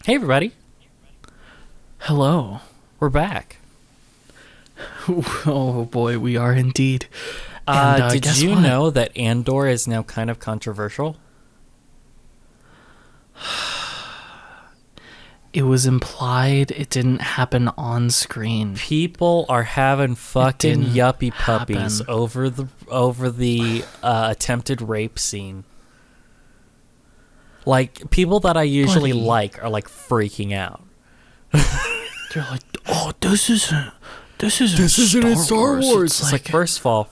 Hey, everybody. Hello. We're back. Oh boy, we are indeed. Did you know that Andor is now kind of controversial? It was implied. It didn't happen on screen. People are having fucking yuppie puppies happen. over the attempted rape scene. Like, people that I usually like are like freaking out. They're like, "Oh, this isn't Star Wars." It's like, first of all,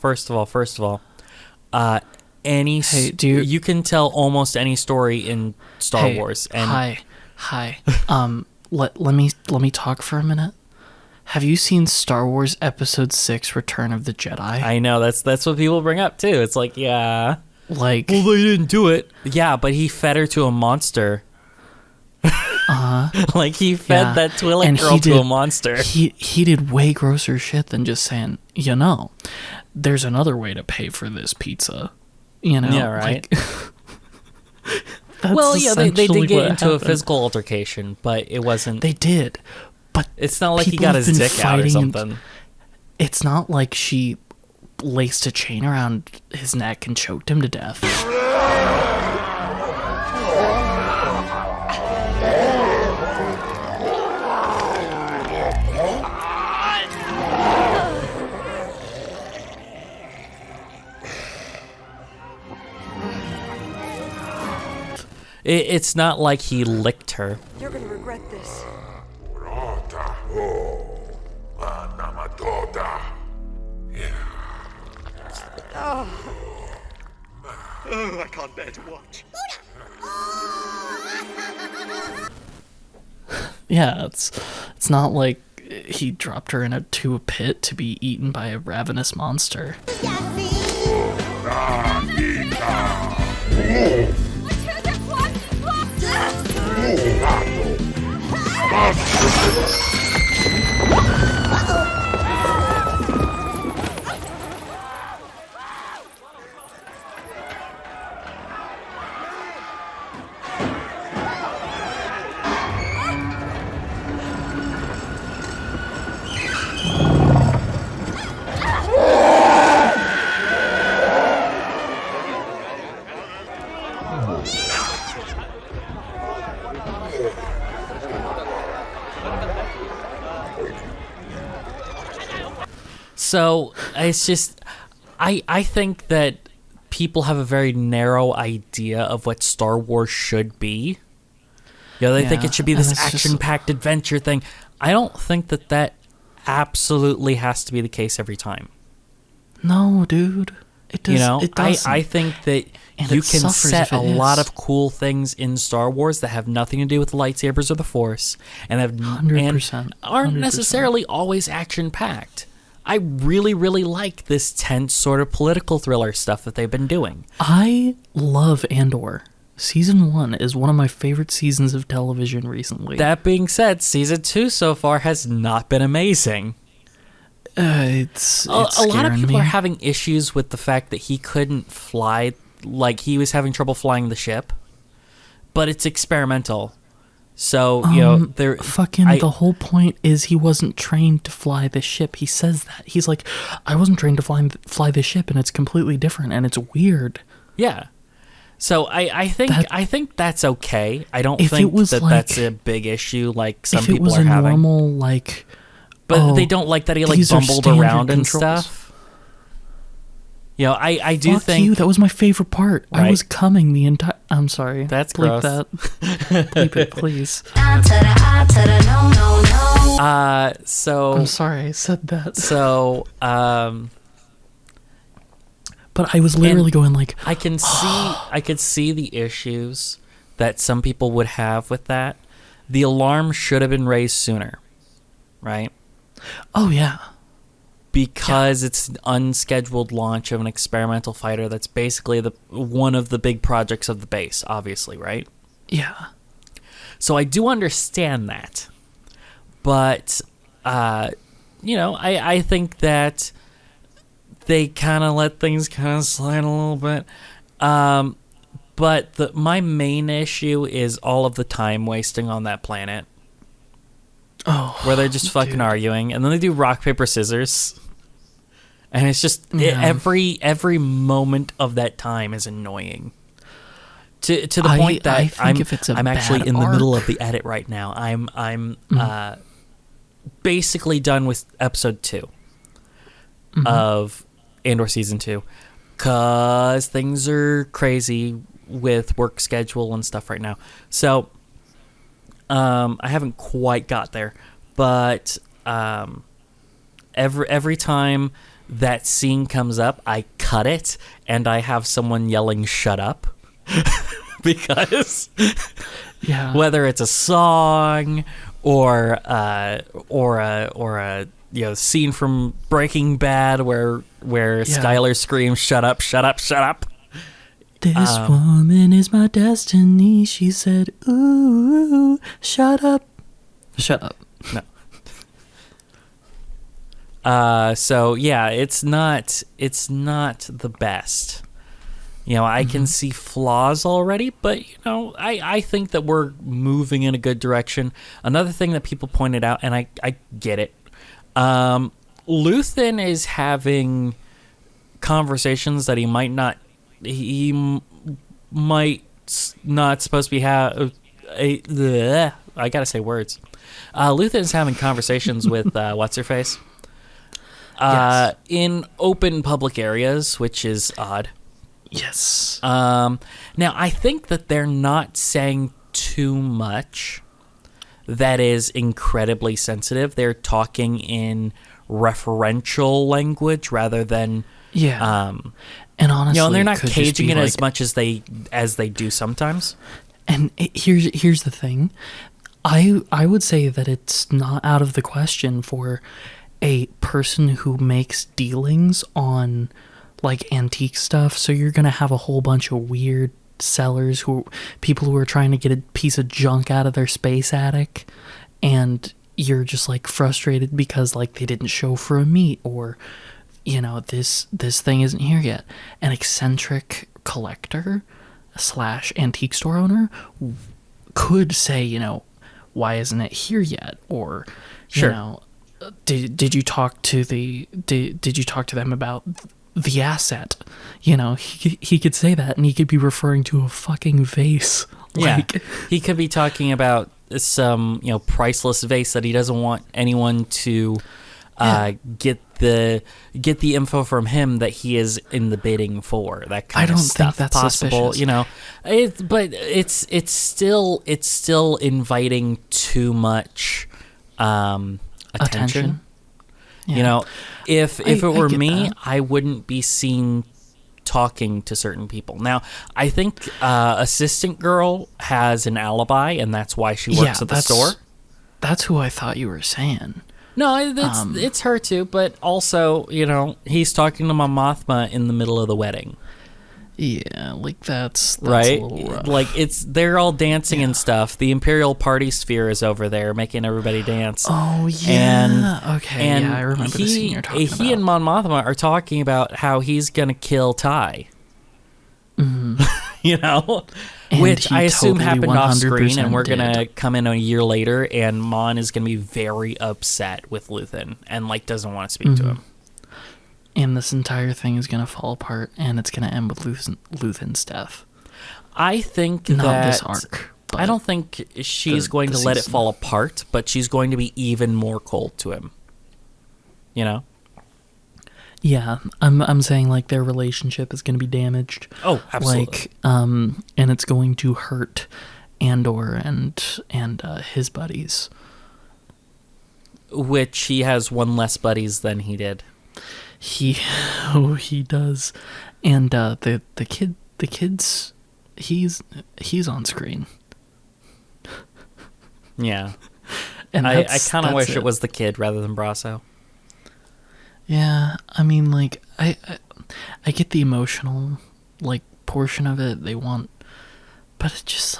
you can tell almost any story in Star Wars. And Hi. Let me talk for a minute. Have you seen Star Wars Episode 6: Return of the Jedi? I know that's what people bring up too. It's like, yeah, like, well, they didn't do it. Yeah, but he fed her to a monster. Like, he fed that Twi'lek girl to a monster. He did way grosser shit than just saying, there's another way to pay for this pizza. Yeah, right. Well, yeah, they did get into happened. a physical altercation, but it wasn't. They did, but it's not like he got his dick out or something. It's not like she laced a chain around his neck and choked him to death. It's not like he licked her. You're gonna regret this. Oh, I can't bear to watch. Yeah, it's not like he dropped her into a pit to be eaten by a ravenous monster. So it's just, I think that people have a very narrow idea of what Star Wars should be. They think it should be this action-packed adventure thing. I don't think that absolutely has to be the case every time. No, dude. It does. It doesn't. I think that you can set a lot of cool things in Star Wars that have nothing to do with the lightsabers or the Force, and 100%, and aren't necessarily always action-packed. I really, really like this tense sort of political thriller stuff that they've been doing. I love Andor. Season 1 is one of my favorite seasons of television recently. That being said, Season 2 so far has not been amazing. It's a lot of people me. are having issues with the fact that he couldn't fly, like he was having trouble flying the ship, but it's experimental. So, the whole point is he wasn't trained to fly the ship. He says that. He's like, I wasn't trained to fly the ship, and it's completely different, and it's weird. Yeah. So I think that's okay. I don't think that's a big issue like some people are having. If it was a normal, like... But they don't like that he, like, bumbled around and stuff. I do think... you, that was my favorite part. Right. I was coming the entire... I'm sorry. That's Bleep gross. that. Bleep it, please. So... I'm sorry I said that. So, But I was literally going like... I could see the issues that some people would have with that. The alarm should have been raised sooner, right? Oh, yeah. Because it's an unscheduled launch of an experimental fighter that's basically one of the big projects of the base, obviously, right? Yeah. So I do understand that. But, I think that they kind of let things kind of slide a little bit. But my main issue is all of the time wasting on that planet. Oh, where they're just fucking arguing, and then they do rock, paper, scissors. And it's just every moment of that time is annoying. To the point that I think if it's a I'm actually bad in the middle arc- of the edit right now. I'm basically done with episode 2 of Andor season 2, cause things are crazy with work schedule and stuff right now. So I haven't quite got there, but every time that scene comes up, I cut it and I have someone yelling "shut up" because whether it's a song or a scene from Breaking Bad where Skylar screams "shut up, shut up, shut up." This woman is my destiny. She said, "Ooh, shut up, shut up." No. So yeah, it's not the best. I can see flaws already, but I think that we're moving in a good direction. Another thing that people pointed out, and I get it, Luthen is having conversations that he might not supposed to be I gotta say words. Luthen's having conversations with what's her face in open public areas, which is odd. Yes. Now I think that they're not saying too much that is incredibly sensitive. They're talking in referential language rather than and honestly, they're not caging it as much as they do sometimes. And here's the thing. I would say that it's not out of the question for a person who makes dealings on like antique stuff. So you're gonna have a whole bunch of weird sellers, people who are trying to get a piece of junk out of their space attic, and you're just like frustrated because like they didn't show for a meet, or this thing isn't here yet. An eccentric collector / antique store owner could say, why isn't it here yet? Or did you talk to them about the asset? He could say that, and he could be referring to a fucking vase. He could be talking about some priceless vase that he doesn't want anyone to get the info from him that he is in the bidding for. That kind of stuff. I don't think that's possible. Suspicious. But it's still inviting too much attention. Yeah. If it were me, that. I wouldn't be seen talking to certain people. Now, I think Assistant Girl has an alibi, and that's why she works at the store. That's who I thought you were saying. No, it's her too, but also, he's talking to Mon Mothma in the middle of the wedding. Yeah, like that's right. A little rough. Like they're all dancing and stuff. The Imperial Party Sphere is over there, making everybody dance. Oh yeah. And I remember the scene you're talking about. He and Mon Mothma are talking about how he's gonna kill Ty. Mm-hmm. Which I assume totally happened off screen, and we're did. gonna come in a year later, and Mon is gonna be very upset with Luthen and doesn't want to speak to him. And this entire thing is gonna fall apart, and it's gonna end with Luthen's death. I think not this arc. I don't think she's going to let it fall apart, but she's going to be even more cold to him. Yeah, I'm saying their relationship is going to be damaged. Oh, absolutely. And it's going to hurt Andor and his buddies. Which he has one less buddies than he did. He does, and the kids, he's on screen. Yeah, and I kind of wish it was the kid rather than Brasso. Yeah, I mean, I get the emotional, portion of it they want, but it's just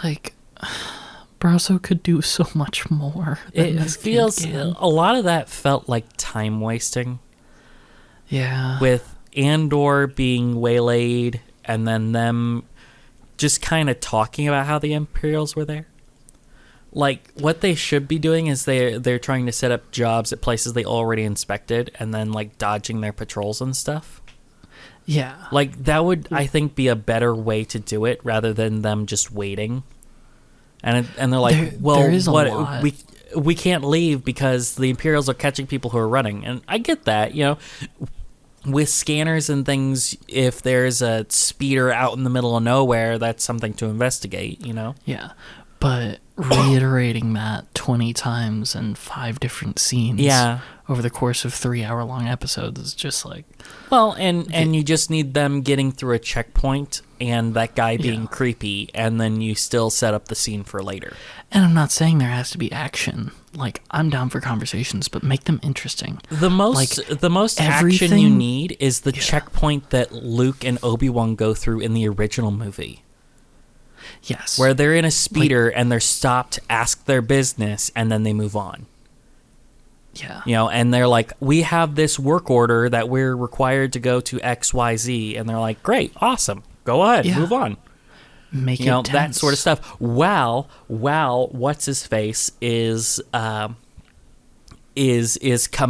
Brasso could do so much more. It feels, a lot of that felt like time wasting. Yeah. With Andor being waylaid, and then them just kind of talking about how the Imperials were there. Like, what they should be doing is they're trying to set up jobs at places they already inspected and then, like, dodging their patrols and stuff. Yeah. Like, that would, I think, be a better way to do it rather than them just waiting. And they're like, there is a lot. We can't leave because the Imperials are catching people who are running. And I get that, you know. With scanners and things, if there's a speeder out in the middle of nowhere, that's something to investigate, you know? Yeah. But reiterating that 20 times in 5 different scenes over the course of 3-hour-long episodes is just like... Well, and you just need them getting through a checkpoint and that guy being creepy, and then you still set up the scene for later. And I'm not saying there has to be action. Like, I'm down for conversations, but make them interesting. The most action you need is the checkpoint that Luke and Obi-Wan go through in the original movie. Yes. Where they're in a speeder and they're stopped, ask their business, and then they move on. Yeah. You know, and they're like, we have this work order that we're required to go to XYZ. And they're like, great, awesome. Go ahead, move on. Make you know, it tense. that sort of stuff. While what's his face is coming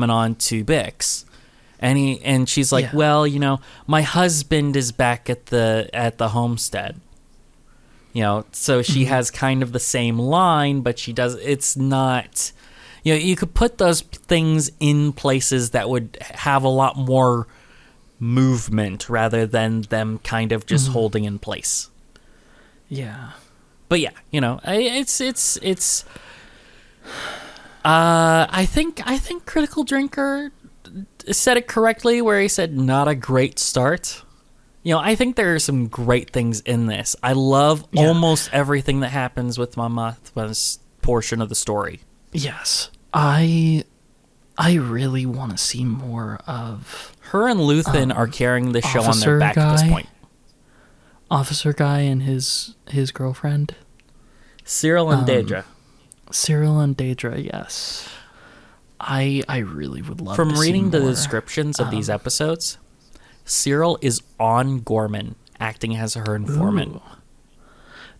on to Bix. And she's like, well, you know, my husband is back at the homestead. You know, so she has kind of the same line, but she does. It's not. You know, you could put those things in places that would have a lot more movement rather than them kind of just holding in place. Yeah. But yeah, you know, it's. I think Critical Drinker said it correctly where he said not a great start. You know, I think there are some great things in this. I love almost everything that happens with Mon Mothma's portion of the story. Yes. I really want to see more of... Her and Luthen are carrying the show on their back at this point. Officer guy and his girlfriend. Cyril and Daedra. Cyril and Daedra, yes. I really would love From to see reading the more. descriptions of these episodes, Cyril is on Gorman, acting as her informant.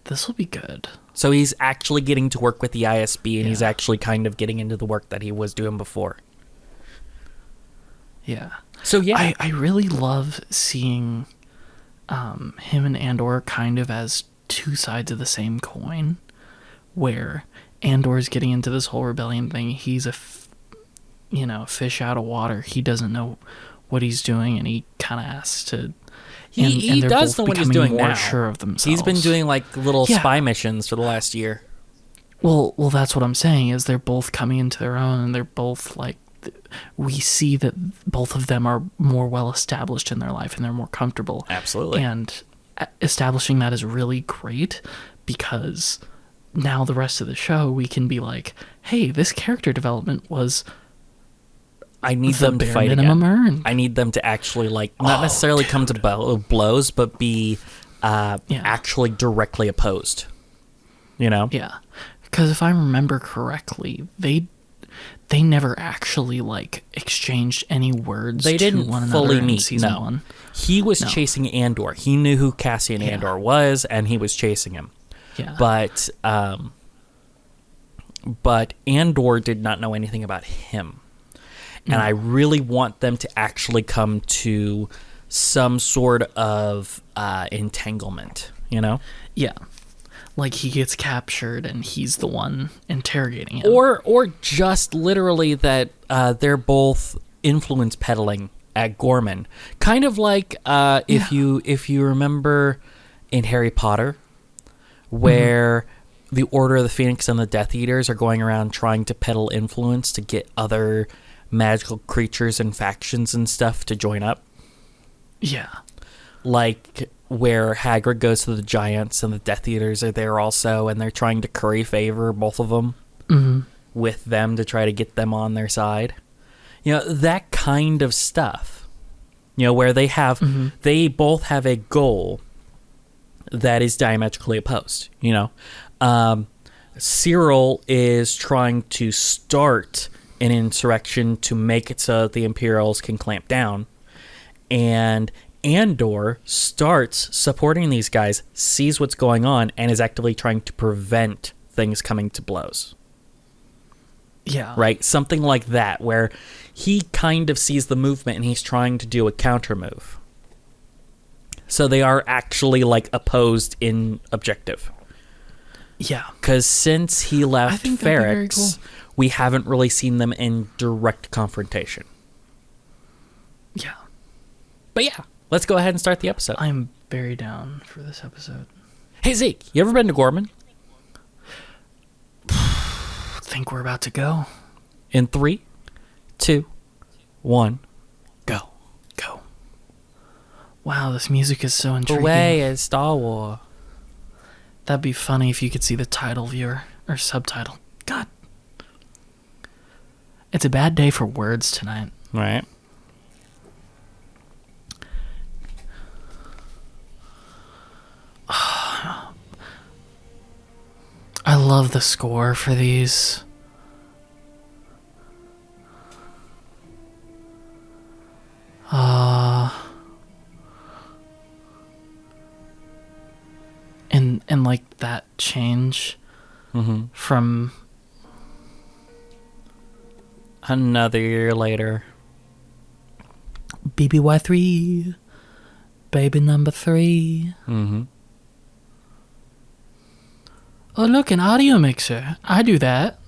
This will be good. So he's actually getting to work with the ISB, and he's actually kind of getting into the work that he was doing before. Yeah. So yeah, I really love seeing him and Andor kind of as two sides of the same coin, where Andor's getting into this whole rebellion thing. He's a fish out of water. He doesn't know what he's doing, and he kind of has to. He does know what he's doing now. Sure of themselves. He's been doing like little spy missions for the last year. Well, that's what I'm saying. Is they're both coming into their own, and they're both like. We see that both of them are more well established in their life, and they're more comfortable. Absolutely. And establishing that is really great because now the rest of the show we can be like, hey, this character development was. I need them to fight again. Earned. I need them to actually not necessarily come to blows, but be actually directly opposed. You know? Yeah, because if I remember correctly, they never actually exchanged any words. They didn't to one fully another meet. In season no. 1. He was chasing Andor. He knew who Cassian Andor was, and he was chasing him. Yeah. But Andor did not know anything about him. And I really want them to actually come to some sort of entanglement, you know? Yeah. Like he gets captured and he's the one interrogating him. Or just literally that they're both influence peddling at Gorman. Kind of like if you remember in Harry Potter, where the Order of the Phoenix and the Death Eaters are going around trying to peddle influence to get other magical creatures and factions and stuff to join up. Yeah. Like where Hagrid goes to the Giants and the Death Eaters are there also, and they're trying to curry favor, both of them, with them to try to get them on their side. You know, that kind of stuff. You know, where they have, they both have a goal that is diametrically opposed, you know. Cyril is trying to start an insurrection to make it so that the Imperials can clamp down, and Andor starts supporting these guys, sees what's going on, and is actively trying to prevent things coming to blows. Yeah. Right? Something like that, where he kind of sees the movement and he's trying to do a counter move. So they are actually like opposed in objective. Yeah. Because since he left think that'd be very Ferrex, cool. we haven't really seen them in direct confrontation. Yeah. But yeah, let's go ahead and start the episode. I'm very down for this episode. Hey Zeke, you ever been to Gorman? I think we're about to go. In 3, 2, 1, go. Go. Wow, this music is so The intriguing. way is Star Wars. That'd be funny if you could see the title viewer or subtitle. God. It's a bad day for words tonight. Right. I love the score for these. And like that change from Another year later. BBY3, baby number 3. Mm-hmm. Oh, look, an audio mixer. I do that.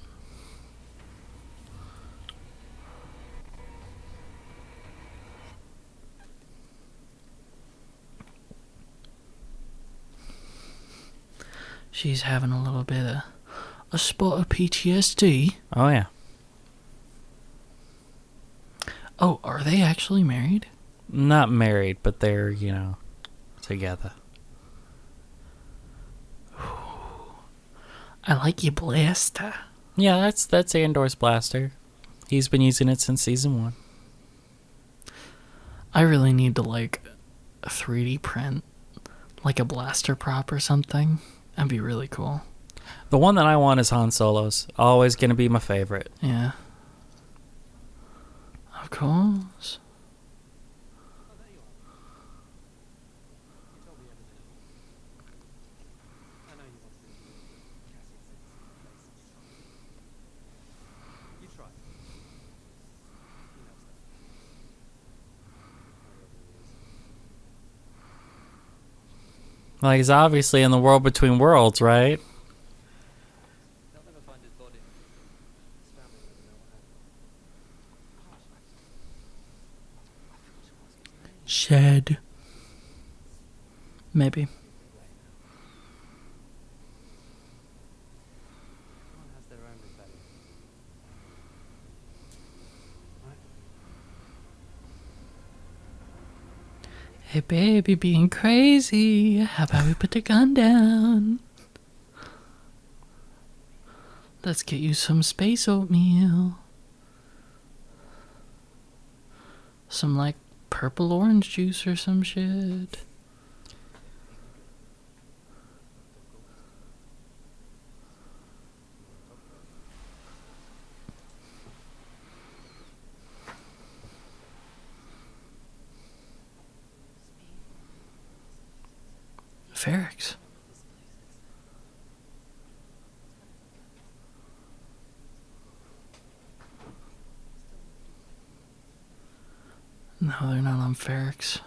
She's having a little bit of a spot of PTSD. Oh, yeah. Oh, are they actually married? Not married, but they're, together. I like your blaster. Yeah, that's Andor's blaster. He's been using it since season 1. I really need to, like, 3D print, like, a blaster prop or something. That'd be really cool. The one that I want is Han Solo's. Always going to be my favorite. Yeah. Of course. Like, he's obviously in the world between worlds, right? Shed. Maybe. Hey baby, being crazy. How about we put the gun down? Let's get you some space oatmeal. Some like purple orange juice or some shit. Ferrex. No, they're not on Ferrex.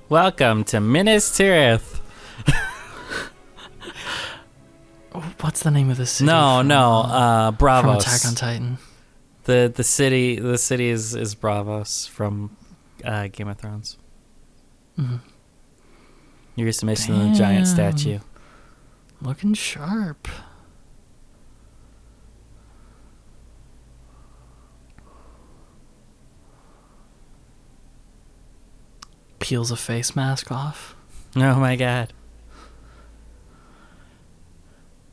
Welcome to Minas Tirith. What's the name of the city? No, from Bravos. Attack on Titan. The city is Bravos from Game of Thrones. Mm-hmm. You're just missing the giant statue. Looking sharp. Peels a face mask off. Oh my god.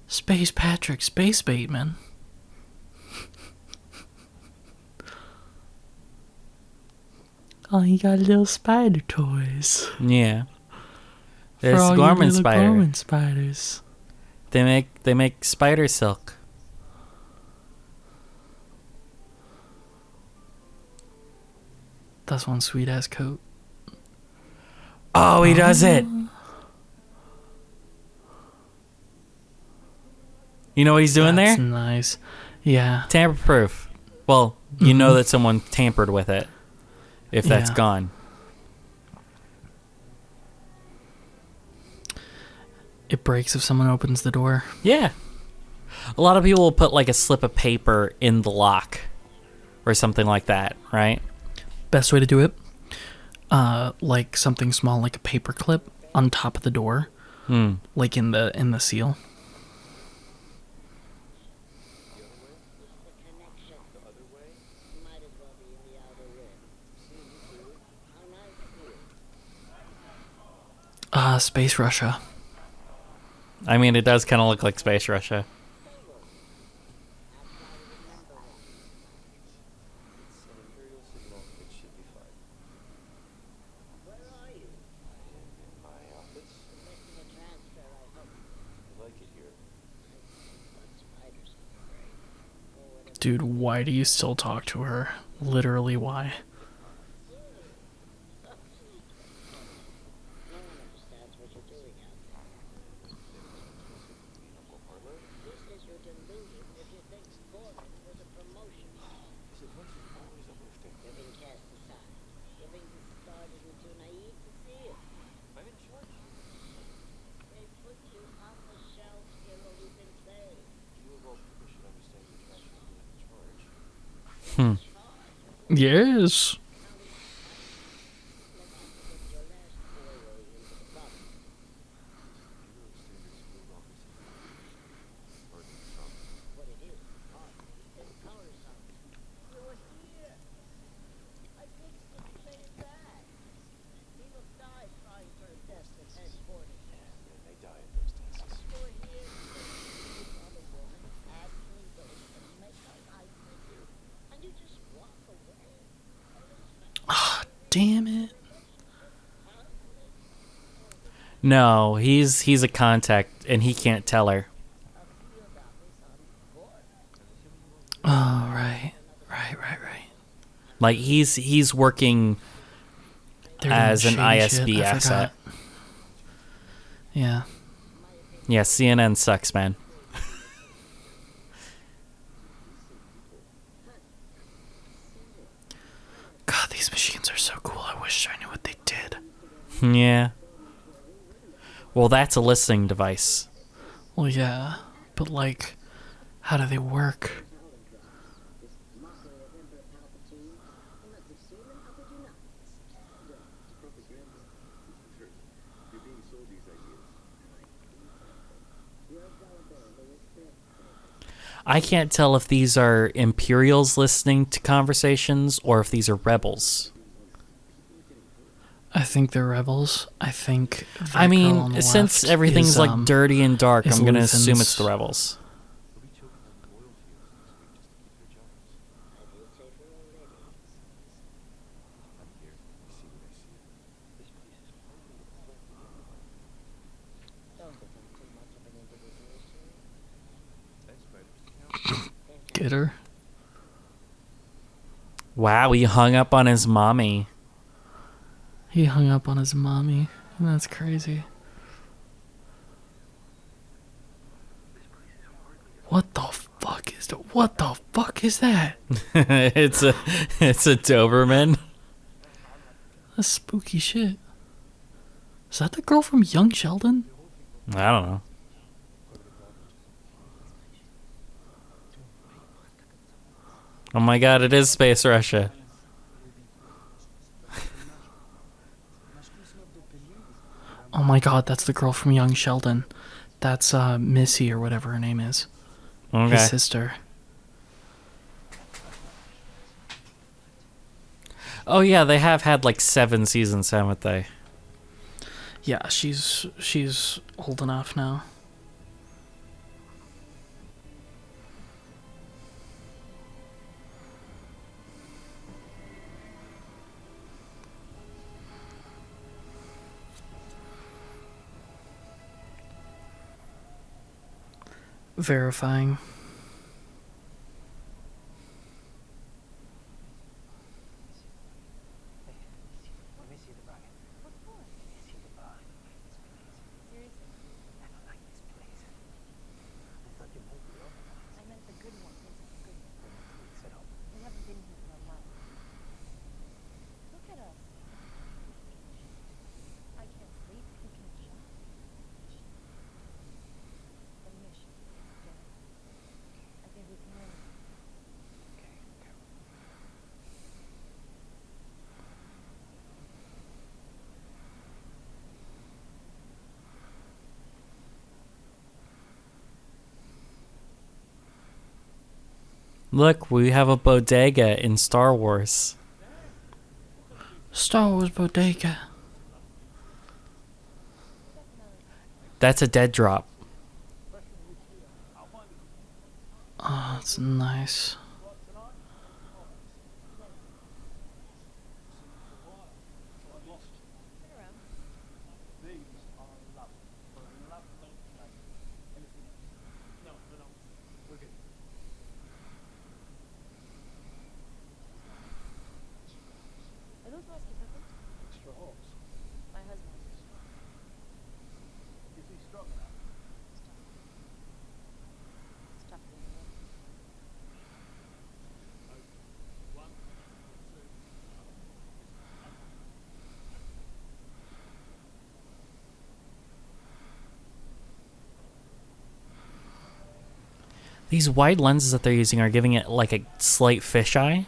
Space Patrick, Space Bateman. Oh, you got little spider toys. Yeah. There's For all Gorman your little spider. Gorman spiders. They make spider silk. That's one sweet ass coat. Oh, he does it. You know what he's doing That's there? nice. Yeah. Tamper proof. Well, you know that someone tampered with it. If that's Yeah. gone. It breaks if someone opens the door. Yeah. A lot of people will put like a slip of paper in the lock or something like that, right? Best way to do it, like something small, like a paper clip on top of the door, like in the seal. Space Russia. I mean, it does kind of look like Space Russia. Dude, why do you still talk to her? Literally, why? Yes. Damn it. No, he's a contact and he can't tell her. Oh, right. Like he's working They're doing as an shady ISB shit. I asset. forgot. Yeah. Yeah, CNN sucks, man. God, these machines are so cool. I wish I knew what they did. Yeah. Well, that's a listening device. Well, yeah. But, like, how do they work? I can't tell if these are Imperials listening to conversations or if these are rebels. I think they're rebels. I think. I mean, since everything's like dirty and dark, is I'm going to Luthen's- assume it's the rebels. Get her. Wow, he hung up on his mommy. He hung up on his mommy. That's crazy. What the fuck is that? it's a Doberman. That's spooky shit. Is that the girl from Young Sheldon? I don't know. Oh my god, it is Space Russia. Oh my god, that's the girl from Young Sheldon. That's Missy or whatever her name is. Okay. His sister. Oh yeah, they have had like 7 seasons, haven't they? Yeah, she's old enough now. Verifying. Look, we have a bodega in Star Wars. Star Wars Bodega. That's a dead drop. Oh, that's nice. These wide lenses that they're using are giving it like a slight fisheye.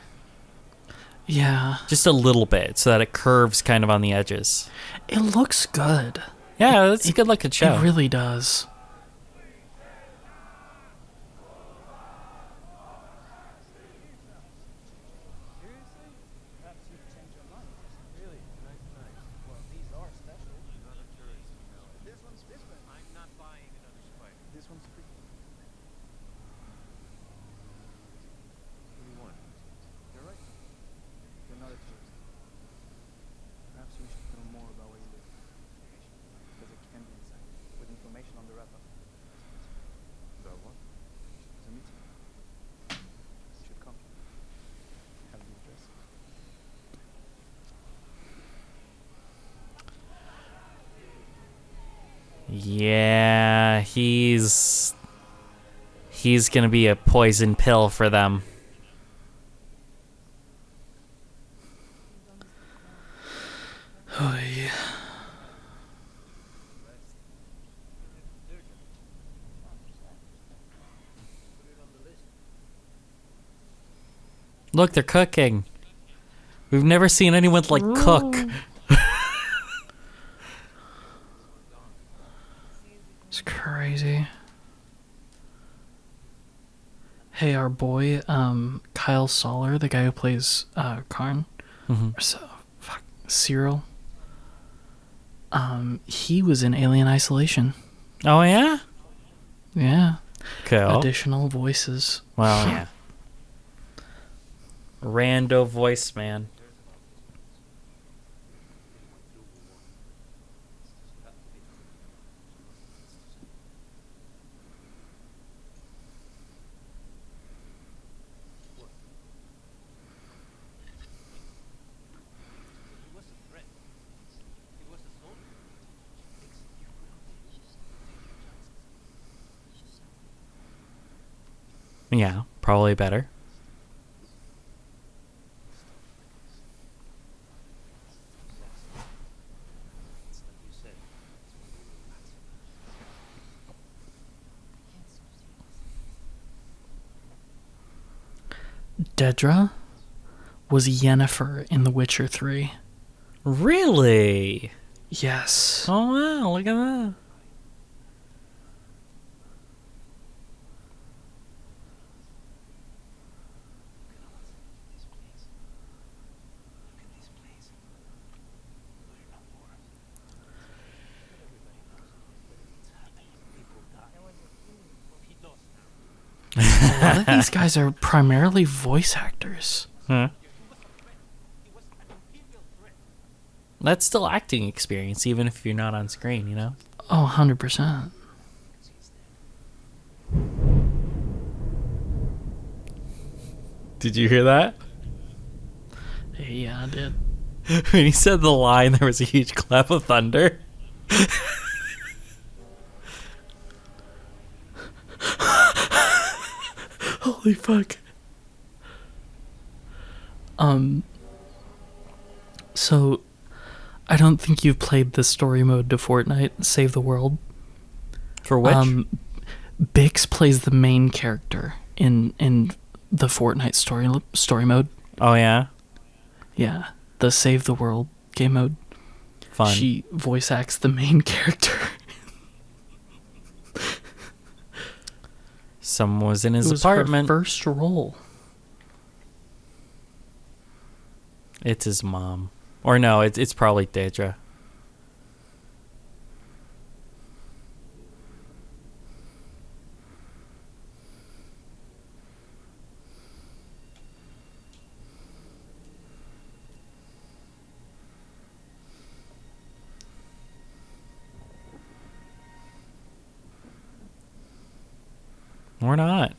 Yeah. Just a little bit, so that it curves kind of on the edges. It looks good. Yeah, it's a good looking show. It really does. Yeah, he's gonna be a poison pill for them. Oh, yeah. Look, they're cooking. We've never seen anyone like cook. It's crazy. Hey, our boy, Kyle Soller, the guy who plays Karn, or Cyril, he was in Alien Isolation. Oh yeah? Yeah. Cool. Additional voices. Well, yeah. Rando voice man. Yeah, probably better. Dedra was Yennefer in The Witcher 3. Really? Yes. Oh wow! Look at that. A lot of these guys are primarily voice actors. Huh? That's still acting experience, even if you're not on screen, you know? Oh, 100%. Did you hear that? Yeah, I did. When he said the line, there was a huge clap of thunder. Holy fuck. So, I don't think you've played the story mode to Fortnite, Save the World. For which? Bix plays the main character in the Fortnite story mode. Oh, yeah? Yeah, the Save the World game mode. Fun. She voice acts the main character. Someone was in his It was apartment. her first role. It's his mom. Or no, it's probably Daedra. Or not.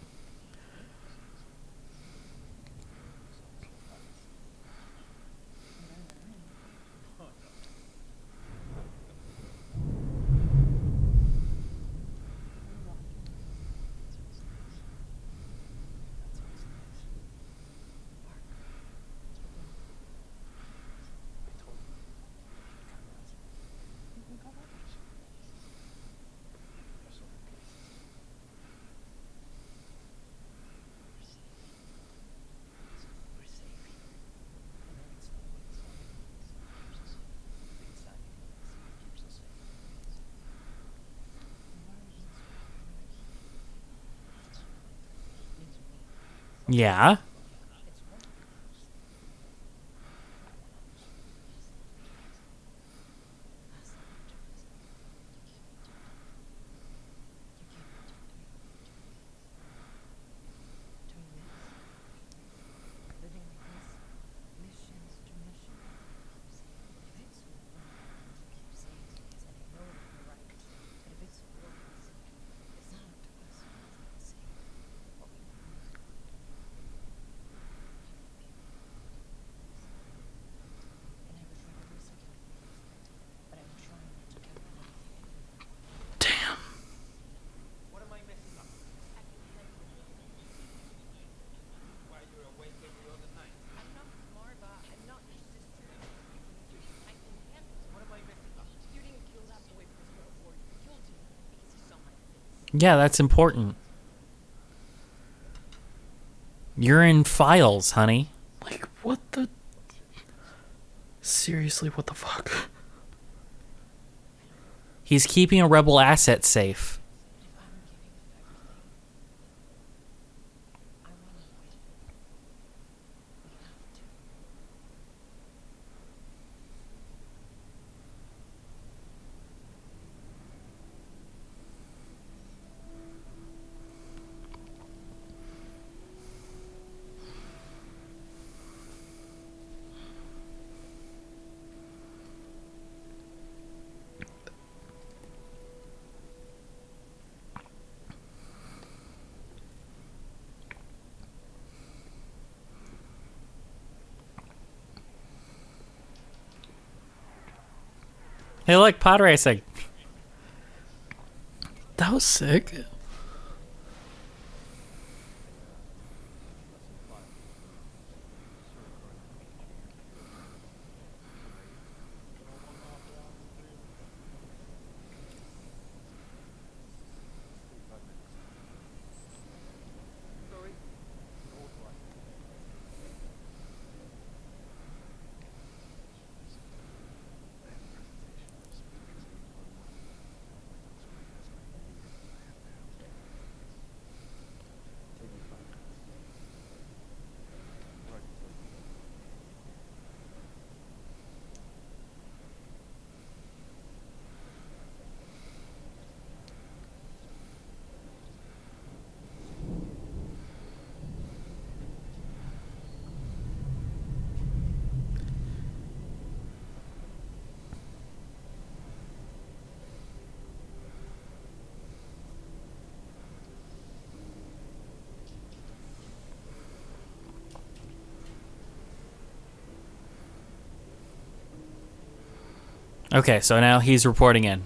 Yeah. Damn. Yeah, that's important. You're in files, honey. Like, what the... Seriously, what the fuck? He's keeping a rebel asset safe. Hey, look, pod racing. That was sick. Okay, so now he's reporting in.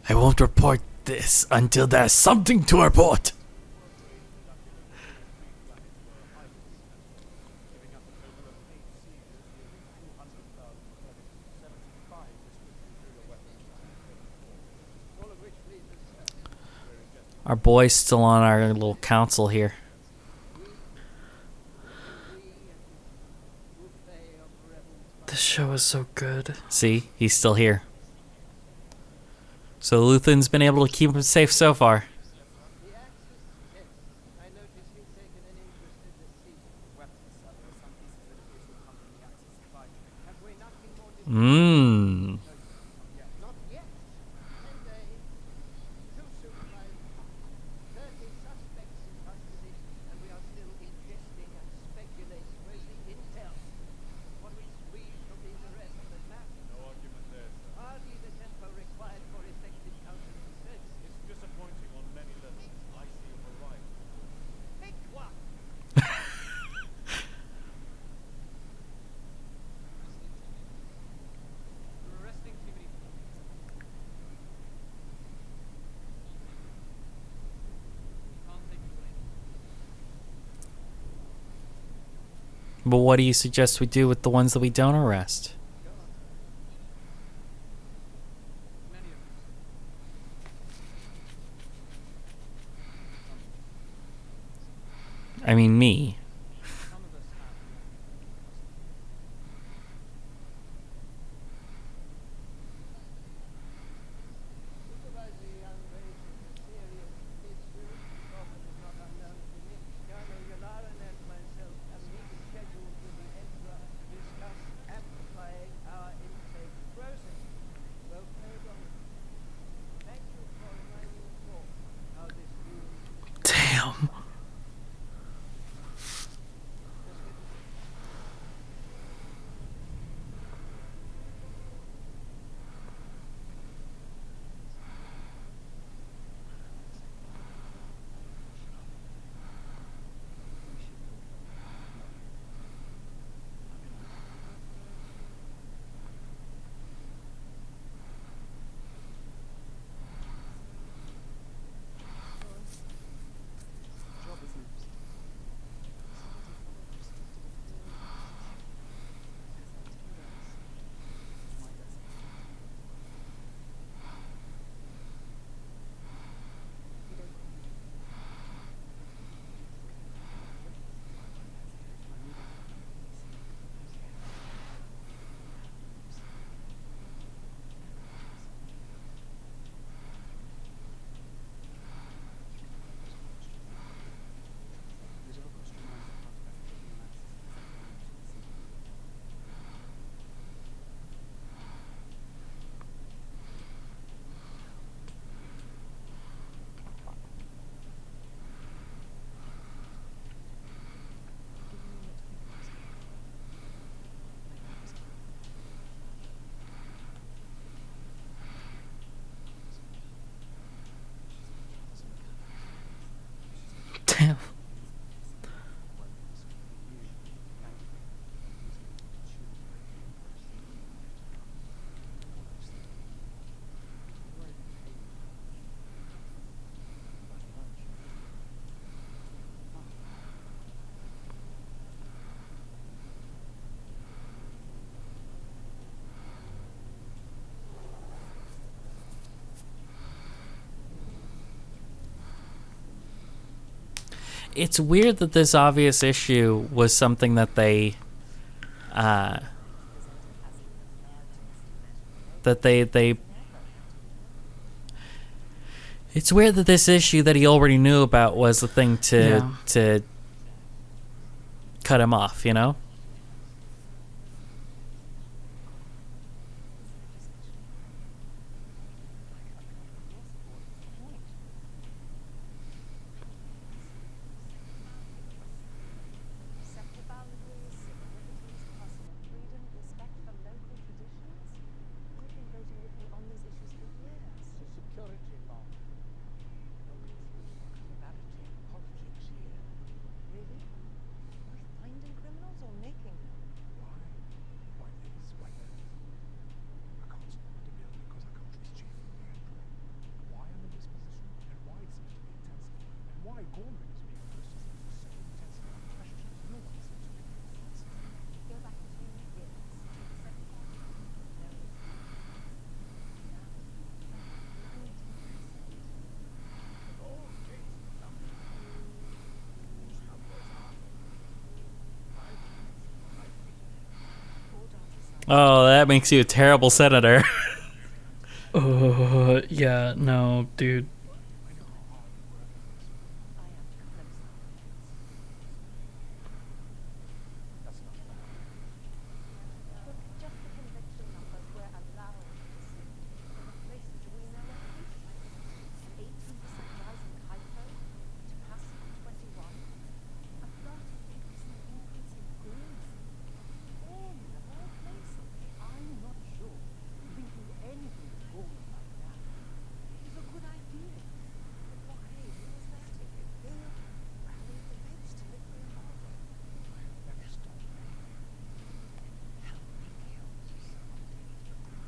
I won't report this until there's something to report. Our boy's still on our little council here. This show is so good. See, he's still here. So Luthen's been able to keep him safe so far. Mmm. But what do you suggest we do with the ones that we don't arrest? I mean, me. Damn. Damn. It's weird that this obvious issue was something that uh, they. It's weird that this issue that he already knew about was the thing to cut him off, you know? Oh, that makes you a terrible senator. Yeah, no, dude.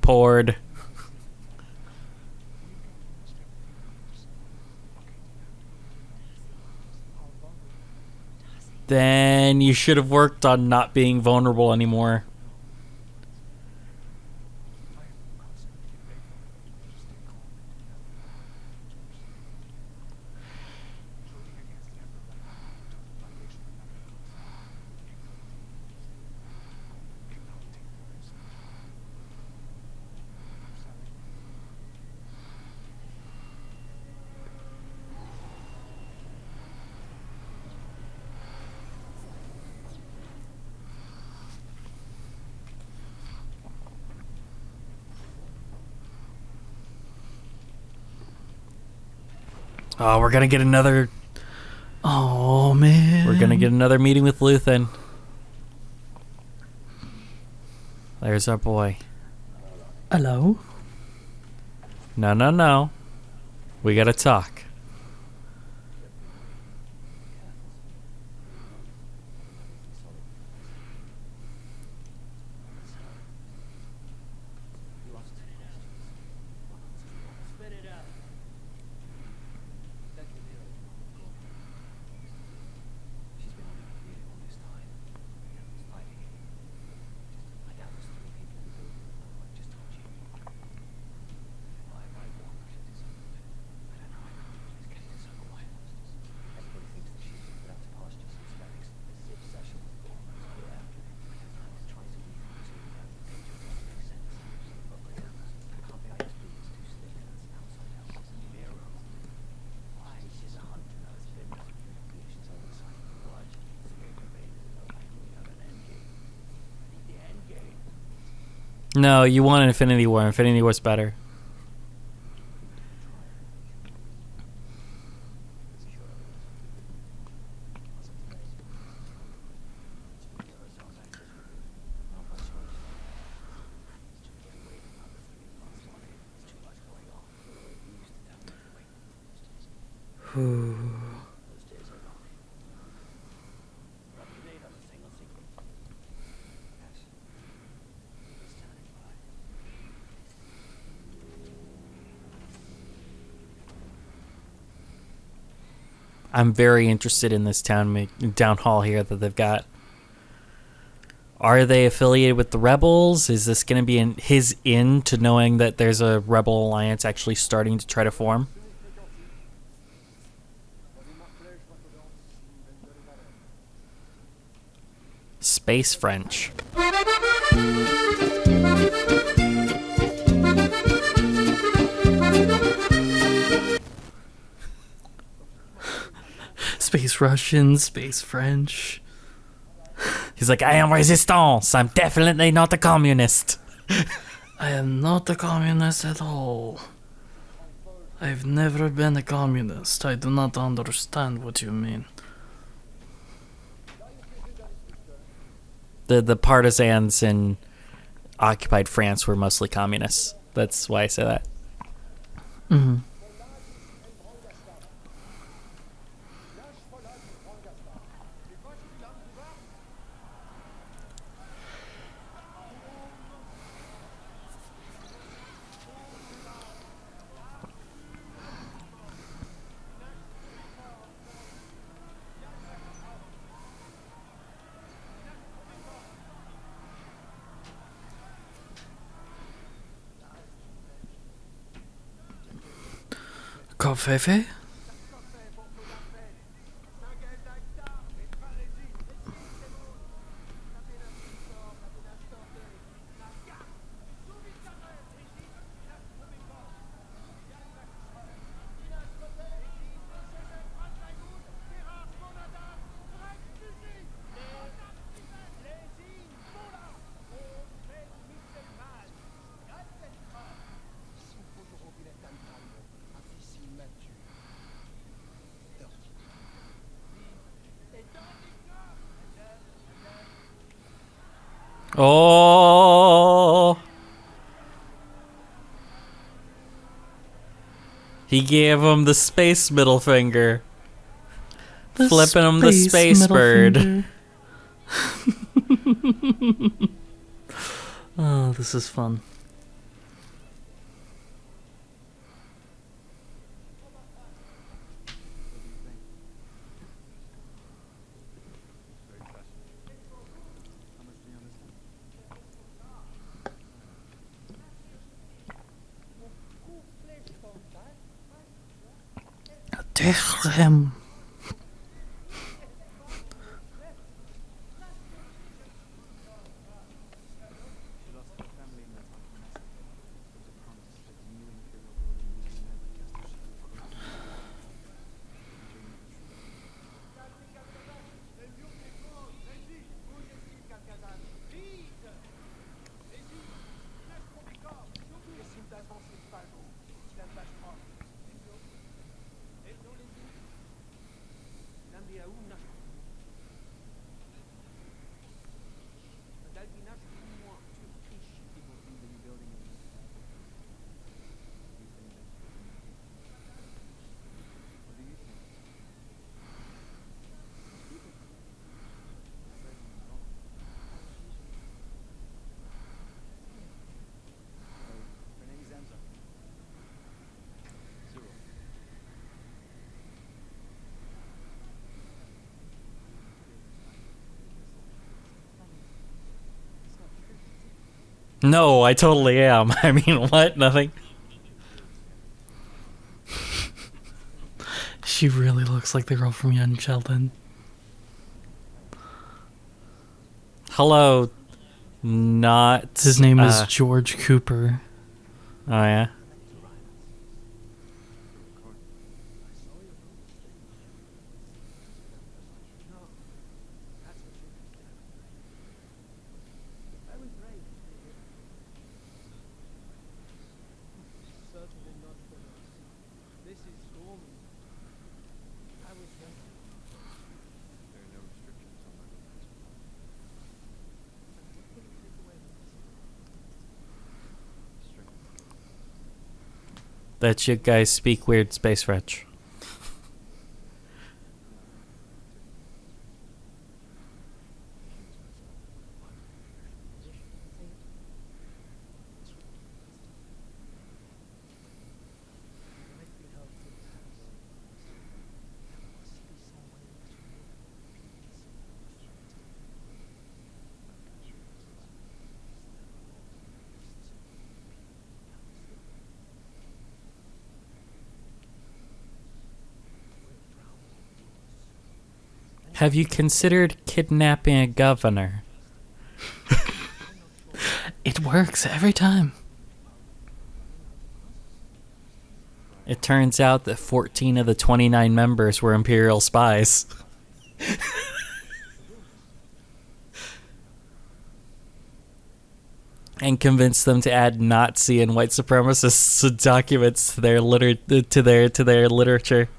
Poured. Then you should have worked on not being vulnerable anymore. Oh, we're gonna get another. Oh, man. We're gonna get another meeting with Luthen. There's our boy. Hello? No. We gotta talk. No, you want Infinity War. Infinity War's better. I'm very interested in this town hall here that they've got. Are they affiliated with the rebels? Is this going to be his in to knowing that there's a rebel alliance actually starting to try to form? space French. Space Russian, space French. He's like, I am resistance. I'm definitely not a communist. I am not a communist at all. I've never been a communist. I do not understand what you mean. The partisans in occupied France were mostly communists. That's why I say that. Mm-hmm. Coffee? Oh! He gave him the space middle finger. Flipping him the space bird. Oh, this is fun. Damn. No, I totally am. I mean, what? Nothing. She really looks like the girl from Young Sheldon. Hello. Not. His name is George Cooper. Oh, yeah? That you guys speak weird space French. Have you considered kidnapping a governor? It works every time. It turns out that 14 of the 29 members were Imperial spies. And convinced them to add Nazi and white supremacist documents to their literature.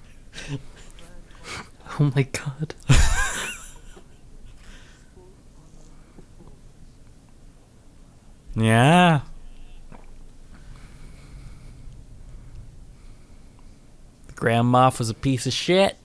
Oh my god. Yeah. The Grand Moff was a piece of shit.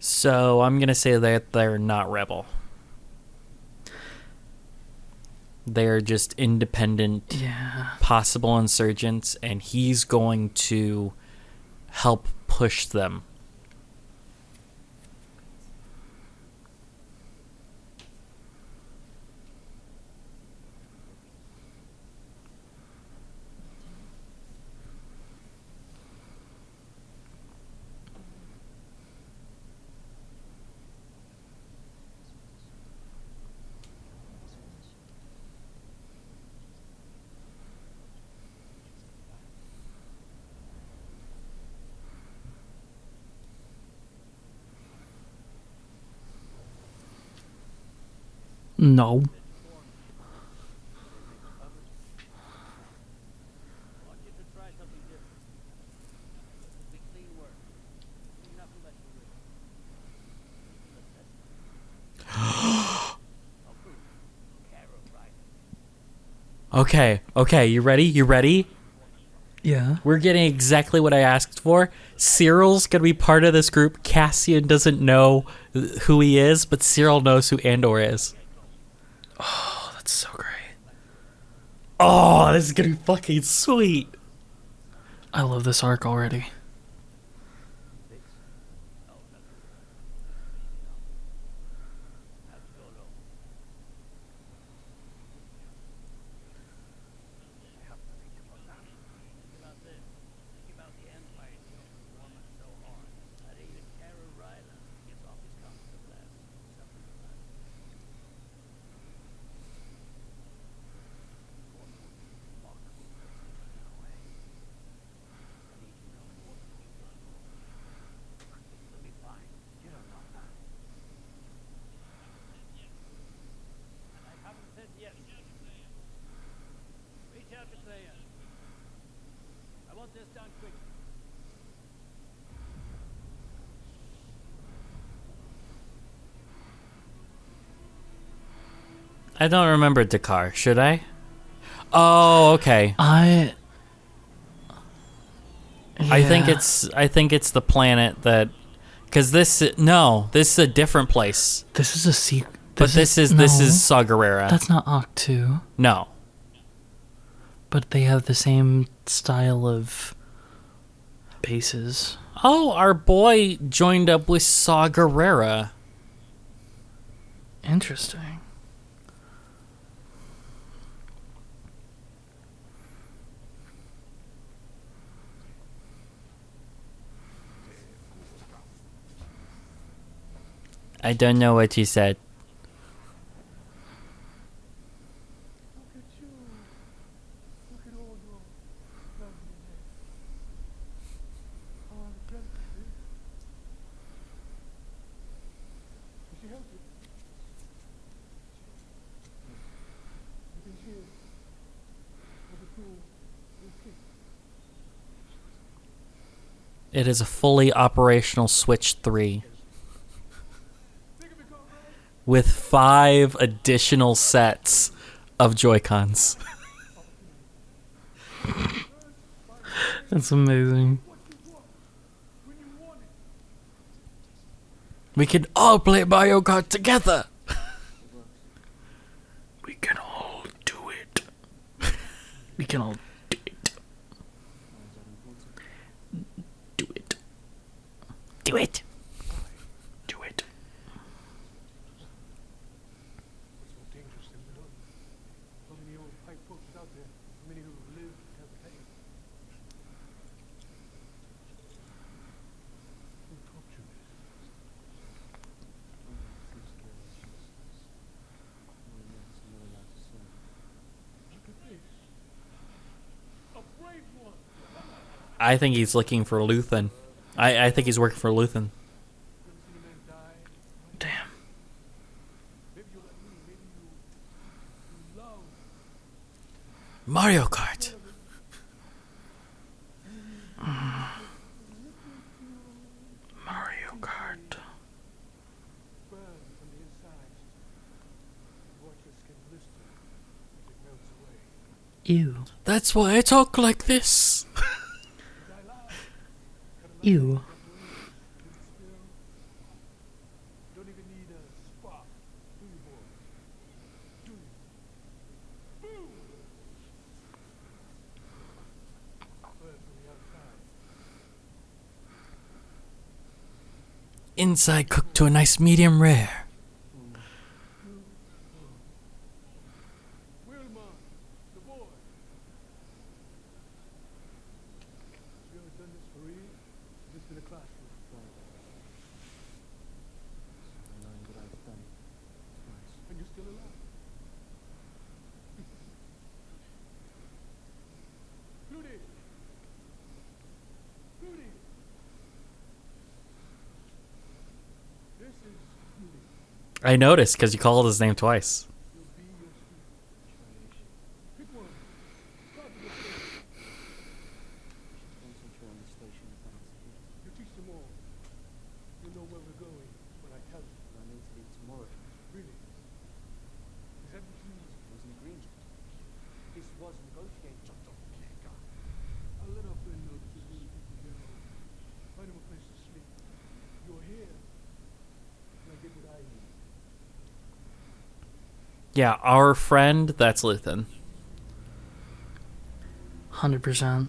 So I'm going to say that they're not rebel. They're just independent, possible insurgents, and he's going to help push them. No. Okay, you ready? Yeah. We're getting exactly what I asked for. Cyril's going to be part of this group. Cassian doesn't know who he is, but Cyril knows who Andor is. Oh, that's so great. Oh, this is going to be fucking sweet. I love this arc already. I don't remember Dakar. Should I? Oh, okay. I think it's the planet that, because this is a different place. This is a secret. But this is Saw Gerrera. That's not Octu. No. But they have the same style of bases. Oh, our boy joined up with Saw Gerrera. Interesting. I don't know what you said. It is a fully operational Switch 3. with 5 additional sets of Joy-Cons. That's amazing. We can all play Mario Kart together. We can all do it. We can all do it. Do it. Do it. Do it. What's more dangerous than the others? So many old pipe folks out there, many who have lived and have pain. Who taught you this? Look at this. A brave one. I think he's looking for Luthen. I think he's working for Luthen. You ever seen a man die? Damn. Maybe you'll let me, maybe you love. Mario Kart. Mario Kart. Burn from the inside. Watch your skin blister as it melts away. Ew. That's why I talk like this. Ew. Don't even need a spark, do you, boy? Do you? Boom! Burn from the outside. Inside cooked to a nice medium rare. Wilma, the boy. You ever done this for real? Just in a classroom. And you're still alive. Rudy! Rudy! This is Rudy. I noticed because you called his name twice. You'll be your student. Pick one. Start with your favorite. You teach them all. You know where we're going when I tell you. Really? Is that what you mean? I'll let our friend know that you're really good to get home. Find him a place to sleep. You're here. And I get what I need. Yeah, our friend, that's Luthen. 100%.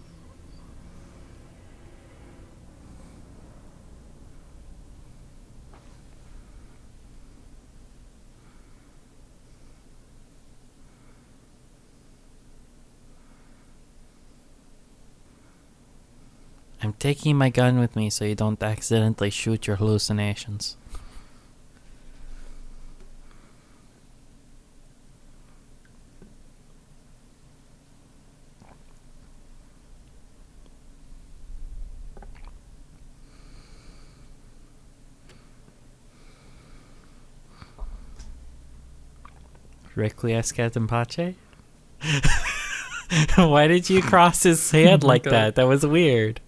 I'm taking my gun with me so you don't accidentally shoot your hallucinations. Requiescat Captain Pache? Why did you cross his hand like that? That was weird.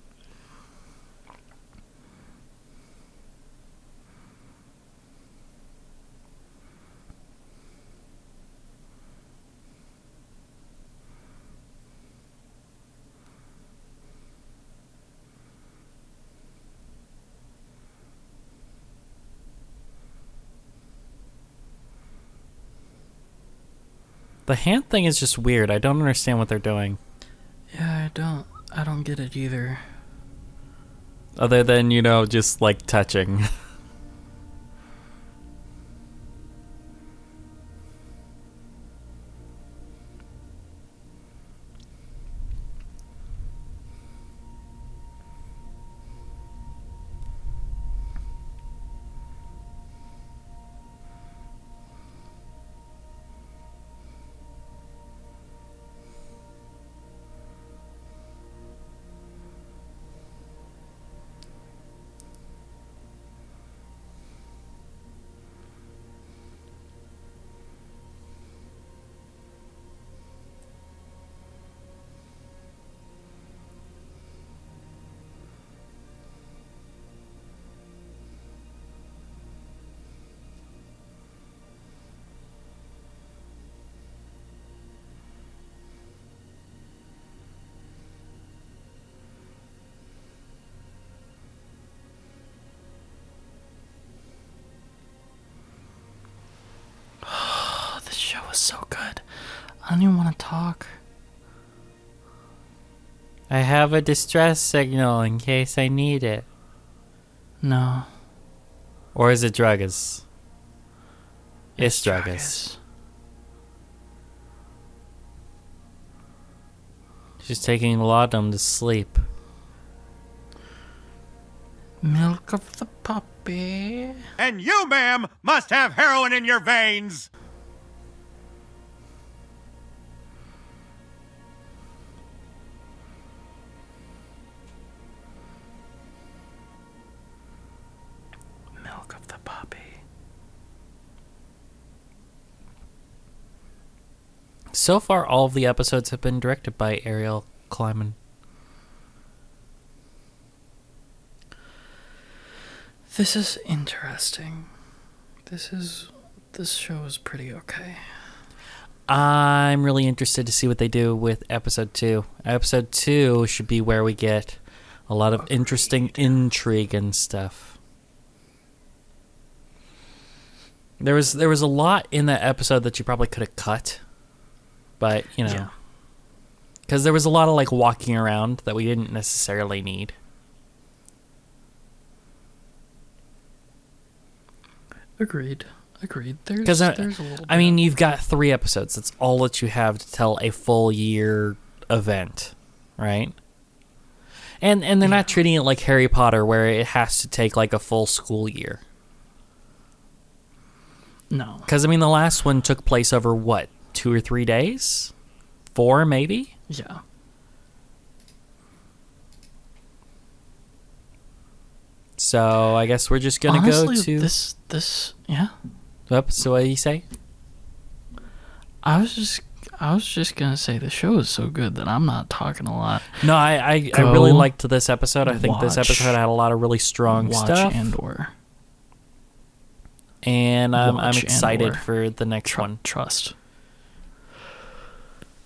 The hand thing is just weird. I don't understand what they're doing. Yeah, I don't get it either. Other than, you know, just like touching. was so good. I don't even want to talk. I have a distress signal in case I need it. No. Or is it Druggers? It's Druggers. She's taking laudanum to sleep. Milk of the puppy. And you, ma'am, must have heroin in your veins. Milk of the puppy. So far, all of the episodes have been directed by Ariel Kleiman. This is interesting. This show is pretty okay. I'm really interested to see what they do with episode 2. Episode 2 should be where we get a lot of interesting intrigue and stuff. There was a lot in that episode that you probably could have cut, but you know, because there was a lot of like walking around that we didn't necessarily need. Agreed. Because There's a little. I mean, you've got 3 episodes. That's all that you have to tell a full year event, right? And they're not treating it like Harry Potter, where it has to take like a full school year. No. Because I mean, the last one took place over what, 2 or 3 days, 4 maybe. Yeah. So I guess we're just gonna Honestly, go to this. Yeah. Oops, so what do you say? I was just gonna say the show is so good that I'm not talking a lot. No, I Go really liked this episode. I think this watch- episode had a lot of really strong Watch stuff. Andor. And I'm Watch excited Andor. for the next one. Trust.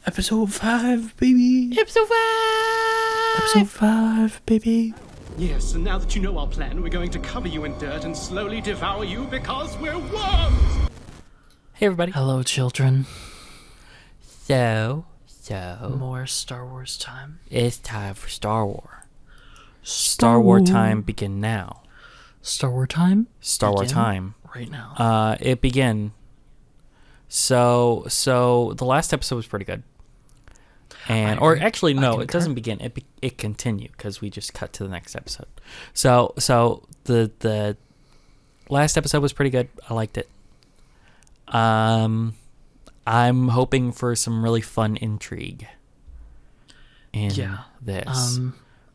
Episode 5, baby. Episode 5! Episode 5, baby. Yes, and now that you know our plan, we're going to cover you in dirt and slowly devour you because we're worms! Hey, everybody. Hello, children. So, More Star Wars time. it's time for Star Wars. Star Wars time begin now. Star Wars time. Star Wars Begin time. right now. It begin. So the last episode was pretty good. And or actually no, it doesn't begin. It continue because we just cut to the next episode. So the last episode was pretty good. I liked it. I'm hoping for some really fun intrigue in this.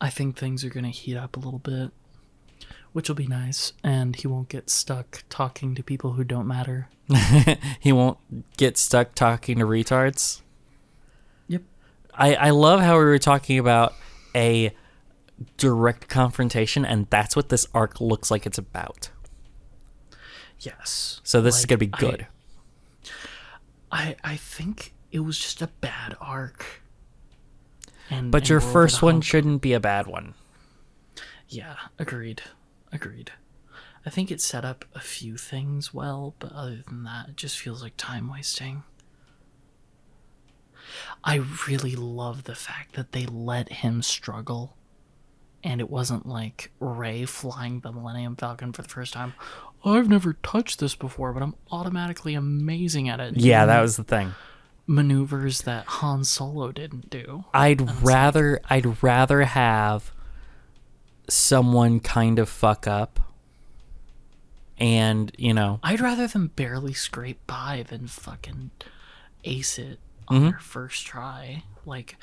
I think things are gonna heat up a little bit, which will be nice, and he won't get stuck talking to people who don't matter. He won't get stuck talking to retards. Yep. I love how we were talking about a direct confrontation, and that's what this arc looks like it's about. Yes. So this is going to be good. I think it was just a bad arc. But your we're over first the one hump. shouldn't be a bad one. Yeah, agreed. I think it set up a few things well, but other than that, it just feels like time wasting. I really love the fact that they let him struggle, and it wasn't like Rey flying the Millennium Falcon for the first time. I've never touched this before, but I'm automatically amazing at it. Yeah, Doing that was the thing. maneuvers that Han Solo didn't do. I'd rather have someone kind of fuck up, and I'd rather them barely scrape by than fucking ace it on their first try. Like,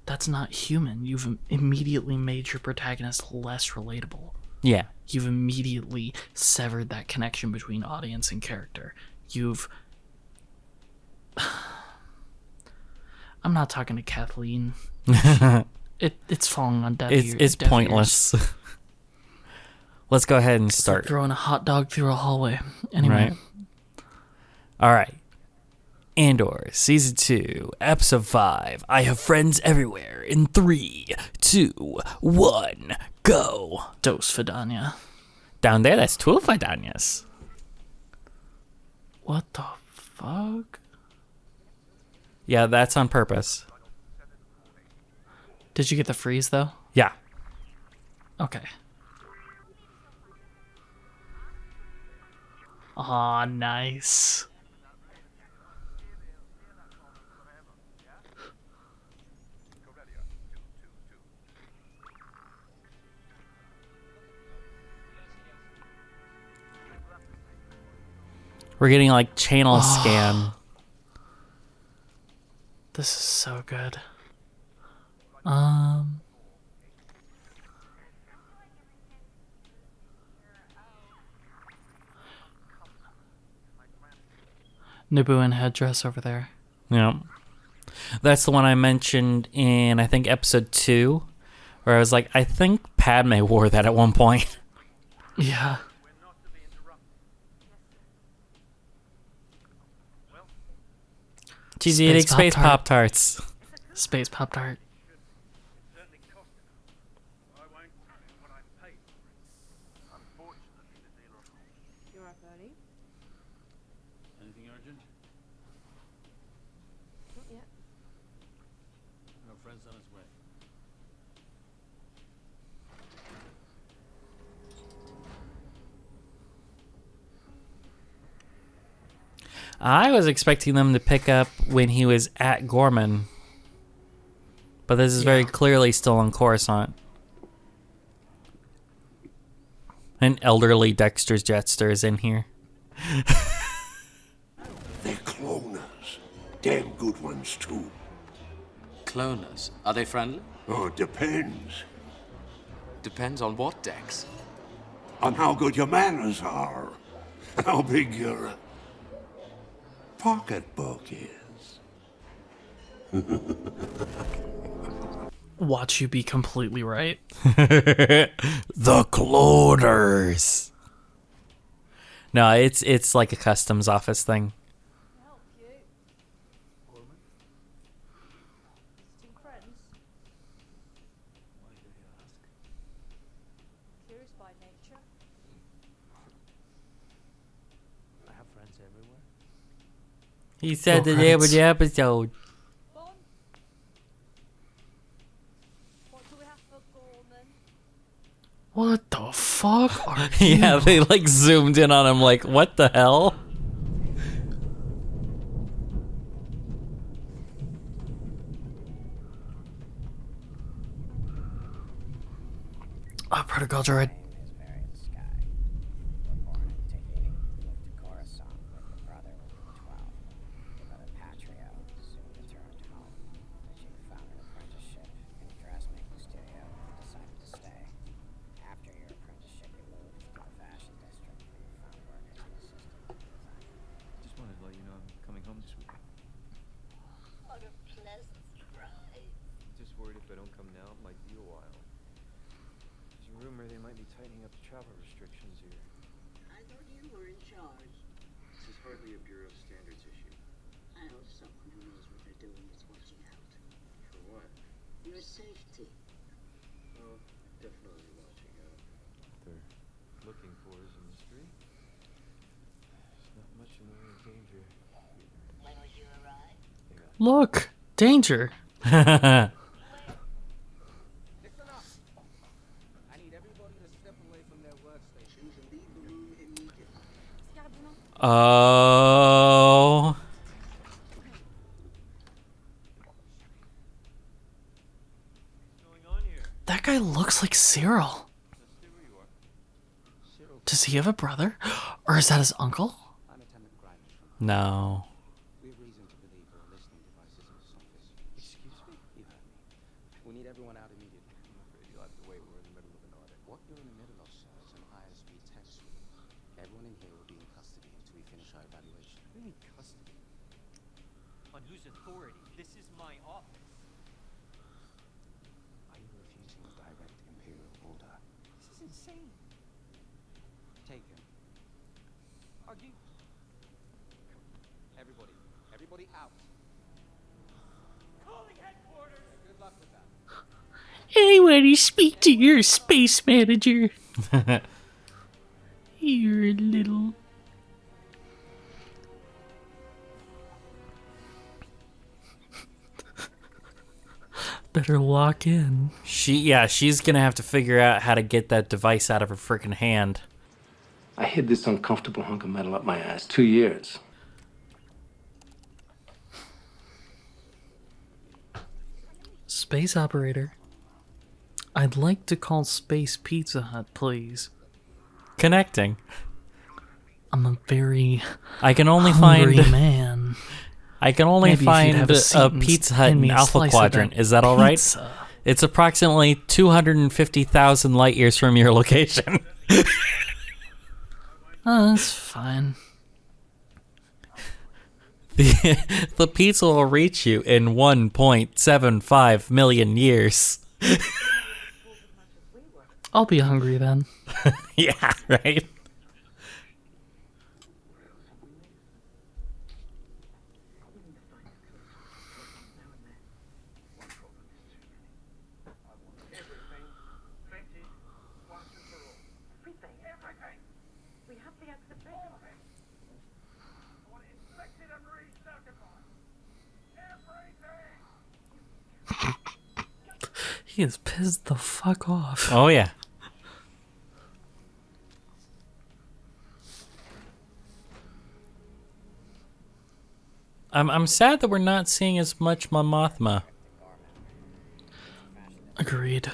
that's not human. You've immediately made your protagonist less relatable. yeah. You've immediately severed that connection between audience and character. I'm not talking to Kathleen. It's falling on deaf ears. It's deaf pointless. ears. Let's go ahead and It's like start. throwing a hot dog through a hallway. Anyway, Right. All right. Andor, Season 2, Episode 5. I have friends everywhere. In 3, 2, 1, go. Dos Fidania. Down there, that's 12 Fidanias. What the fuck? Yeah, that's on purpose. Did you get the freeze though? Yeah. Okay. Aw, nice. We're getting like channel scan. This is so good. Nabooan headdress over there. Yeah. That's the one I mentioned in, I think, episode 2, where I was like, I think Padme wore that at one point. Yeah. She's Space eating space Pop-Tart. Pop-Tarts. Space Pop-Tart. You're up early? Anything urgent? Not yet. Our friend's on his way. I was expecting them to pick up when he was at Gorman. But this is very clearly still on Coruscant. An elderly Dexter's Jetster is in here. They're cloners. Damn good ones, too. Cloners. Are they friendly? Oh, it depends. Depends on what, Dex. On how good your manners are. How big your pocketbook is. Watch you be completely right. The cloners. No, it's like a customs office thing. Help you. Visiting friends? Why do you ask? Curious by nature? I have friends everywhere. He said Oh, the name of credits. the episode. Bon? What do we have for Gorman? What the fuck are you? Yeah, they like zoomed in on him like, what the hell? Oh, protocol droid. Just wanted to let you know I'm coming home this weekend. What a pleasant surprise. Just worried if I don't come now, it might be a while. There's a rumor they might be tightening up the travel restrictions here. I thought you were in charge. This is hardly a Bureau of Standards issue. I hope someone who knows what they're doing is watching out. For what? Your safety. Oh, definitely watching out. What they're looking for is a mystery. There's not much in the way of danger. When will you arrive? Look, danger. Listen up. I need everybody to step away from their workstations and leave the room immediately. Oh. What's going on here? That guy looks like Cyril. Let's stay where you are. Cyril, Does he have a brother? Or is that his uncle? I'm Lieutenant Grimes from. No. We have reason to believe there are listening devices in this office. Excuse me? You heard me. We need everyone out immediately. I'm afraid you'll have to wait. We're in the middle of an audit. What you're in the middle of, sir, is an ISB test suite. Everyone in here will be in custody until we finish our evaluation. We need custody. On whose authority? This is my office. Are you refusing direct imperial order? This is insane. Take him. Are you? Everybody out. Calling headquarters. Good luck with that. I want to speak to your space manager. You're a little. better lock in. She's gonna have to figure out how to get that device out of her freaking hand. I hid this uncomfortable hunk of metal up my ass 2 years. Space operator. I'd like to call Space Pizza Hut, please. Connecting. I'm a very I can only hungry find man. I can only Maybe if you'd find have a seat a and Pizza Hut hand in me a Alpha slice of Quadrant. that Is that all right? pizza. It's approximately 250,000 light years from your location. Oh, that's fine. The pizza will reach you in 1.75 million years. I'll be hungry then. Yeah, right? He is pissed the fuck off. Oh, yeah. I'm sad that we're not seeing as much Mon Mothma. Agreed.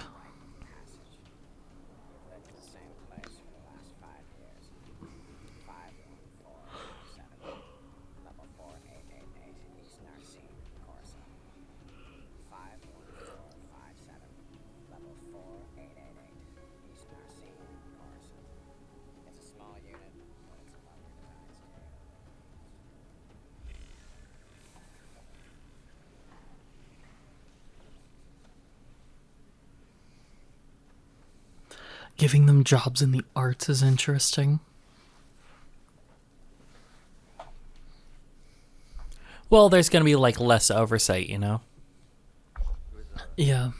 Giving them jobs in the arts is interesting. Well, there's going to be like less oversight, you know? Yeah.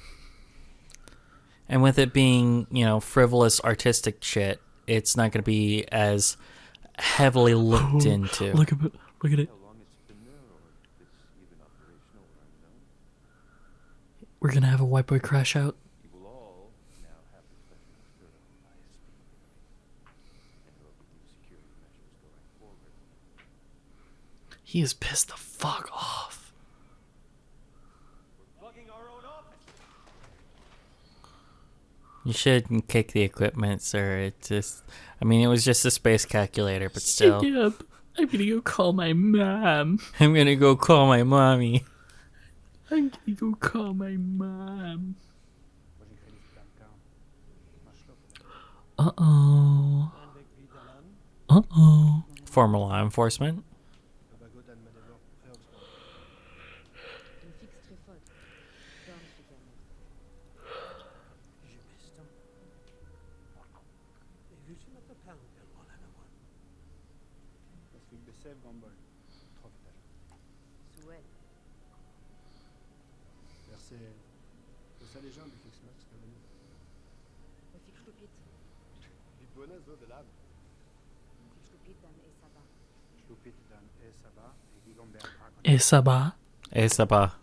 And with it being, you know, frivolous artistic shit, it's not going to be as heavily looked into. Look at it. We're gonna have a white boy crash out. He is pissed the fuck off. You shouldn't kick the equipment, sir. It just, I mean, it was just a space calculator, but still. Yep. I'm gonna go call my mom. I'm gonna go call my mommy. I'm gonna go call my mom. Uh-oh. Uh-oh. Former law enforcement. Esaba. Esaba.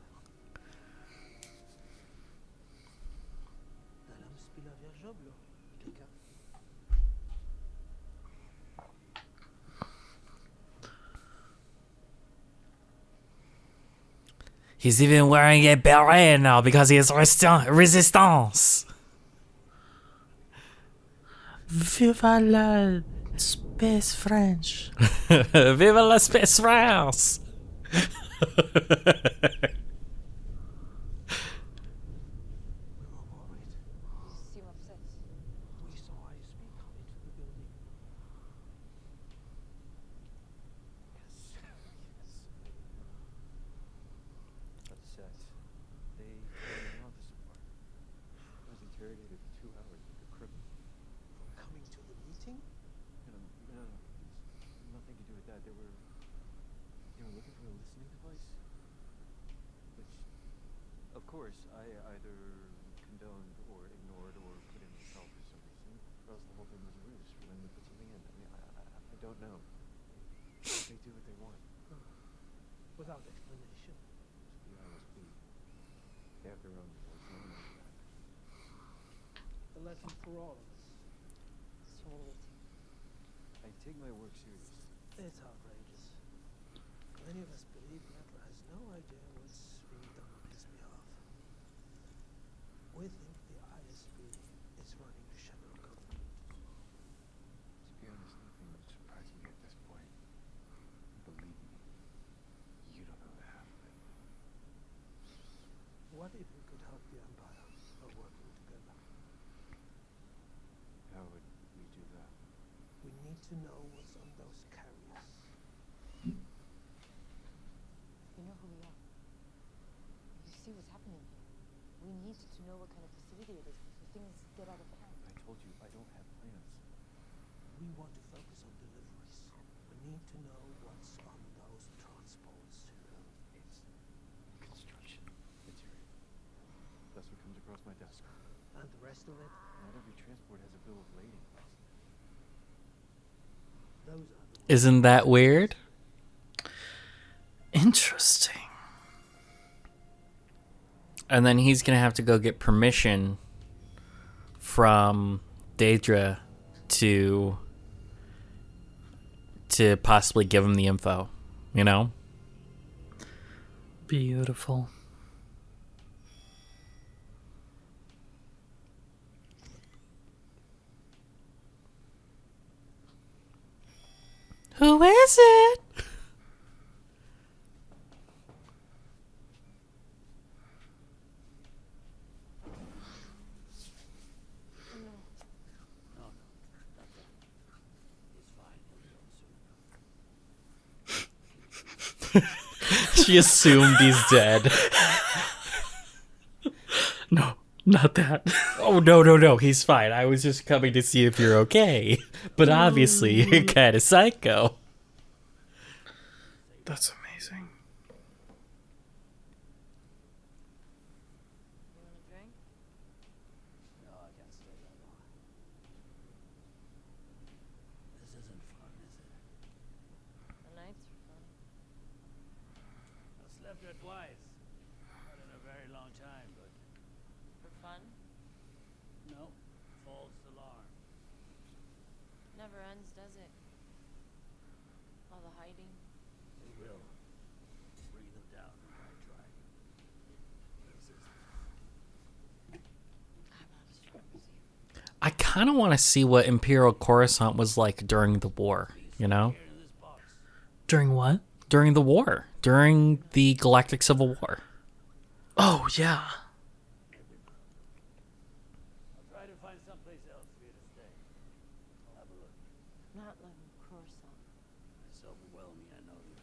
He's even wearing a beret now because he is resistance. Viva la space French. Viva la space France. Without explanation. They have their own A lesson for all of us. I take my work seriously. It's outrageous. Many of us believe Mettler has no idea what's being done on his behalf. We think the ISB is running the shadow government. To be honest, nothing would surprise me at this point. Believe me, you don't know the half of it. What if we could help the Empire by working together? How would we do that? We need to know what's on those carriers. You know who we are. You see what's happening here. We need to know what kind of facility it is before things get out of hand. I told you I don't have plans. We want to focus on deliveries. We need to know what's on those transports. It's construction material. That's what comes across my desk. And the rest of it? Not every transport has a bill of lading. Those are the Isn't that weird? Interesting. And then he's gonna have to go get permission from Daedra to possibly give him the info, you know? Beautiful. Who is it? She assumed he's dead. No, not that. Oh, no, he's fine. I was just coming to see if you're okay. But obviously, you're kind of psycho. That's amazing. You want a drink? No, I can't stay that long. This isn't fun, is it? The nights are fun. I've slept here twice. Not in a very long time, but For fun? no. False alarm. Never ends, does it? All the hiding. It will. Bring them down the right track. This is I'm not as strong as you. I kind of want to see what Imperial Coruscant was like during the war, you know? here in this box. During what? During the war. During the Galactic Civil War. Oh, yeah. I'll try to find someplace else for you to stay. I'll have a look. Not like Coruscant. It's overwhelming, I know you.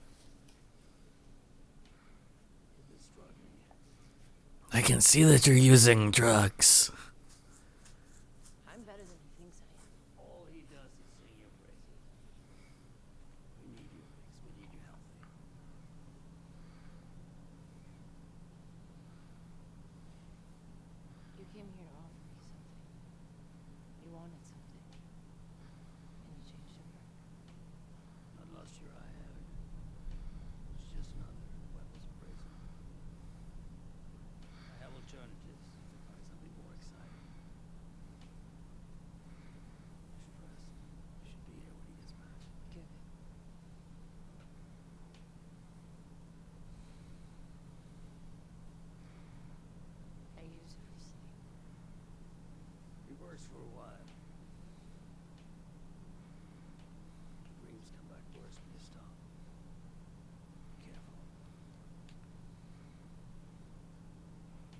You've been struggling. I can see that you're using drugs. I'm better than he thinks I am. All he does is sing your praises. We need you, Riggs. We need you healthy. You came here to offer me something. You wanted something. And you changed your mind. Not lost your eye, Aaron. It's just another weapons appraisal. I have alternatives to find something more exciting. Stress. You should be here when he gets back. Give it. I use it for sleep. He works for a while. Dreams come back worse when you stop. Be careful.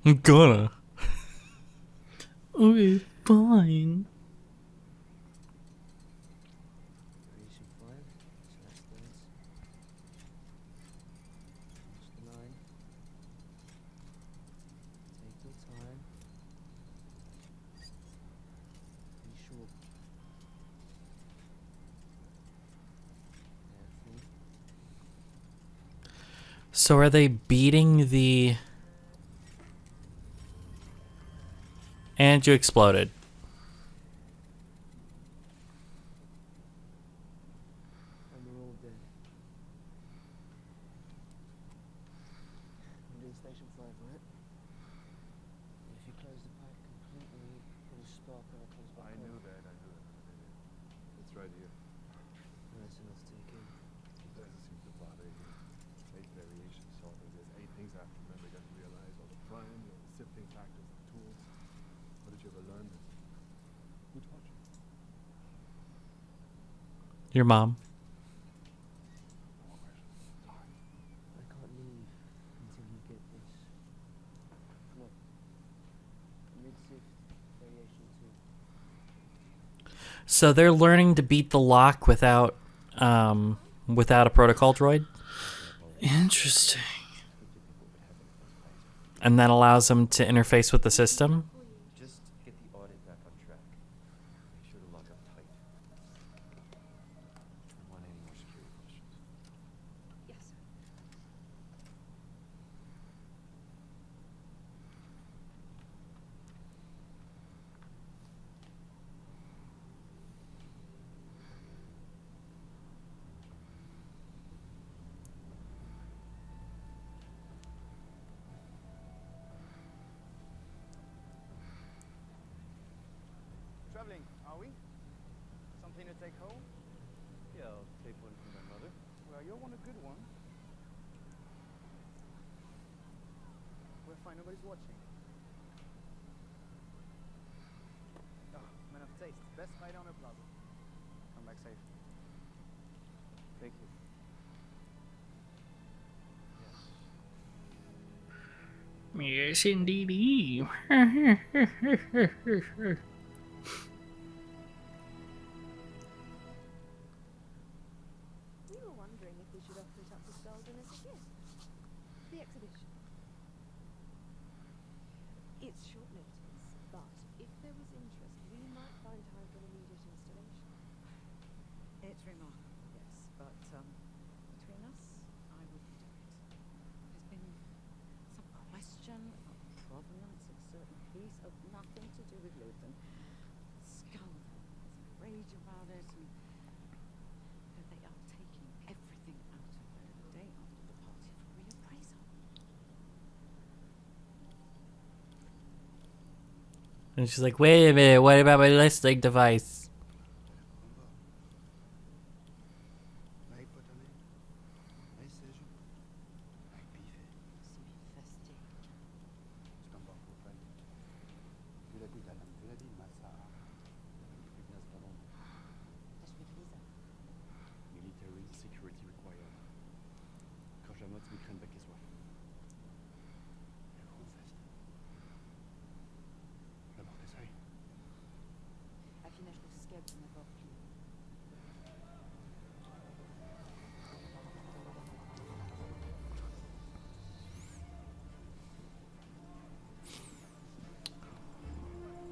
I'm gonna. Okay, fine. Creation 5, slash stance. Change to 9. Take your time. Be sure. Carefully. So are they beating the... And you exploded. And we're all dead. We're in Station 5, right? spark when it comes back I knew home. that. It's right here. Nice enough to take in. It doesn't seem to bother you. 8 variations solving this. 8 things I have to remember. You got to realize all the prime, the sifting factors, the tools. How did you ever learn this? Who taught you? Your mom. I can't leave until you get this. Look. Mid-shift variation 2. So they're learning to beat the lock without a protocol droid, Interesting. and that allows them to interface with the system. Just get the audit back on track. Make sure to lock up tight. Don't want any more security questions. Yes, sir. Traveling, are we? Something to take home? Yeah, I'll take one from my mother. Well, you're one a good one. We're fine, nobody's watching. Oh, man of taste. Best fight on the plaza. Come back safe. Thank you. Yes, indeedy. We were wondering if we should offer it up to Selden as a gift. The exhibition. It's short notice, but if there was interest, we might find time for an immediate installation. It's remarkable, yes, but between us, I wouldn't do it. There's been some question of the provenance of a certain piece of nothing to do with Luton. Scandal. There's a rage about it, and they are taking everything out of her the day after the party for reappraisal. And she's like, wait a minute, what about my listening device? Military security required. Quand je note, mi crème bec et soif. Affinage de scab n'abord plus.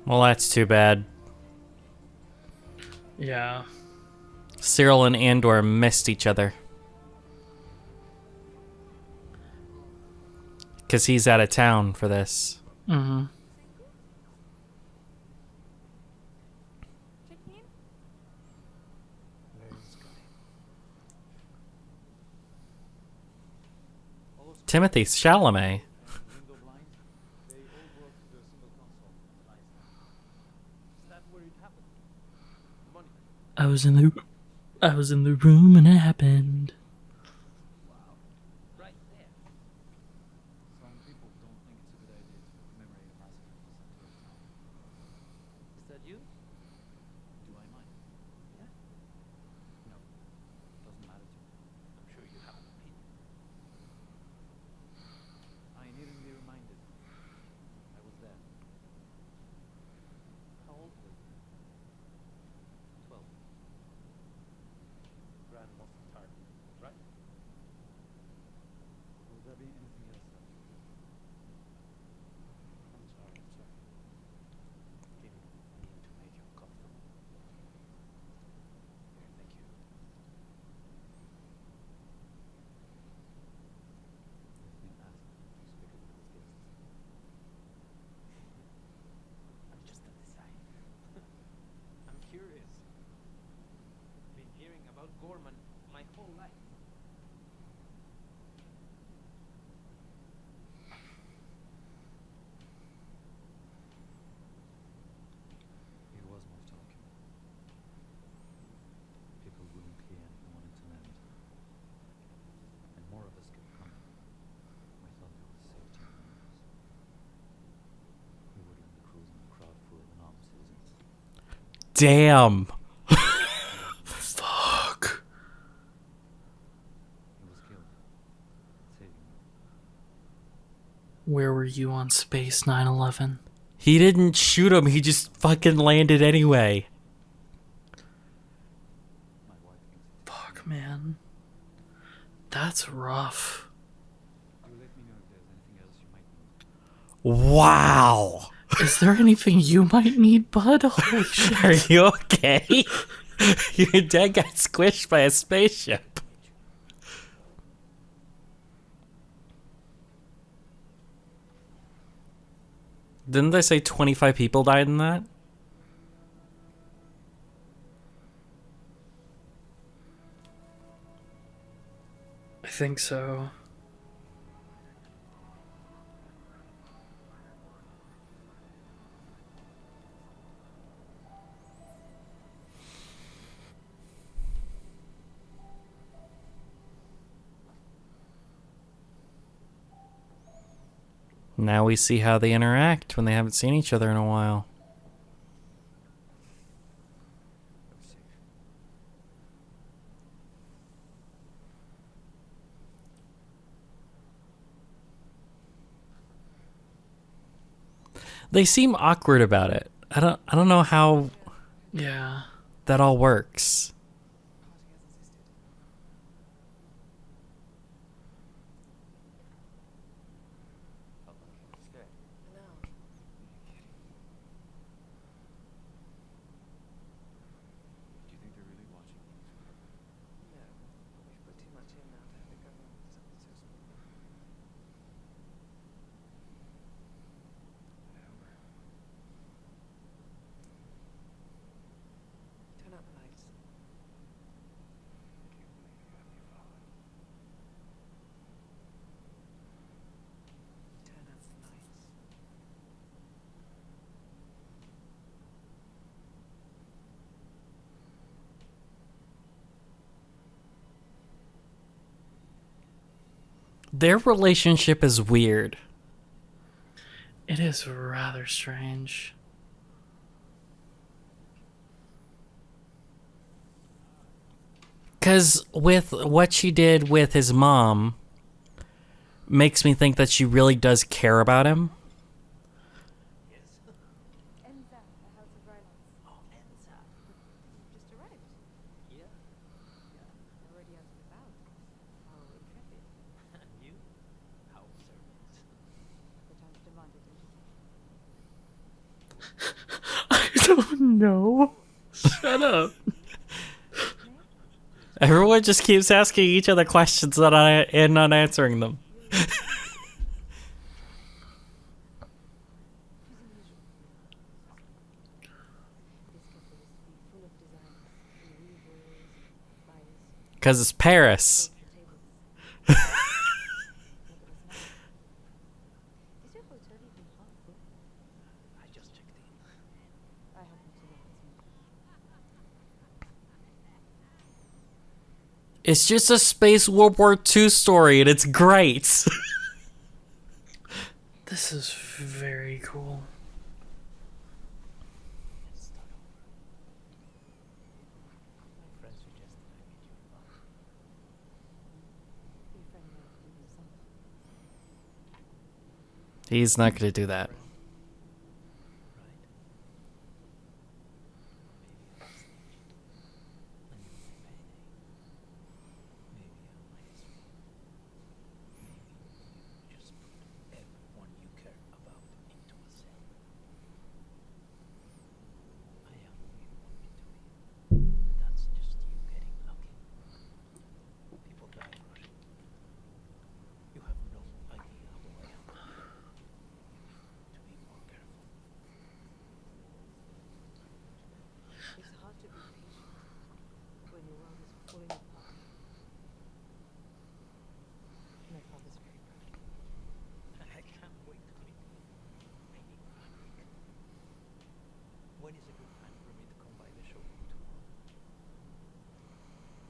Well, that's too bad. Yeah. Cyril and Andor missed each other. Because he's out of town for this. Mm-hmm. Checking in? Timothy Chalamet. Window blinds, they all work through a single console. Nice. Is that where it happened? The money. I was in the room and it happened. Wow. Right there. Some people don't think it's a good idea to commemorate a massacre in the center of town. Is that you? Do I mind? Yeah? No. Doesn't matter to me. I'm sure you have an opinion. I needn't be reminded. I was there. How old were you? 12. Grand Moff Tarkin, right? Will there be anything else that you do? I'm sorry. Didn't mean to make you uncomfortable. Here, thank you. I've been asked to speak with his guests. I'm just a designer. I'm curious. Been hearing about Gorman my whole life. damn. Fuck. He was killed. Saving me. Where were you on Space 9/11? He didn't shoot him. He just fucking landed anyway. Fuck, man. That's rough. You let me know if there's anything else you might need. Wow. Is there anything you might need, bud? Holy shit. Are you okay? Your dad got squished by a spaceship. Didn't they say 25 people died in that? I think so. Now we see how they interact when they haven't seen each other in a while. They seem awkward about it. I don't know how Yeah. that all works. Do you think they're really watching? No, but we've put too much in now to have the government decide so small. Turn out the lights. Turn out the lights. Their relationship is weird. It is rather strange. Because with what she did with his mom, makes me think that she really does care about him. Enza, the House of Rylance. Oh, Enza. You've just arrived. Yeah. Already out of the bow. How intrepid. And you? How observant. The times demanded it. I don't know. Shut up. Everyone just keeps asking each other questions and not answering them. Because it's Paris. Is your hotel even half full? I just checked in. I happen to know It's just a space World War II story, and it's great. This is very cool. Let's start over. My friend suggested I meet you in Bali. your friend might do something. He's not going to do that. Just put everyone you care about into a cell. I am who you want me to be. That's just you getting lucky. People die rushing. You have no idea who I am. To be more careful. It's hard to be patient when your world is falling apart. My father's very proud. I can't wait to meet you. I need fabric. When is a good time for me to come by the showroom tomorrow?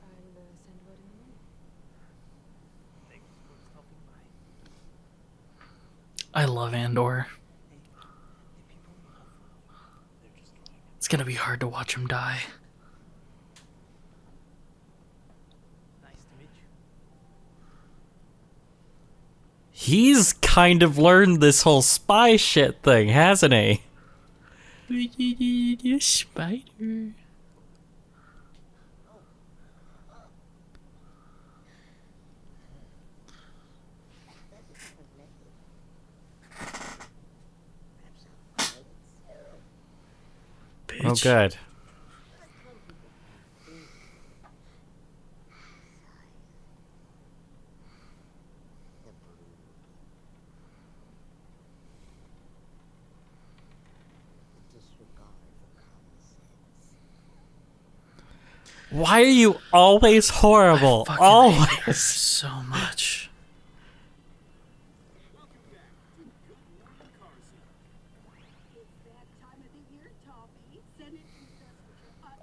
I'll send word in the morning. Thanks for stopping by. I love Andor. The people you have for me, they're just trying. It's gonna be hard to watch him die. Nice to meet you. He's kind of learned this whole spy shit thing, hasn't he? Spider. Oh, good. Why are you always horrible? I fucking hate her Always. so much.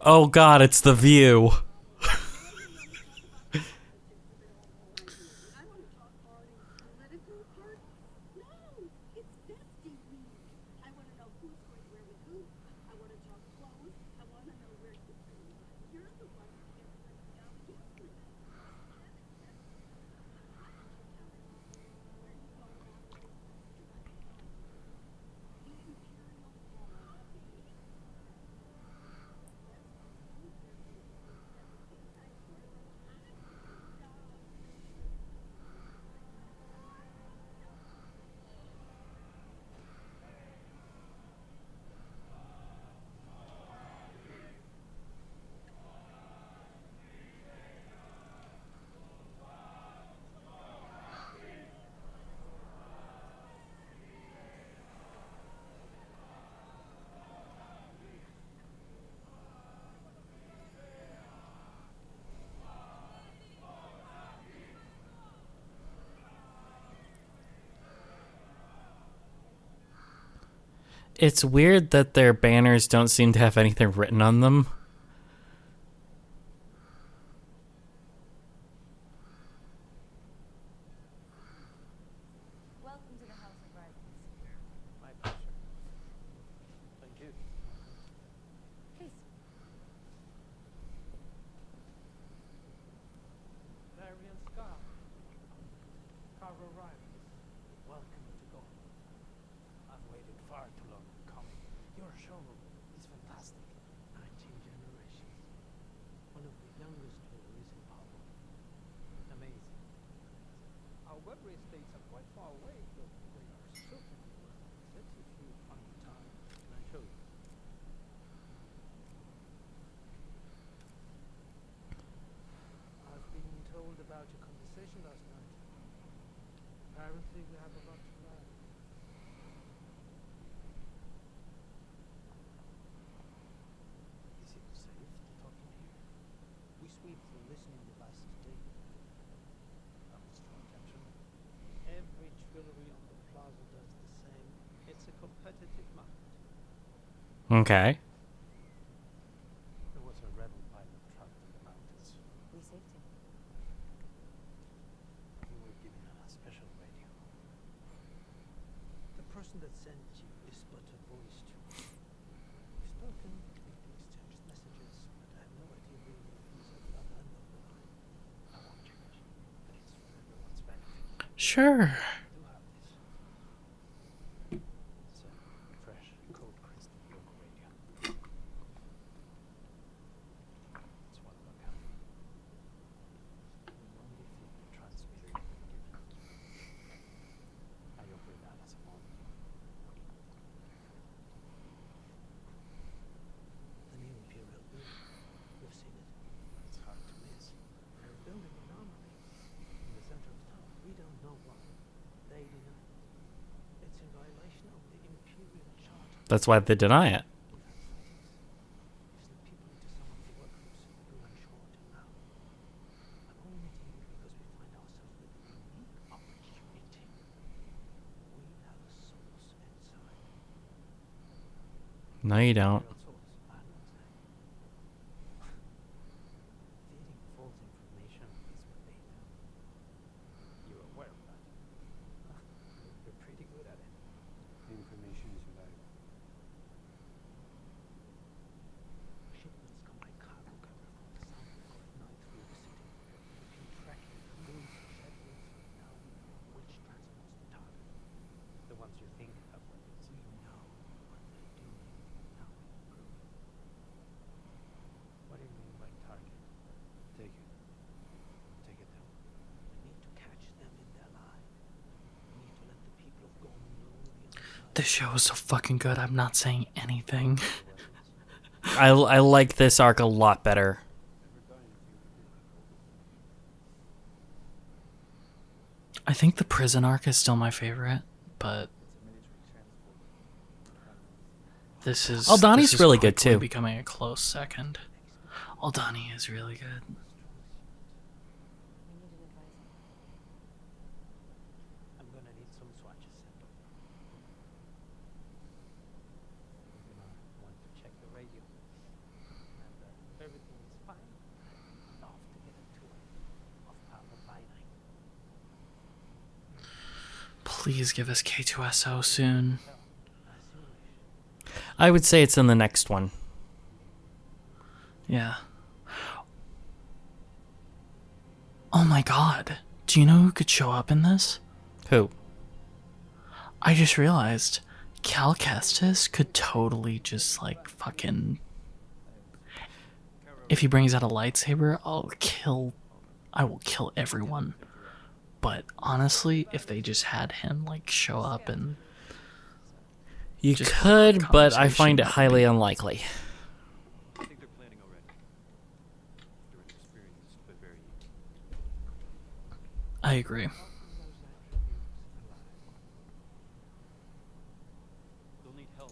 Oh god, it's the view. It's weird that their banners don't seem to have anything written on them. Welcome to the House of Risings. My pleasure. Thank you. Please. Varian Scar. Cargo Rivals. Welcome to Gold. I've waited far too long in coming. Your showroom is fantastic. 19 generations. One of the youngest jewelries in power. Amazing. Our weather estates are quite far away, but they are certainly worth a visit if you find the time. Can I show you? I've been told about your conversation last night. Apparently we have a lot to learn. Is it safe to talk in here? We sweep the listening devices daily. I'm a strong gentleman. Every jewelry on the plaza does the same. It's a competitive market. Okay. There was a rebel pilot trapped in the mountains. We saved him. You were given a special radio. The person that sent you is but a voice to me. We've spoken, we've exchanged messages, but I have no idea really who's at the other end of the line. I won't change, but it's for everyone's benefit. Sure. I do have this. It's a fresh, cold crystal local radio. It's one of a kind. The only thing the transmitter can give. I offer that as a bond. The new Imperial building. You've seen it. It's hard to miss. They're building an armory in the center of town. We don't know why. They deny it. It's in violation of the Imperial Charter. That's why they deny it. We've had sightings. We've sent people into some of the workrooms who run short now. I'm only meeting you because we find ourselves with a unique opportunity. We have a source inside. No, you don't. Real source, I'm not saying. Feeding false information is what they do. You're aware of that. You're pretty good at it. The information is valuable. This show is so fucking good. I'm not saying anything. I like this arc a lot better. I think the prison arc is still my favorite, but this is Aldani's really good quickly too. Becoming a close second. Aldani is really good. I'm gonna need some swatches. We're gonna want to check the radio. And if everything is fine, I'm off to get a tour of Papa Binite. Please give us K2SO soon. I would say it's in the next one. Yeah. Oh my god. Do you know who could show up in this? Who? I just realized Cal Kestis could totally just like fucking... If he brings out a lightsaber, I will kill everyone. But honestly, if they just had him like show up and... You just could, but I find it conversation, highly unlikely. I think they're planning already. They're inexperienced, but very eager. I agree. They'll need help,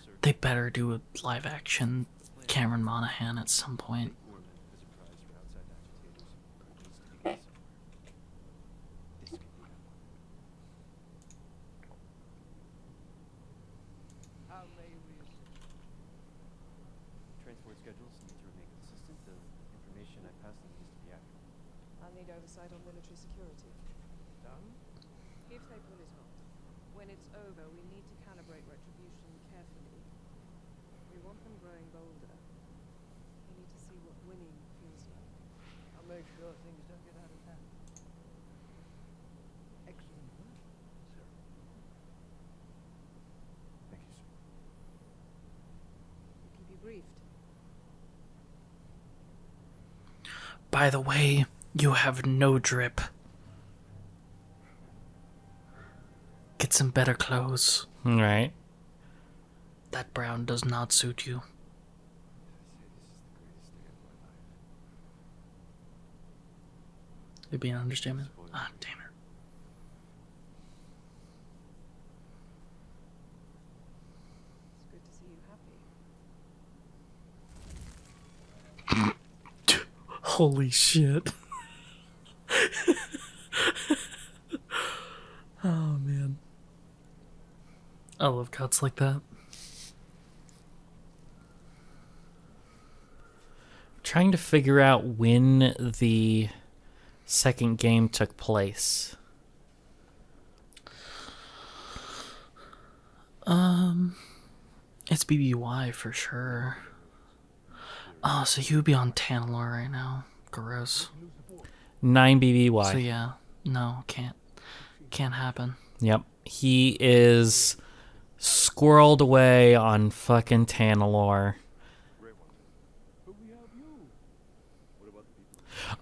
sir. They better do a live action Cameron Monaghan at some point. Gorman is a prize for outside agitators. It needs to be get somewhere. This could be that one. How may we assist? Transport schedules need to remain consistent. The information I pass them needs to be accurate. I'll need oversight on military security. Done? If they pull it off, when it's over, we need to calibrate retribution carefully. We want them growing bolder. We need to see what winning feels like. I'll make sure things don't get out of hand. Excellent work, sir. Thank you, sir. We'll keep you briefed. By the way, you have no drip. Get some better clothes. Right. That brown does not suit you. It'd be an understatement. Ah, damn it. It's good to see you happy. Holy shit. Oh, man. I love cuts like that. Trying to figure out when the second game took place. It's BBY for sure. Oh, so you would be on Tantalor right now. Gross. 9 BBY. So yeah, no, can't happen. Yep. He is squirreled away on fucking Tantalor.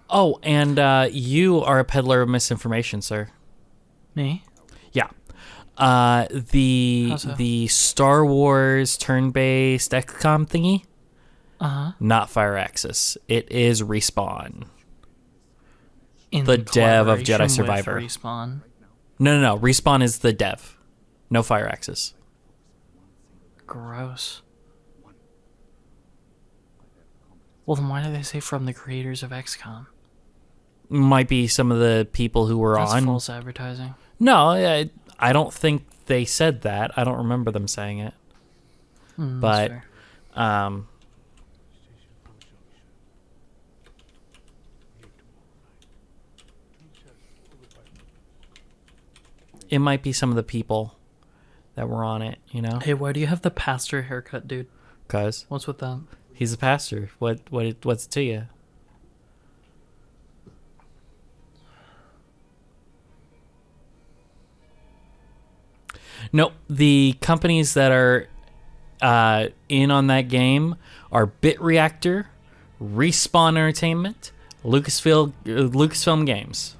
Oh, and you are a peddler of misinformation, sir. Me? Yeah. How so? The Star Wars turn-based XCOM thingy, not Fire Axis. It is Respawn. In The dev of collaboration Jedi Survivor. with Respawn. No. Respawn is the dev. No Fire Axis. Gross. Well, then why do they say from the creators of XCOM? Might be some of the people who were That's on. false advertising. No, I don't think they said that. I don't remember them saying it. That's But, fair. it might be some of the people that were on it, you know? Hey, why do you have the pastor haircut, dude? 'Cause What's with that? he's a pastor. What's it to you? Nope. The companies that are in on that game are Bit Reactor, Respawn Entertainment, Lucasfilm Games.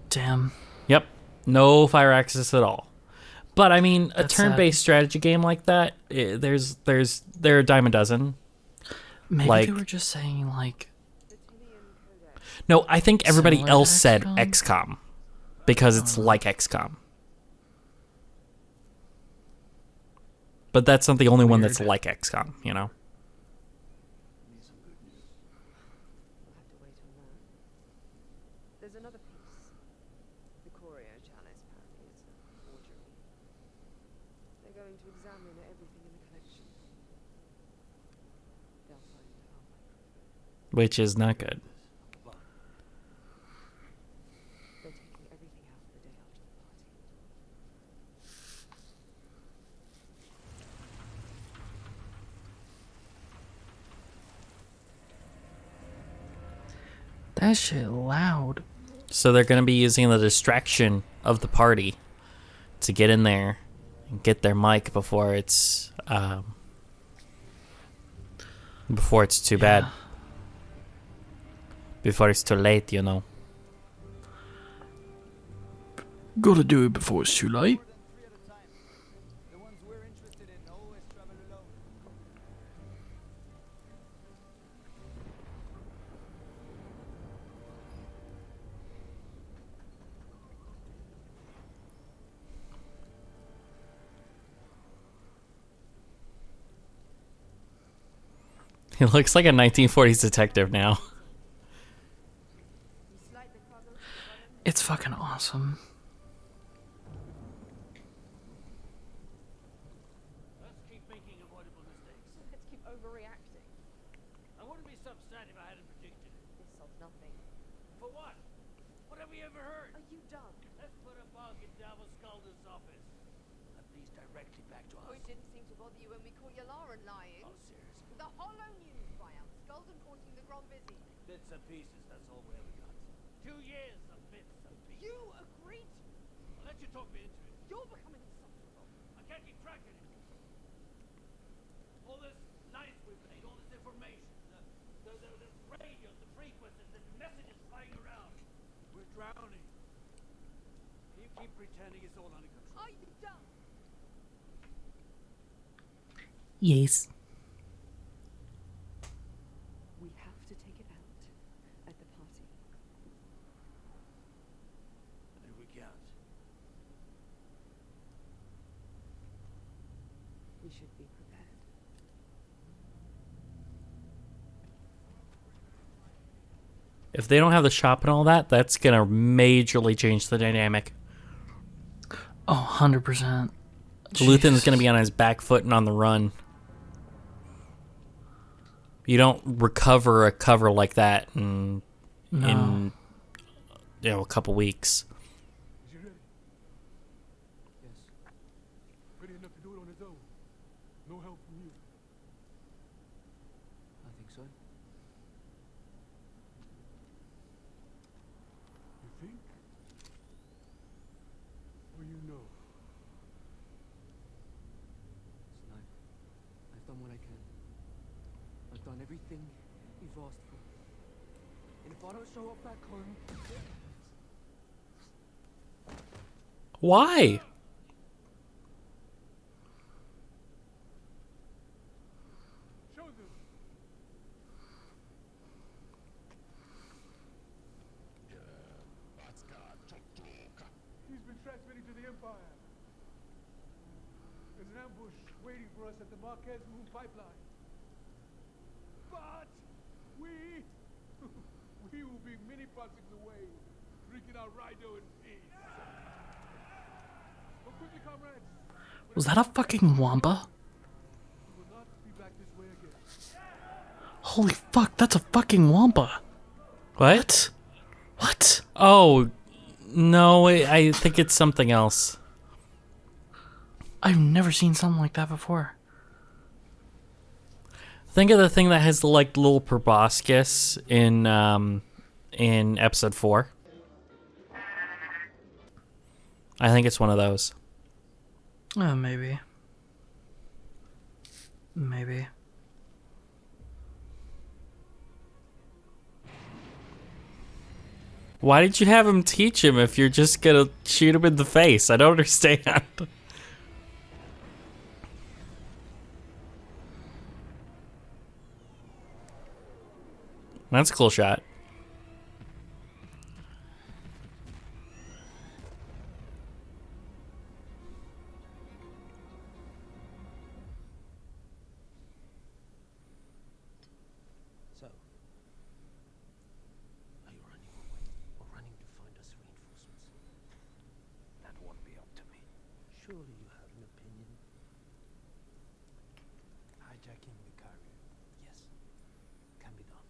Damn. Yep. No Fire Access at all. But I mean, a That's turn-based strategy game like that, there are a dime a dozen. Maybe like, they were just saying like. No, I think everybody Similar to else said XCOM? XCOM because it's like XCOM. But that's not the only one that's like XCOM, you know? We'll have to wait on that. There's another piece. The Corio chalice, apparently it's a forgery. They're going to examine everything in the collection. They'll find our Which is not good. They're taking everything out the day after the party. That shit loud. So they're going to be using the distraction of the party to get in there and get their mic before it's too bad. Before it's too late, you know. Gotta do it before it's too late. He looks like a 1940s detective now. It's fucking awesome. Let's keep making avoidable mistakes. Let's keep overreacting. I wouldn't be so upset if I hadn't predicted it. This solves nothing. For what? What have we ever heard? Are you done? Let's put a bug in Davos Scalder's office. That leads directly back to us. It didn't seem to bother you when we caught Yalaran lying. Oh, seriously? The Hollow News buyout. Skulden haunting the Grand Busy. Bits and pieces, that's all we ever got. 2 years of bits and pieces. You agreed to it. I'll let you talk me into it. You're becoming insufferable. I can't keep track anymore. All this life we've made, all this information, the radios, the frequencies, the messages flying around. We're drowning. You keep pretending it's all under control. Are you done? Yes. We have to take it out at the party. And if we can't, We should be prepared. If they don't have the shop and all that, that's going to majorly change the dynamic. Oh, 100%. Luthen's going to be on his back foot and on the run. You don't recover a cover like that in a couple weeks. Is he ready? yes. Ready enough to do it on his own. No help from you. I think so. You think? Or you know? Listen, I've done what I can. I've done everything you've asked for. And if I don't show up back home, Why? Show them. He's been transmitting to the Empire. There's an ambush waiting for us at the Marquez Moon pipeline. But we will be many crossings away, drinking our Rhino in peace. But quickly, comrades. Was that a fucking Wampa? We will not be back this way again. Holy fuck, that's a fucking Wampa. What? What? Oh, no, I think it's something else. I've never seen something like that before. Think of the thing that has the like little proboscis in episode 4. I think it's one of those. Maybe. Maybe. Why did you have him teach him if you're just gonna shoot him in the face? I don't understand. That's a cool shot. So, are you running away or running to find us reinforcements? That won't be up to me. Surely you have an opinion. Hijacking the carrier. Yes, can be done.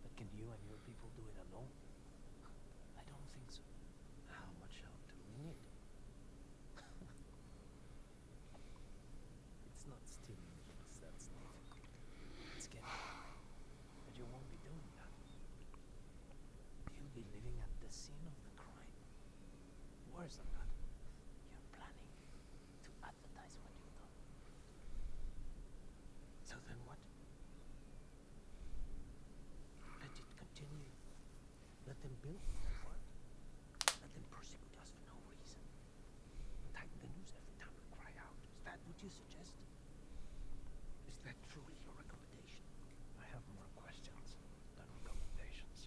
But can you and your people do it alone? I don't think so. How much help do we need? It's not stealing things that's difficult. It's getting away. But you won't be doing that. You'll be living at the scene of the crime. Worse than that, you're planning to advertise what you've done. So then what? Let it continue. Let them build what? Let them persecute us for no reason. And tighten the news every time we cry out. Is that what you suggest? Is that truly your recommendation? I have more questions than recommendations.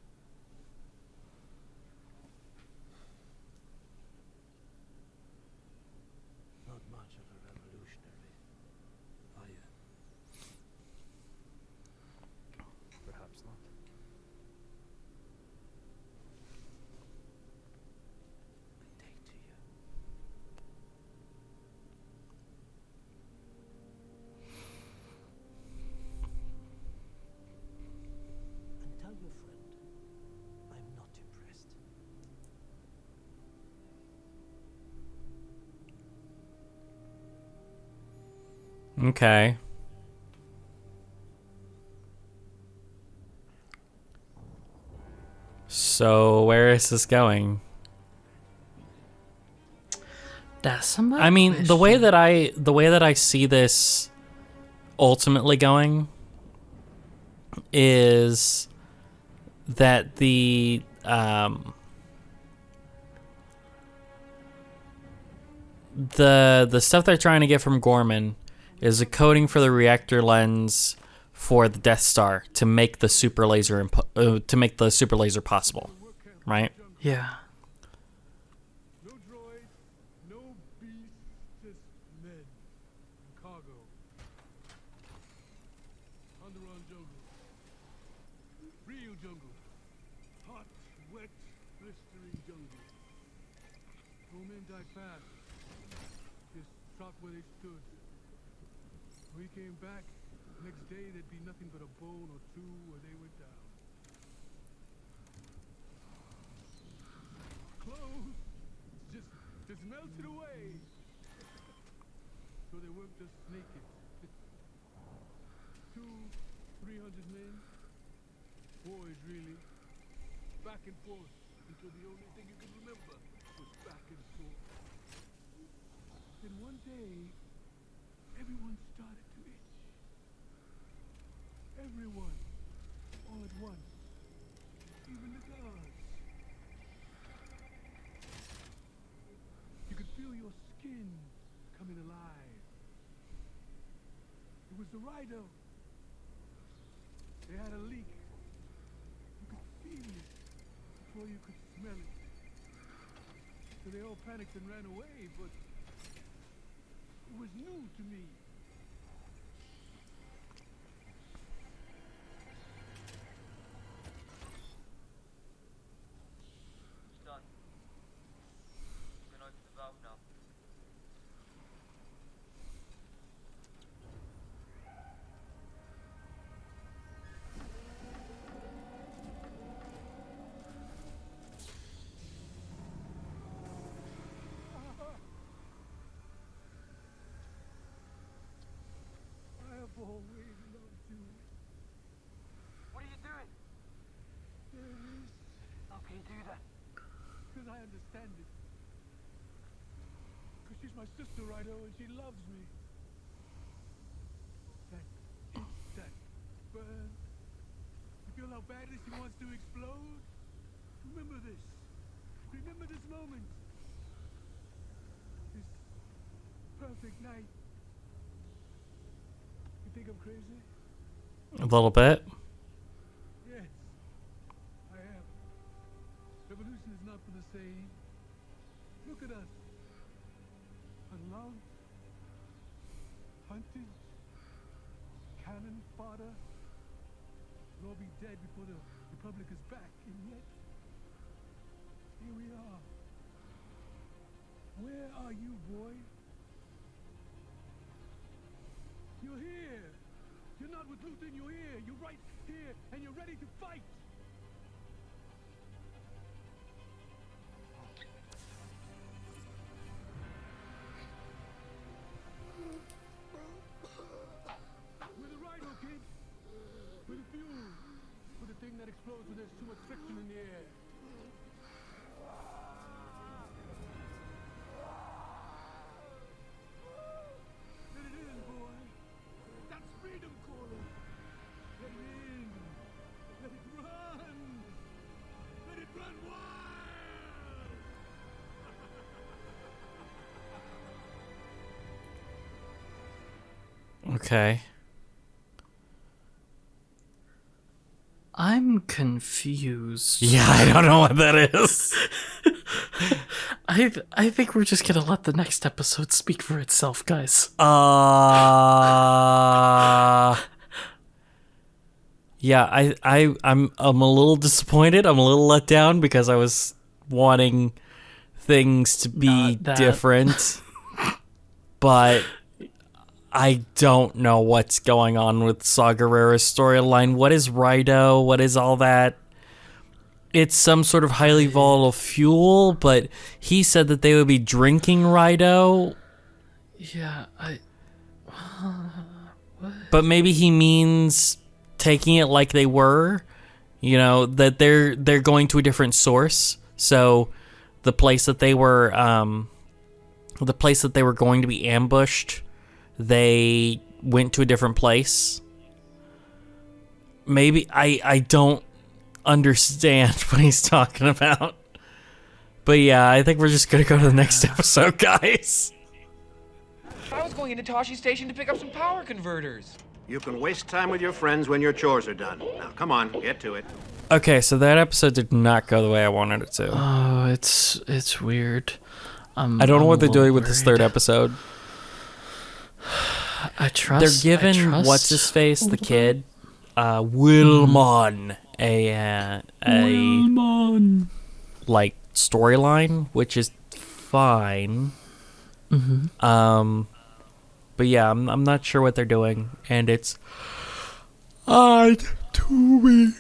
Not much of a revolutionary, are you? Perhaps not. I take to you. And tell your friend I'm not impressed. Okay. So where is this going? That's somebody. I mean, the way that I see this ultimately going is that the stuff they're trying to get from Gorman is a coating for the reactor lens for the Death Star to make the super laser possible, right? Yeah. No droids, no beasts, just men and cargo. Underground jungle. Real jungle. Hot, wet, blistering jungle. No men died fast. Just dropped where they stood. When we came back, next day there'd be nothing but a bone or two where they went down. Clothes just melted away. So they weren't just naked. 200-300 men. Boys, really. Back and forth until the only thing you could remember was back and forth. Then one day, everyone started to itch. Everyone. All at once. Even the guards. You could feel your skin coming alive. It was the Rhino. They had a leak. You could feel it before you could smell it. So they all panicked and ran away, but it was new to me. It's done. You can open the valve now. I have always loved you. What are you doing? There it is. How can you do that? Because I understand it. Because she's my sister, Rhino, and she loves me. That itch, that burn. You feel how badly she wants to explode? Remember this. Remember this moment. This perfect night. You think I'm crazy? A little bit. Yes. revolution is not for the same. Look at us. Unloved, hunted, cannon fodder. We'll all be dead before the Republic is back, and yet, here we are. Where are you, boy? You're here. You're not with Luthen, you're here. You're right here, and you're ready to fight. With the rhino, kid. With the fuel. With the thing that explodes when there's too much friction in the air. Let it in, boy. That's freedom calling. Let it in. Let it run. Let it run wild. Okay. I'm confused. Yeah, I don't know what that is. I think we're just gonna let the next episode speak for itself, guys. Yeah, I'm a little disappointed. I'm a little let down because I was wanting things to be different. But I don't know what's going on with Saw Gerrera's storyline. What is Rhino? What is all that? It's some sort of highly volatile fuel, but he said that they would be drinking Rhino. Yeah, But maybe he means taking it like they were, that they're going to a different source. So the place that they were going to be ambushed, they went to a different place. Maybe I don't understand what he's talking about. But yeah, I think we're just gonna go to the next episode, guys. I was going into Toshi Station to pick up some power converters. You can waste time with your friends when your chores are done. Now, come on, get to it. Okay, so that episode did not go the way I wanted it to. Oh, it's weird. I don't know what they're doing with this third episode. I trust. They're giving what's his face, the kid, Wilmon, a like storyline, which is fine. Mm-hmm. But yeah, I'm not sure what they're doing, and it's odd to me.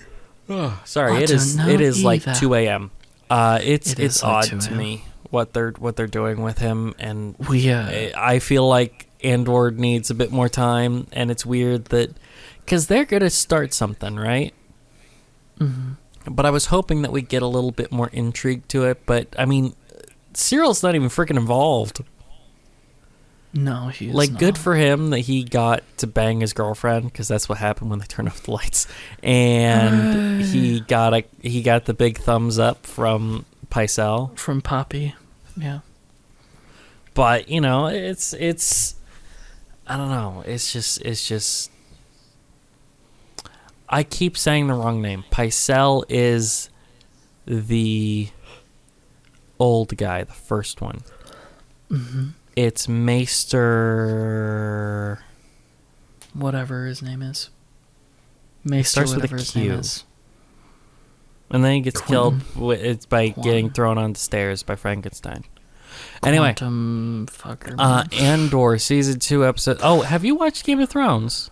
Oh, sorry, it is like 2 a.m. It's like odd 2 to a.m. me what they're doing with him, and Yeah. I feel like Andor needs a bit more time, and it's weird that because they're gonna start something, right? Mm-hmm. But I was hoping that we'd get a little bit more intrigue to it. But I mean, Cyril's not even freaking involved. No, he's like not. good for him that he got to bang his girlfriend, because that's what happened when they turned off the lights, and he got the big thumbs up from Pycelle, from Poppy. Yeah. But it's I don't know. It's just I keep saying the wrong name. Pycelle is the old guy, the first one. Mm-hmm. It's Maester, whatever his name is. Maester starts with a Q. And then he gets killed. It's by getting thrown on the stairs by Frankenstein. Anyway, Quantum fucker. Andor season 2 episode. Oh, have you watched Game of Thrones?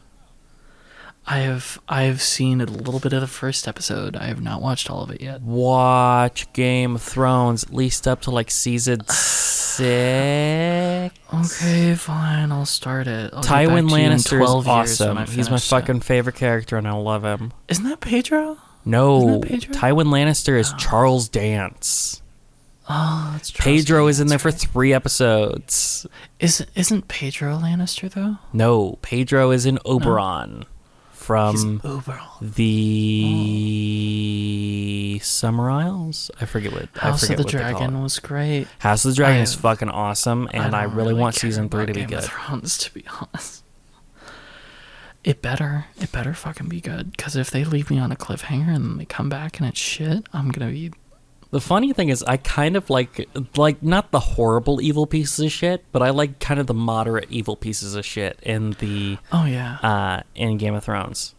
I have seen a little bit of the first episode. I have not watched all of it yet. Watch Game of Thrones at least up to like season 6. Okay, fine. I'll start it. Tywin Lannister is awesome. He's my fucking favorite character, and I love him. Isn't that Pedro? No, Isn't that Pedro? Tywin Lannister is Charles Dance. Oh, that's Pedro is in there for 3 episodes. Isn't Pedro Lannister though? No, Pedro is in Oberon from the Summer Isles. I forget what. House of the Dragon was great. House of the Dragon is fucking awesome, and I really want season 3 to be Game good. of Thrones, to be honest. It better fucking be good, because if they leave me on a cliffhanger and then they come back and it's shit, I'm gonna be The funny thing is, I kind of like not the horrible evil pieces of shit, but I like kind of the moderate evil pieces of shit in the in Game of Thrones.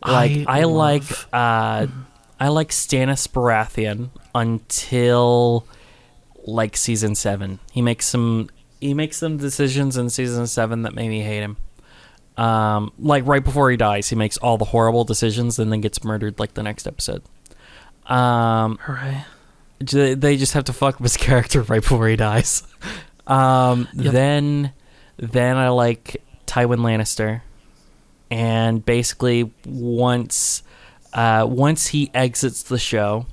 Like I like Stannis Baratheon until like season 7. He makes some decisions in season 7 that made me hate him. Like right before he dies, he makes all the horrible decisions and then gets murdered like the next episode. Hooray. They just have to fuck up his character right before he dies. Then I like Tywin Lannister, and basically once he exits the show,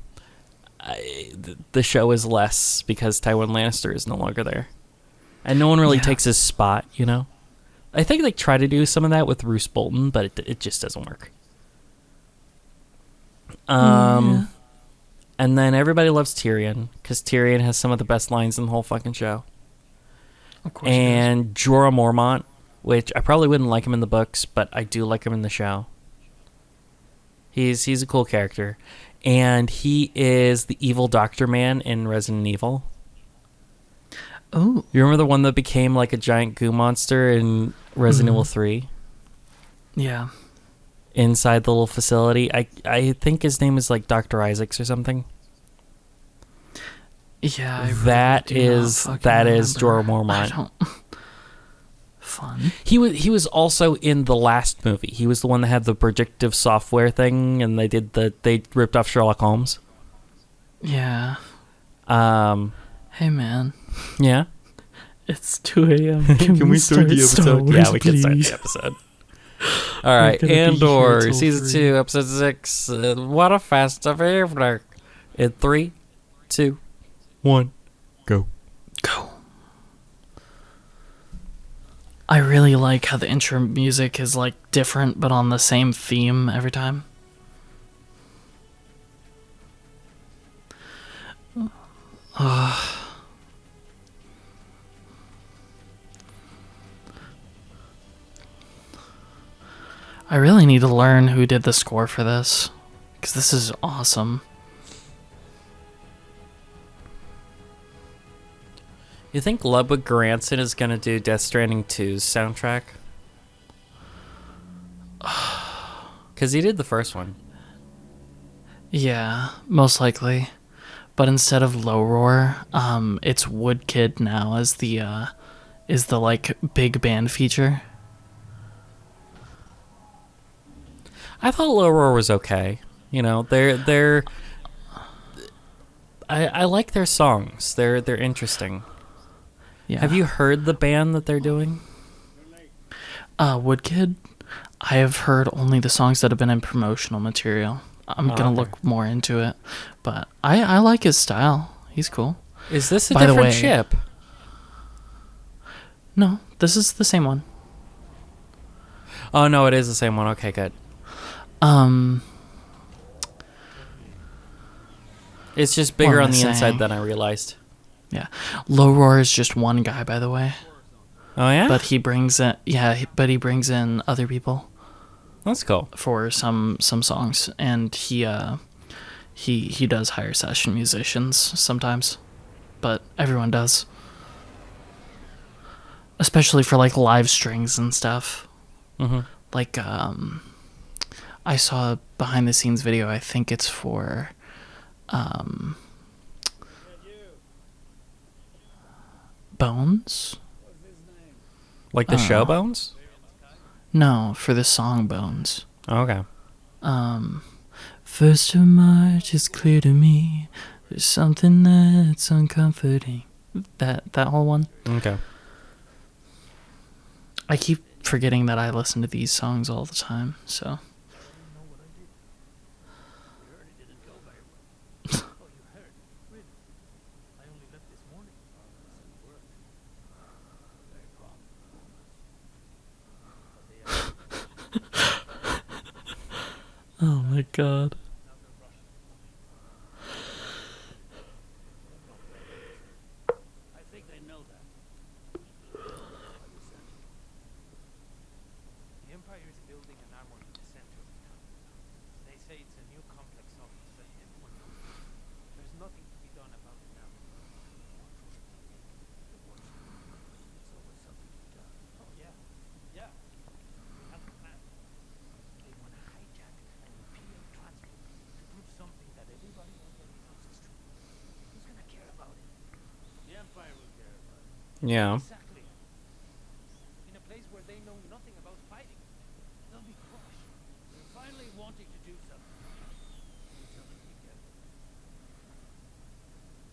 the show is less because Tywin Lannister is no longer there, and no one really takes his spot. You know, I think they try to do some of that with Roose Bolton, but it just doesn't work. And then everybody loves Tyrion, because Tyrion has some of the best lines in the whole fucking show. Of course. And Jorah Mormont, which I probably wouldn't like him in the books, but I do like him in the show. He's a cool character. And he is the evil Doctor Man in Resident Evil. Oh. You remember the one that became like a giant goo monster in Resident Evil 3? Yeah. Inside the little facility. I think his name is like Dr. Isaacs or something. Yeah, that is Jorah Mormont. Fun. He was also in the last movie. He was the one that had the predictive software thing, and they ripped off Sherlock Holmes. Yeah. Hey man. Yeah. It's 2 a.m. Can we start the episode? Yeah, we can start please? the episode. All right, Andor, season 2, episode 6. What a festive evening! In 3, 2, 1, go. I really like how the intro music is like different, but on the same theme every time. I really need to learn who did the score for this, because this is awesome. You think Ludwig Göransson is going to do Death Stranding 2's soundtrack? Because he did the first one. Yeah, most likely. But instead of Low Roar, it's Woodkid now as the like big band feature. I thought Low Roar was okay. You know, I like their songs. They're interesting. Yeah. Have you heard the band that they're doing? Woodkid? I have heard only the songs that have been in promotional material. I'm gonna look more into it. But I like his style. He's cool. Is this a By the different way, ship? No, this is the same one. Oh, no, it is the same one. Okay, good. It's just bigger on the inside than I realized. Yeah. Low Roar is just one guy, by the way. Oh, yeah? But he brings in other people. That's cool. For some songs, and he does hire session musicians sometimes, but everyone does. Especially for like live strings and stuff. Mm-hmm. Like I saw a behind the scenes video, I think it's for Bones? Like the show Bones? No, for the song Bones. Okay. First of March is clear to me. There's something that's uncomforting. That whole one. Okay. I keep forgetting that I listen to these songs all the time, so. Oh my god. I think they know that. The Empire is building an armory in the center of town. They say it's a new complex office that everyone knows. There's Yeah. Exactly. In a place where they know nothing about fighting. They'll be crushed. They're finally wanting to do something. You tell them to be careful.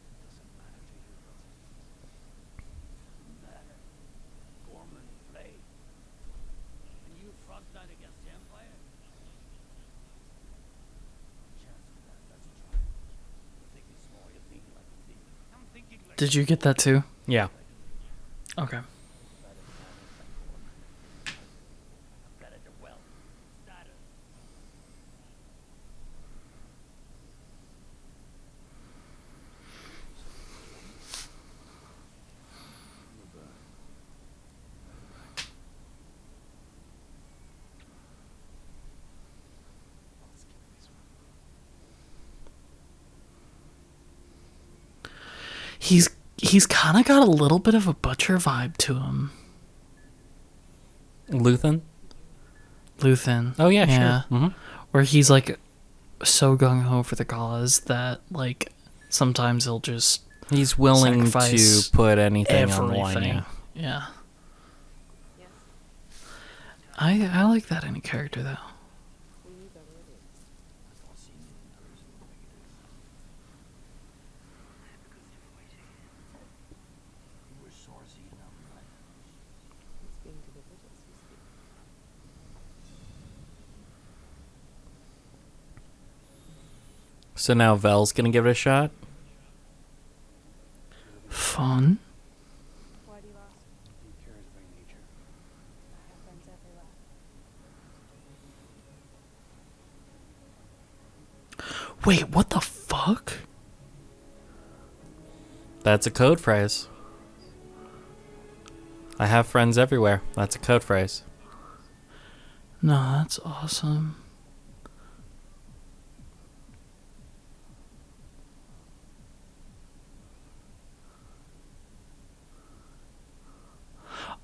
It doesn't matter to you, does it? Doesn't matter. Gorman, Flay. And you frontline against the Empire? Chance of that, let's try. You're thinking small, you're thinking like a thief. I'm thinking like Did you get that too? Yeah. Okay. better to wealth, status. He's kind of got a little bit of a butcher vibe to him. Luthen? Luthen. Oh, yeah, sure. Mhm. Where he's like so gung ho for the cause that like sometimes he'll just He's willing sacrifice to put anything on the line. everything. Yeah. Yeah. I like that in a character though. So now Vel's gonna give it a shot. Fun. Why do you ask? I'm curious by nature. I have friends everywhere. Wait, what the fuck? That's a code phrase. I have friends everywhere. That's a code phrase. No, that's awesome.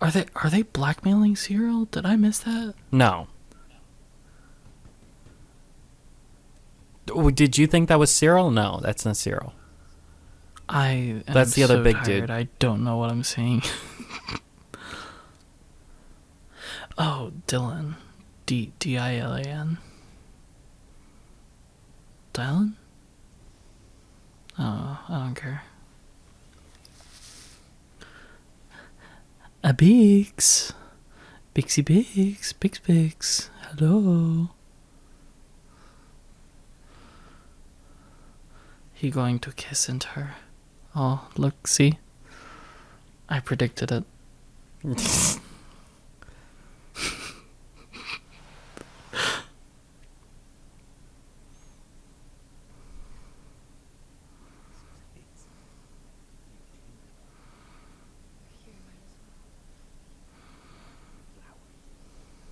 Are they blackmailing Cyril? Did I miss that? No. Oh, did you think that was Cyril? No, that's not Cyril. That's the other so big tired, dude. I don't know what I'm seeing. Oh, Dylan. Dilan. Dylan? Oh, I don't care. A Bix. Bixie Bix. Bix. Hello. He going to kiss into her. Oh, look, see? I predicted it.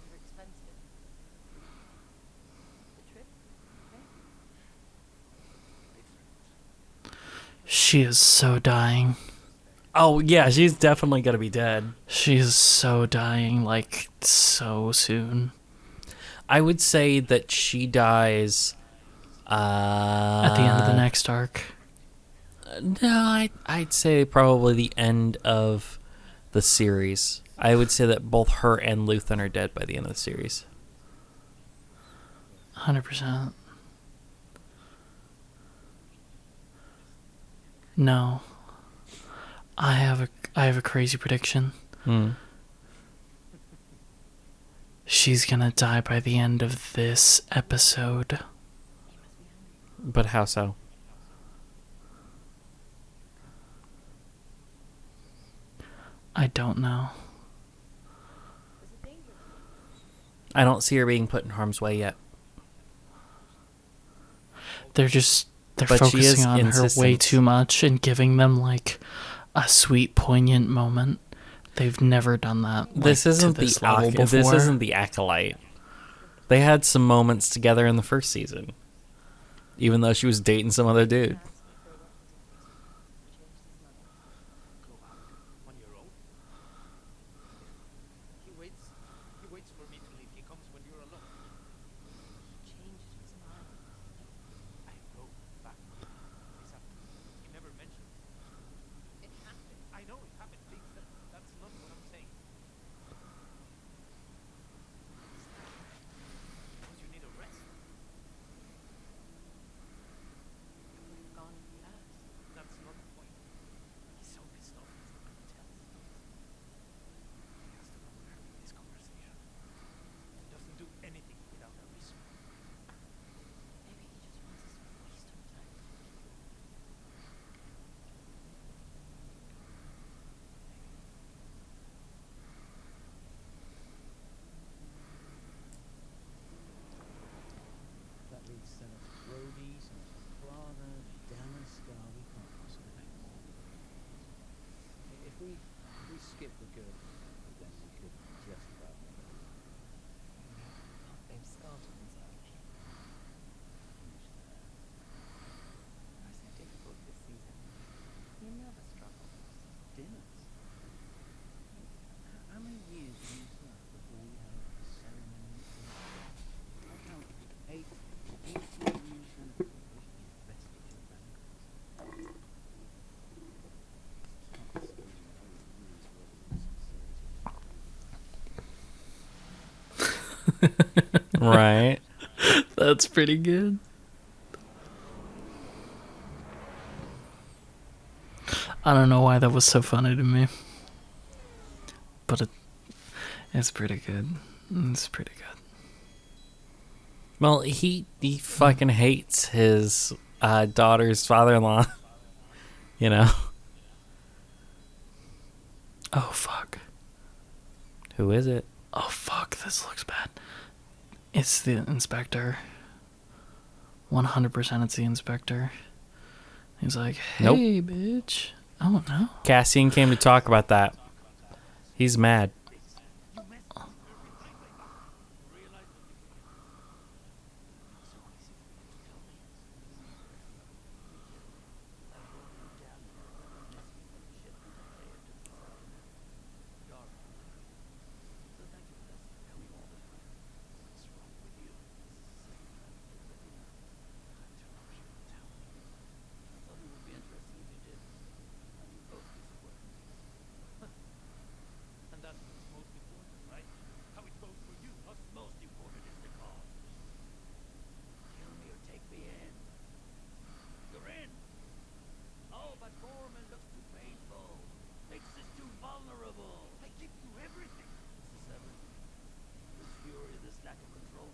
They're expensive. The trip? Okay. She is so dying. Oh, yeah, she's definitely gonna be dead. She is so dying, like, so soon. I would say that she dies At the end of the next arc. No, I'd say probably the end of the series. I would say that both her and Luthen are dead by the end of the series. 100%. No. I have a crazy prediction. She's gonna die by the end of this episode. But how so? I don't know. I don't see her being put in harm's way yet. They're But she focusing is on her way insistent. too much and giving them like a sweet, poignant moment. They've never done that. This like, isn't to this the level before. This isn't the Acolyte. They had some moments together in the first season, even though she was dating some other dude. On your own? He waits for me to leave. He comes when you're alone. He changes his mind. I wrote back this afternoon. He never mentioned it. It happened. I know it happened. Things that skip the good, but then we could just about make it. They've skeletons out. Nice and difficult this season. You never struggle. Dinners. How many years did you serve before we had a ceremony? I count 8 years and vestige of banquets. Right. That's pretty good. I don't know why that was so funny to me. But it's pretty good. It's pretty good. Well, he fucking hates his daughter's father-in-law. You know. Oh, fuck. Who is it? Oh, fuck. This looks bad. It's the inspector. 100% it's the inspector. He's like, hey, bitch. Oh, no. Cassian came to talk about that. He's mad. And that's what's most important, right? How it goes for you. What's most important is the cause. Kill me or take me in. You're in. Oh, but Gorman looks too painful. Makes us too vulnerable. I give you everything. This is everything. This fury, this lack of control.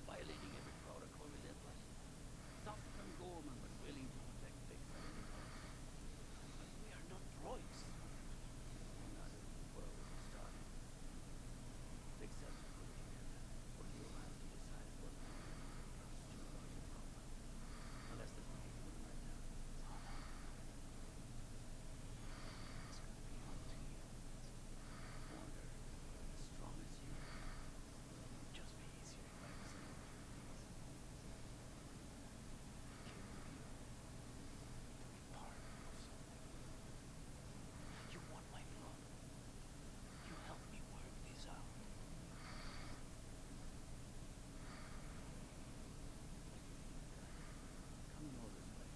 Violating every protocol we live by. Tough and Gorman, but willing to protect Big Sam. But we are not droids. We're not in the world we started. Big Sam's putting together. What you'll have to decide is what comes to you about your problem. Unless there's nothing to it right now. It's gonna be up to you. Wonder, as strong as you. It'd just be easier if I was in your place. To be part of something. You want my blood. You help me work this out. Come and order this way.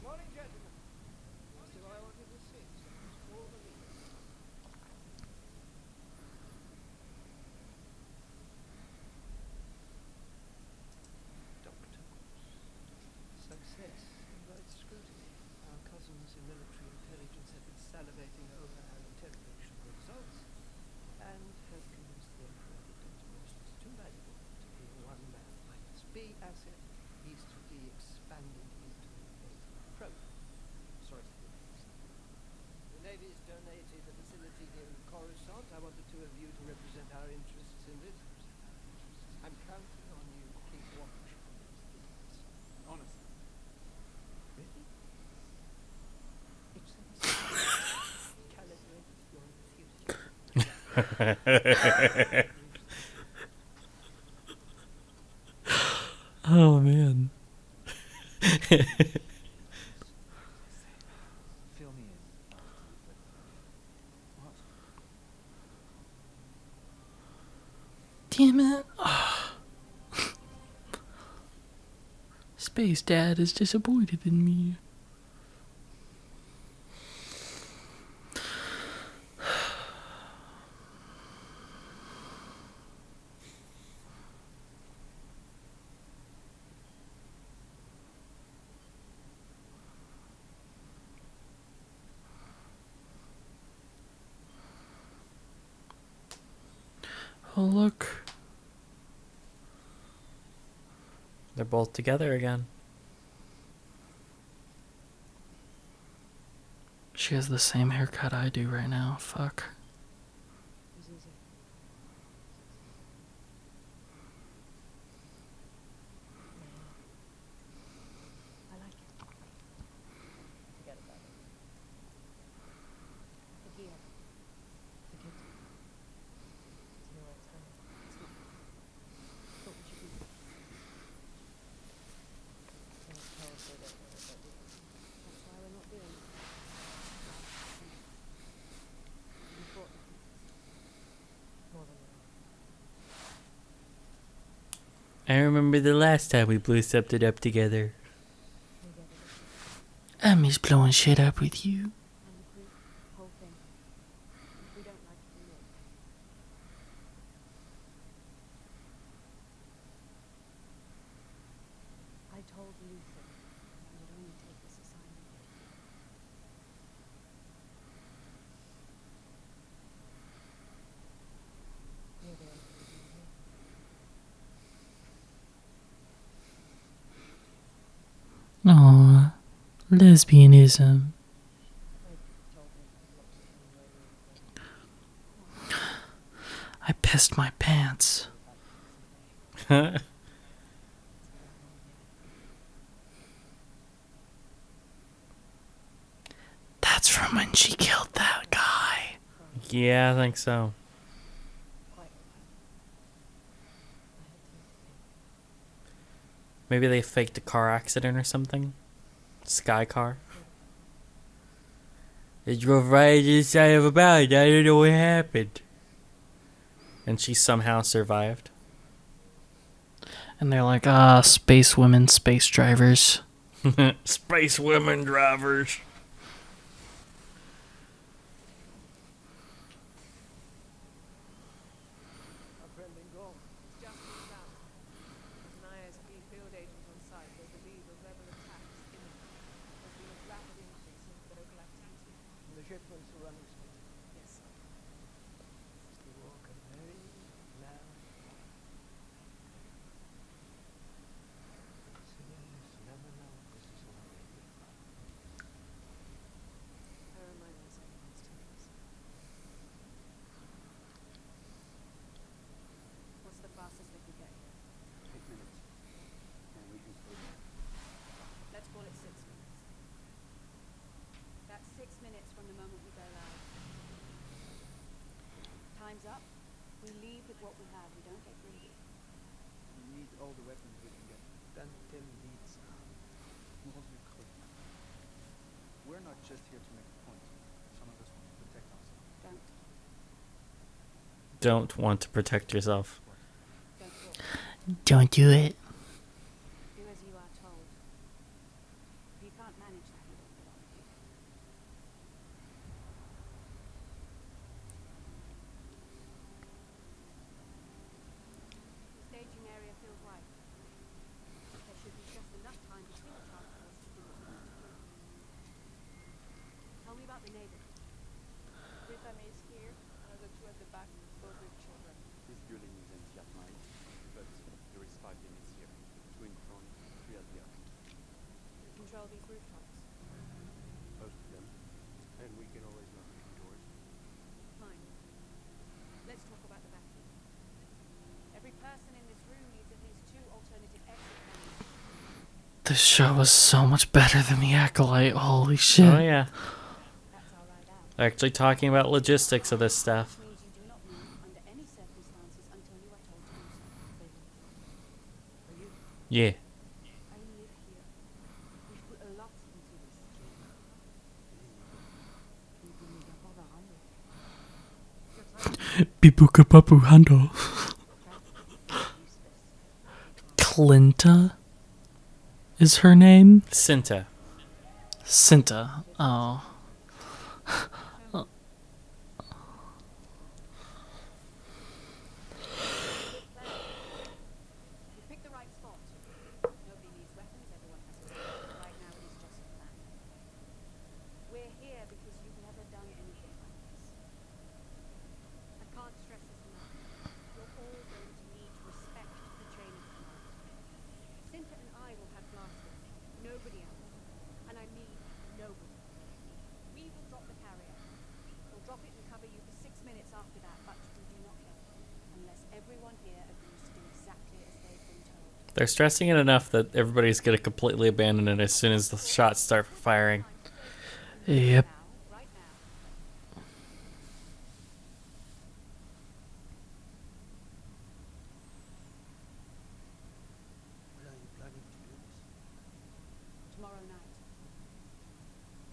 Morning, gentlemen. So I ordered a six. All the leaders. Doctor. Success invites scrutiny. Our cousins in military intelligence have been salivating over our interrogation results and have convinced the Emperor that Dr. Wilson is too valuable to be a one-man minus B asset. He's to be expanded into a program. Sorry to hear this. The Navy's donated a facility here in Coruscant. I wanted two of you to represent our interests in it. I'm counting on you to keep watch on these things. Honestly. Really? It's calibrate your future. Oh, man. Fill me in. What? Damn it. Space Dad is disappointed in me. Oh, look. They're both together again. She has the same haircut I do right now. Fuck. I like it. Forget about it. Forgive. Forget. It's no right time. It's not. What would you do? I was told they don't know what they're doing. That's why we're not doing it. You bought the pieces. More than enough. I remember the last time we blew something up together. I miss blowing shit up with you. And the group, whole thing. If we don't like it, we know. I told Luther I would only take this assignment. You're the only reason here. Aww. Lesbianism. I pissed my pants. That's from when she killed that guy. Yeah, I think so. Maybe they faked a car accident or something. Sky car. They drove right inside of a mountain. I don't know what happened. And she somehow survived. And they're like, space women, space drivers. Space women drivers. Our friend been gone. It's just moved out. There's an ISB field agent on site. They believe a rebel attack is imminent. There's been a rapid increase in political activity. The shipments are running smoothly. Yes, sir. We walk a very narrow path. Civilians never know this is already a problem. I remind myself constantly. What's the fastest they can get here? 8 minutes. And we can stay there. Let's call it 6 minutes. That's 6 minutes from the moment we go live. Time's up. We leave with what we have. We don't get greedy. We need all the weapons we can get. Then Tim leads. We're not just here to make a point. Some of us want to protect ourselves. Don't want to protect yourself. Don't do it. Do as you are told. If you can't manage that, you don't belong here. The staging area feels right. There should be just enough time between the task forces to do what we need to do. Tell me about the neighbors. Three families here, another two at the back, both with children. This building isn't yet mine, but there is 5 units here. 2 in front, 3 at the back. You control these rooftops. Most of them. And we can always knock a few doors. Fine. Let's talk about the vacuum. Every person in this room needs at least 2 alternative exit plans. This show was so much better than The Acolyte. Holy shit. Oh, yeah. They're actually talking about logistics of this stuff. Means you do not move under any circumstances until you are told to do so. Are you? Yeah. I live here. We've put a lot into this. Bibuka Papu Hando. Clinta is her name? Cinta. Cinta. Oh. You picked the right spot. Nobody needs weapons, everyone has a weapon. Right now it is just a plan. We're here because you've never done anything like this. I can't stress this enough. Your They're stressing it enough that everybody's going to completely abandon it as soon as the shots start firing. Yep. When are you planning to do this? Tomorrow night.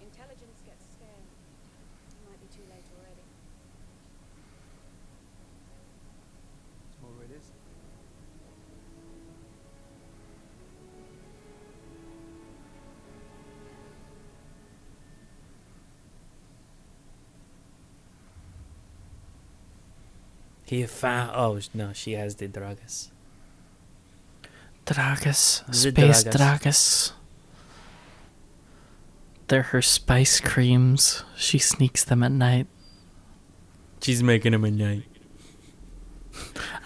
Intelligence gets scared. It might be too late already. Tomorrow it is. He found. Oh no, she has the Dragas. Dragas. The Space Dragas. Dragas. They're her spice creams. She sneaks them at night. She's making him at night.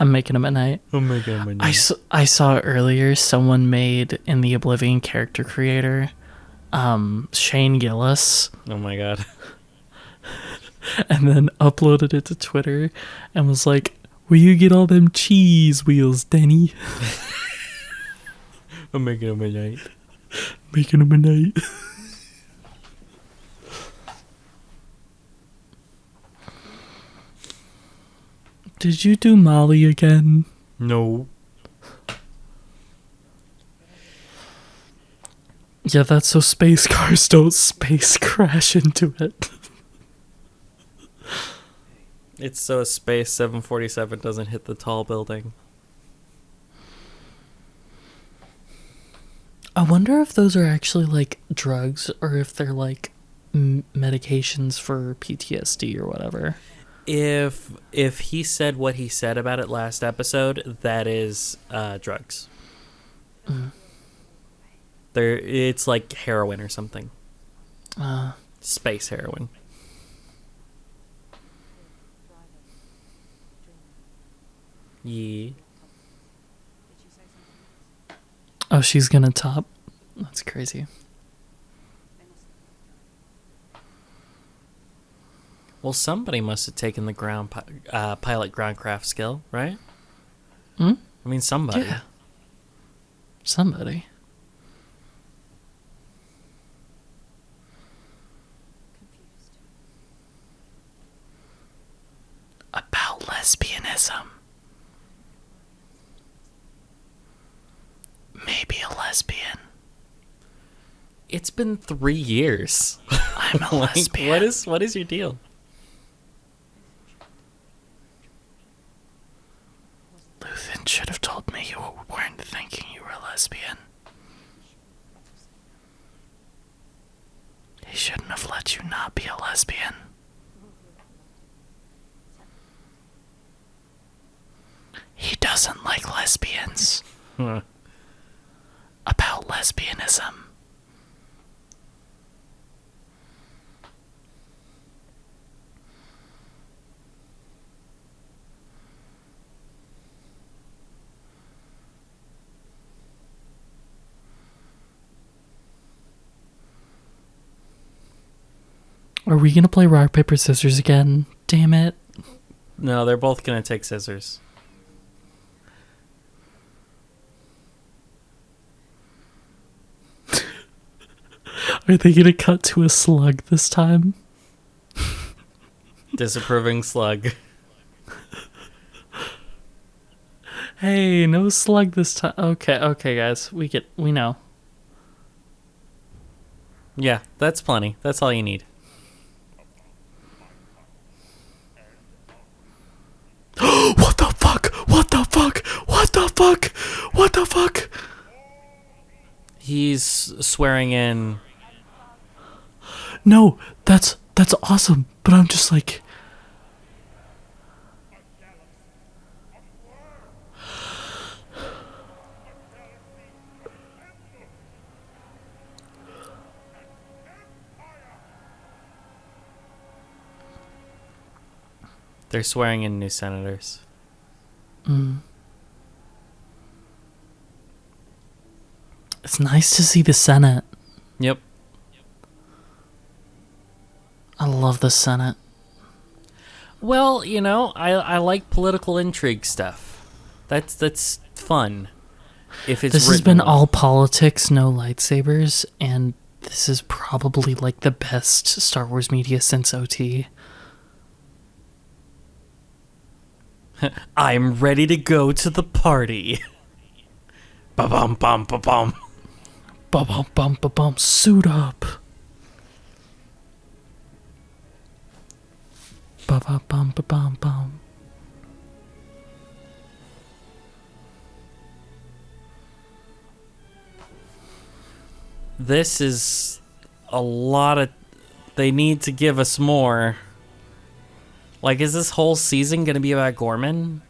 I'm making them at night. I'm making him at night. I saw earlier someone made in the Oblivion character creator, Shane Gillis. Oh my god. And then uploaded it to Twitter and was like, "Where you get all them cheese wheels, Denny?" I'm making him at night. Making them at night. Did you do Molly again? No. Yeah, that's so space cars don't space crash into it. It's so Space 747 doesn't hit the tall building. I wonder if those are actually like drugs or if they're like medications for PTSD or whatever. If he said what he said about it last episode, that is drugs. It's like heroin or something. Space heroin. Yeah. Oh, she's gonna top? That's crazy. Well, somebody must have taken the pilot groundcraft skill, right? Hmm? I mean, somebody. Yeah. Somebody. About lesbianism. Maybe a lesbian. It's been 3 years. I'm a lesbian. What is your deal? Luthen should have told me you weren't thinking you were a lesbian. He shouldn't have let you not be a lesbian. He doesn't like lesbians. About lesbianism. Are we gonna play rock, paper, scissors again? Damn it. No, they're both gonna take scissors. Are they gonna cut to a slug this time? Disapproving slug. Hey, no slug this time. Okay, guys. We know. Yeah, that's plenty. That's all you need. What the fuck? What the fuck? What the fuck? What the fuck? He's swearing in. No, that's awesome. But I'm just like, They're swearing in new senators. It's nice to see the Senate. Yep. I love the Senate. Well, I like political intrigue stuff. That's fun. if it's This has written been well. all politics, no lightsabers, and this is probably like the best Star Wars media since OT. I'm ready to go to the party. Ba-bum, bum, ba-bum. Bum bum bum bum. Suit up. Ba ba bum ba bum bum. This is a lot of... They need to give us more. Like, is this whole season going to be about Gorman?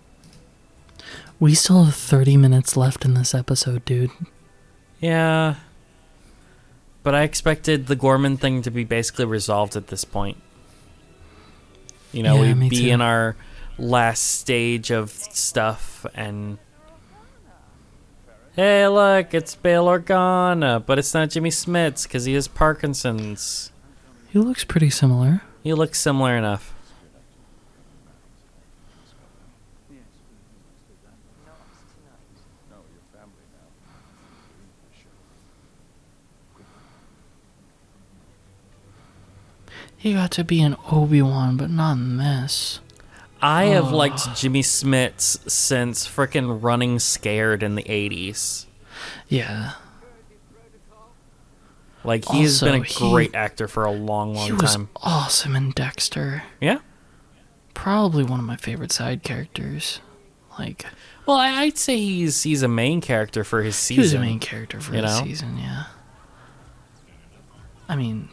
We still have 30 minutes left in this episode, dude. Yeah. But I expected the Gorman thing to be basically resolved at this point. You know, Yeah, we'd me be too. in our last stage of stuff, and... Hey, look, it's Bail Organa, but it's not Jimmy Smits, because he has Parkinson's. He looks pretty similar. He looks similar enough. He got to be an Obi-Wan, but not in this. I have liked Jimmy Smits since frickin' Running Scared in the 80s. Yeah. Like, he has Also, been a great actor for a long, He long was time. awesome in Dexter. Yeah? Probably one of my favorite side characters. Like, Well, I'd say he's a main character for his season. he was a main character for you his know? season, yeah. I mean,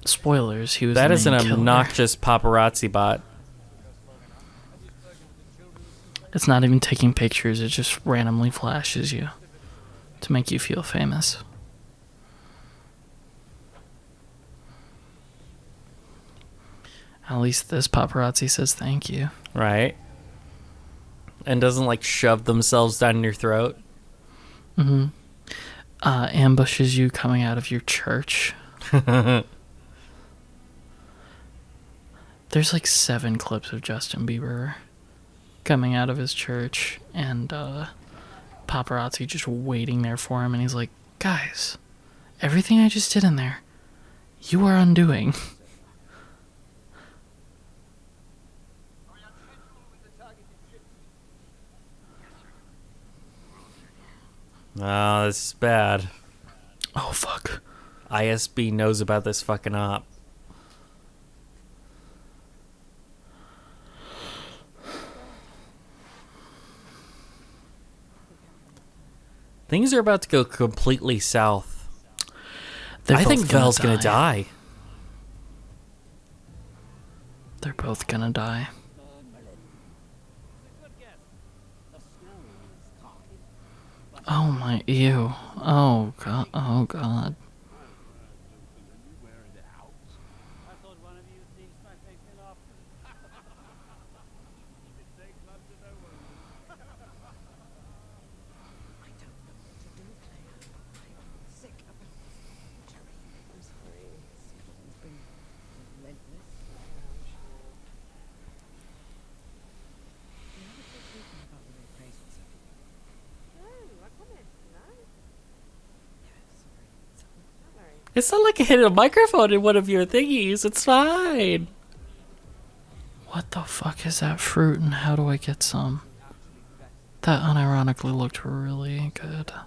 spoilers, he was That the is an main killer. obnoxious paparazzi bot. It's not even taking pictures, it just randomly flashes you to make you feel famous. At least this paparazzi says thank you. Right? And doesn't, like, shove themselves down your throat. Mm-hmm. Ambushes you coming out of your church. There's like 7 clips of Justin Bieber coming out of his church, and paparazzi just waiting there for him, and he's like, guys, everything I just did in there, you are undoing. Oh, this is bad. Oh, fuck. ISB knows about this fucking op. Things are about to go completely south. I think Vel's gonna die. They're both gonna die. Oh my, ew. Oh god, oh god. It's not like I hit a microphone in one of your thingies. It's fine. What the fuck is that fruit, and how do I get some? That unironically looked really good. How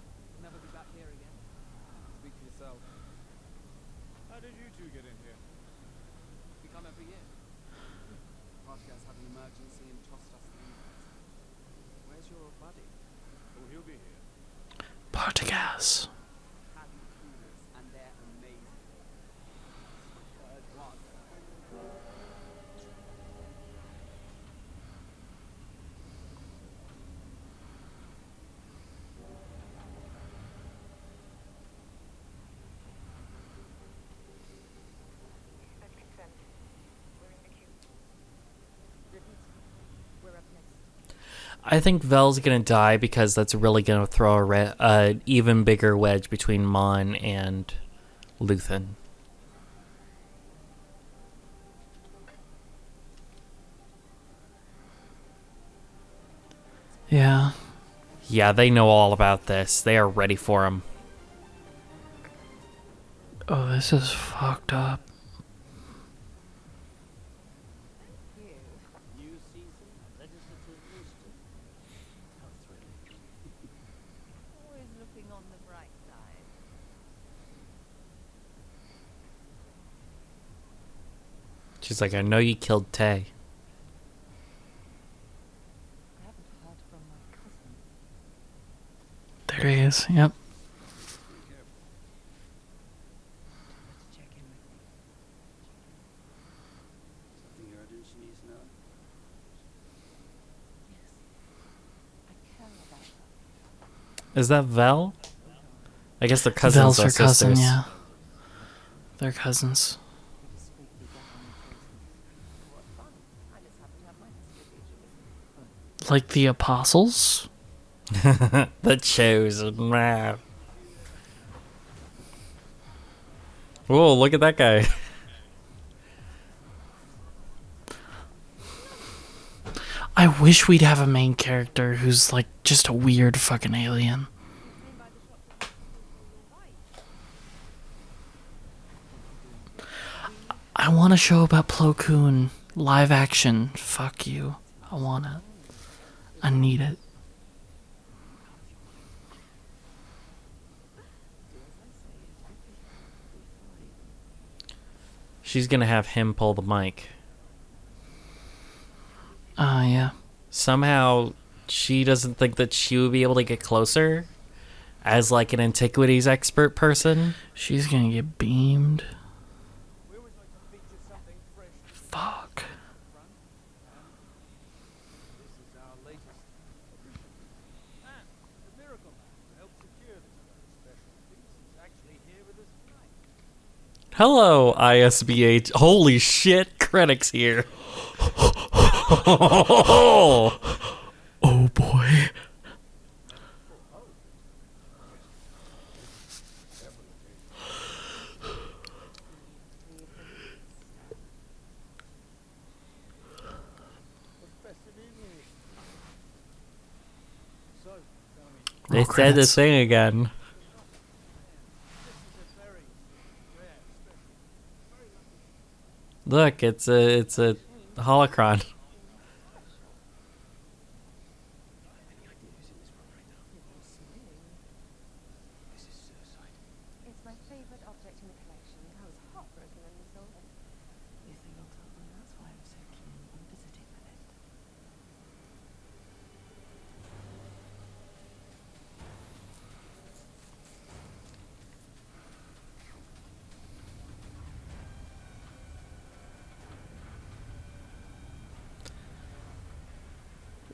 did you two get in here? We come every year. Podcast had an emergency and tossed us in. Where's your buddy? Oh, he'll be here. Partagas. And they're amazing. What? I think Vel's gonna die because that's really gonna throw a even bigger wedge between Mon and Luthen. Yeah. Yeah, they know all about this. They are ready for him. Oh, this is fucked up. New season, legislative wisdom. How thrilling. Always looking on the bright side. She's like, I know you killed Tay. I haven't heard from my cousin. There he is. Yep. Something urgent she needs to know? Is that Vel? I guess they're cousins. Vel's or her cousin, sisters. yeah. They're cousins. Like the apostles? The chosen. Whoa, look at that guy. I wish we'd have a main character who's like just a weird fucking alien. I want a show about Plo Koon. Live action. Fuck you. I want it. I need it. She's gonna have him pull the mic. Yeah. Somehow, she doesn't think that she would be able to get closer as like an antiquities expert person. She's gonna get beamed. Fuck. This is our latest addition. And the Miracle Man to help secure this very special piece is actually here with us tonight. Hello, ISBH. Holy shit, Krennic's here. Oh boy. They said the thing again. Look, it's a holocron. It's my favorite object in the collection. I was heartbroken when we sold it. You think I'll tell them that's why I'm so keen on visiting with it?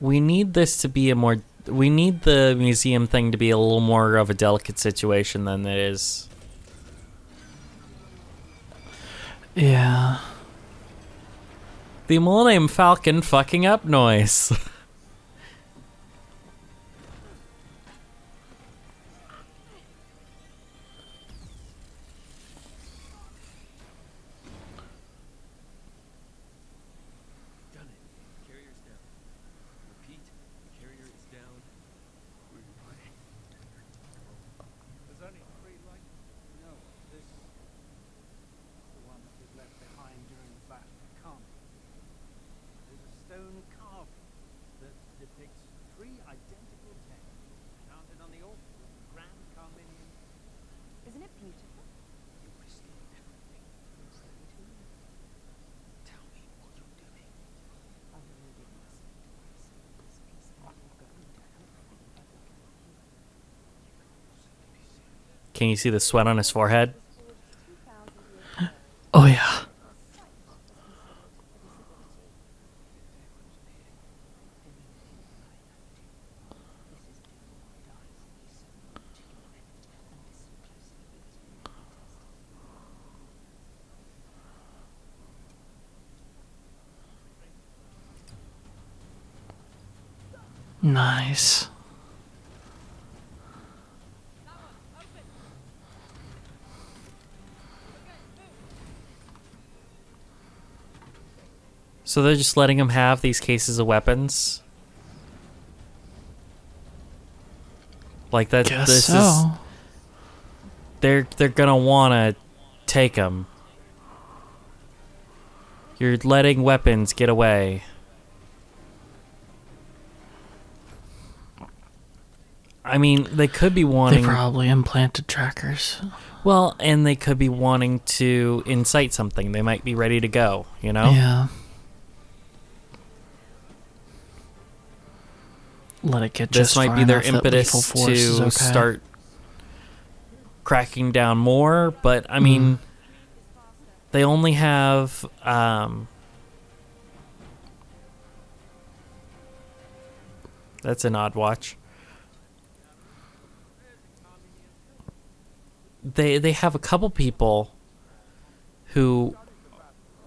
We need this to be a more... We need the museum thing to be a little more of a delicate situation than it is. Yeah. The Millennium Falcon fucking up noise. Done it. Carrier's down. Repeat, carrier is down. We're fine. There's only 3 like no, this is the one that was left behind during the Battle of Kharmon. There's a stone carving that depicts 3 identical texts mounted on the altar of the Grand Carminian. Isn't it beautiful? You're risking everything. Tell me what you're doing. I'm reading my device. This piece I'm going to help anybody can. Can you see the sweat on his forehead? Oh yeah. Nice. So they're just letting him have these cases of weapons? Like that. Guess This so. is. They're gonna wanna take him. You're letting weapons get away. I mean, they could be wanting. They probably implanted trackers. Well, and they could be wanting to incite something. They might be ready to go, you know? Yeah. Let it get This just might far be their enough that lethal impetus force is to okay. start cracking down more, but I mean, they only have that's an odd watch. They have a couple people who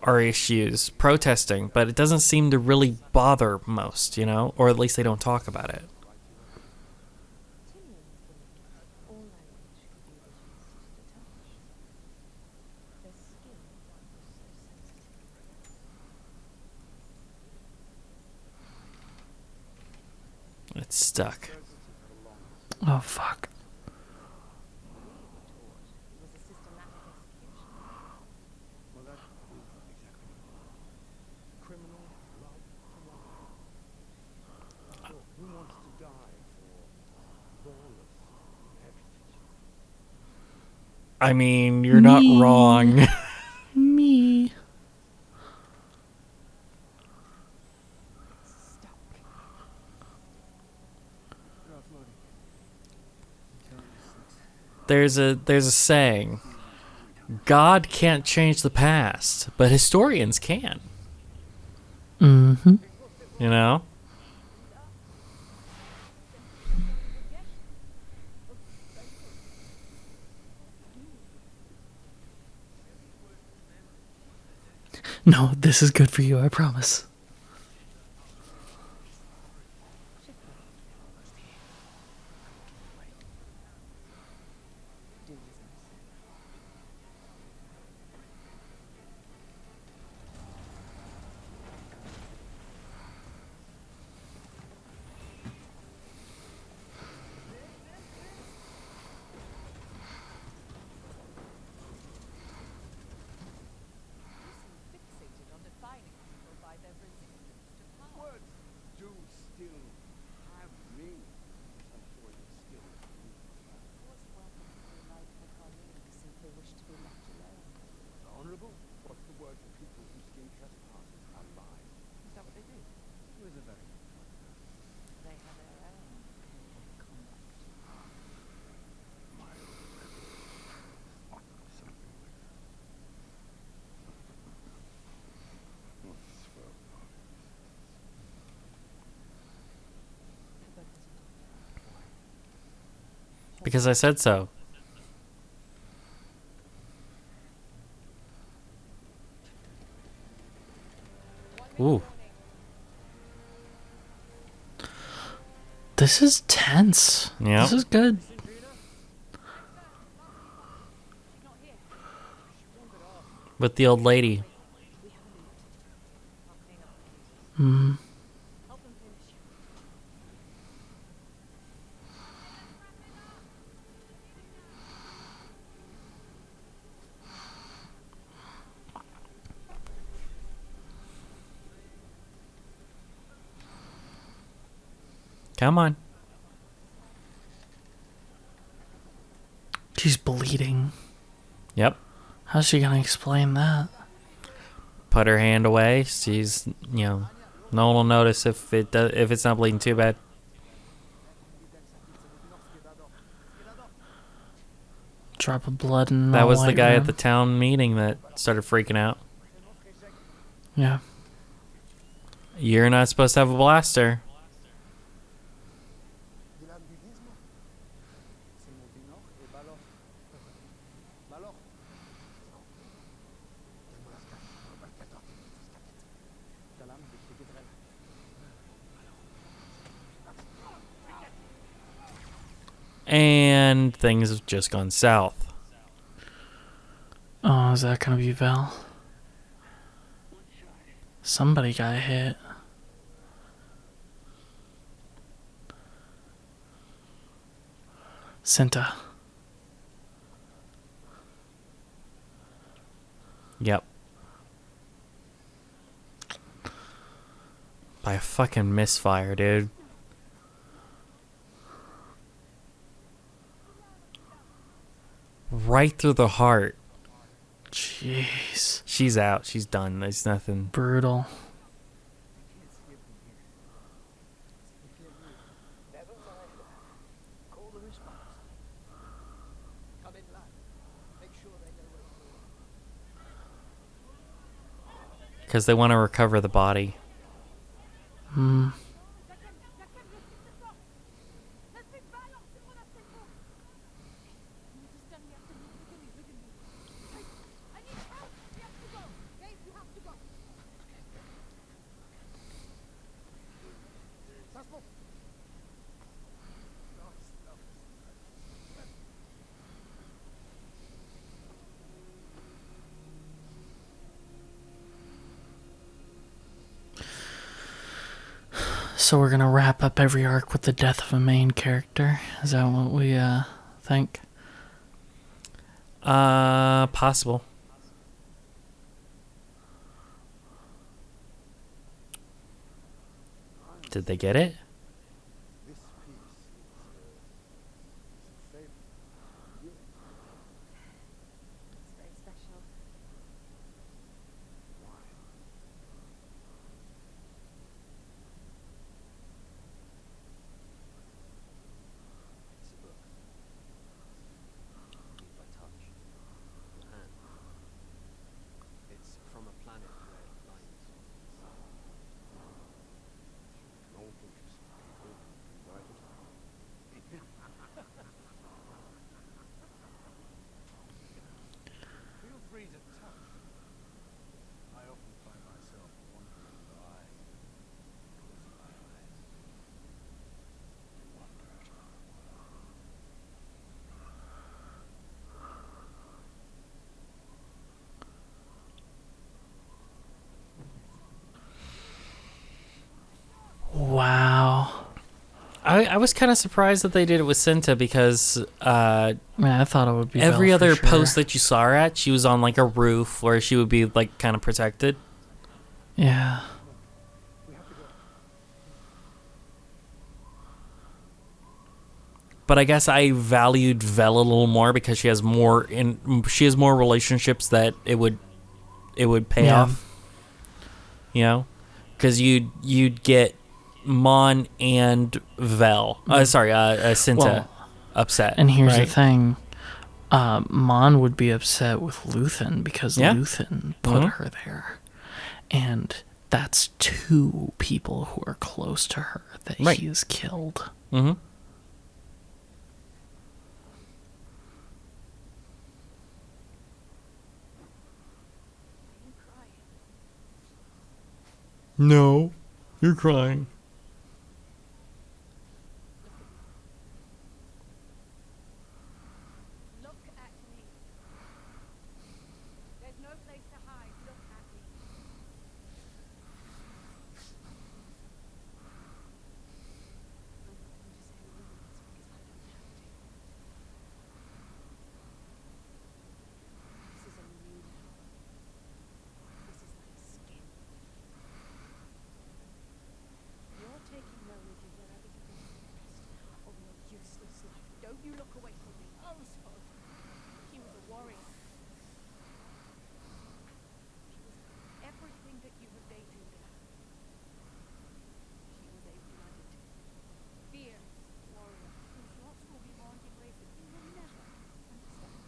are issues protesting, but it doesn't seem to really bother most, you know, or at least they don't talk about it. It's stuck. Oh, fuck. Well, that is exactly it. Criminal love for one. So, who wants to die for lawless everything? I mean, you're not wrong. Me. There's a saying, God can't change the past, but historians can. Mm-hmm. You know? No, this is good for you, I promise. Words do still have meaning. Unfortunately, still honorable? What's the word for people who skin trespassers alive? Is that what they do? He was a very good man. They have their own conduct. Something like that. What a swell party. Because I said so. Ooh. This is tense. Yeah. This is good. With the old lady. Hmm. Come on. She's bleeding. Yep. How's she gonna explain that? Put her hand away. She's, you know, no one will notice if it's not bleeding too bad. Drop of blood in That all was the white guy room. at the town meeting that started freaking out. Yeah. You're not supposed to have a blaster. And things have just gone south. Oh, is that gonna be Val? Somebody got hit. Cinta. Yep. By a fucking misfire, dude. Right through the heart. Jeez. She's out. She's done. There's nothing. Brutal. Never mind. Call the response. Come in, lad. Make sure they know where you are. Because they want to recover the body. Hmm. So we're gonna wrap up every arc with the death of a main character. Is that what we think? Possible. Did they get it? This piece is a favor. You. It's very special. Why? It's a book. Made by touch. Your hand. It's from a planet where lines An old interest. Write it. Feel free to touch. I often find myself wandering by, closing my eyes, and wonder at our world. Wow. I was kind of surprised that they did it with Cinta because I thought it would be every Vel for other sure. post that you saw her at, she was on like a roof where she would be like kind of protected. Yeah. But I guess I valued Vel a little more because she has more relationships that it would pay Yeah. off. You know, because you'd get Mon and Vel. Cinta Well, upset. And here's right? the thing. Mon would be upset with Luthen because Yeah. Luthen put Mhm. her there. And that's two people who are close to her that Right. he has killed. Mm-hmm. No, you're crying. Look at me. There's no place to hide. Look at me. This is only you now. This is like skin. You're taking Mel with you wherever you go for the rest of your useless life. Don't you look away from me. Oh, sorry. He was a warrior. He was everything that you have dated now. He was a blooded, fierce warrior whose lots will be marked in ways that you will never understand.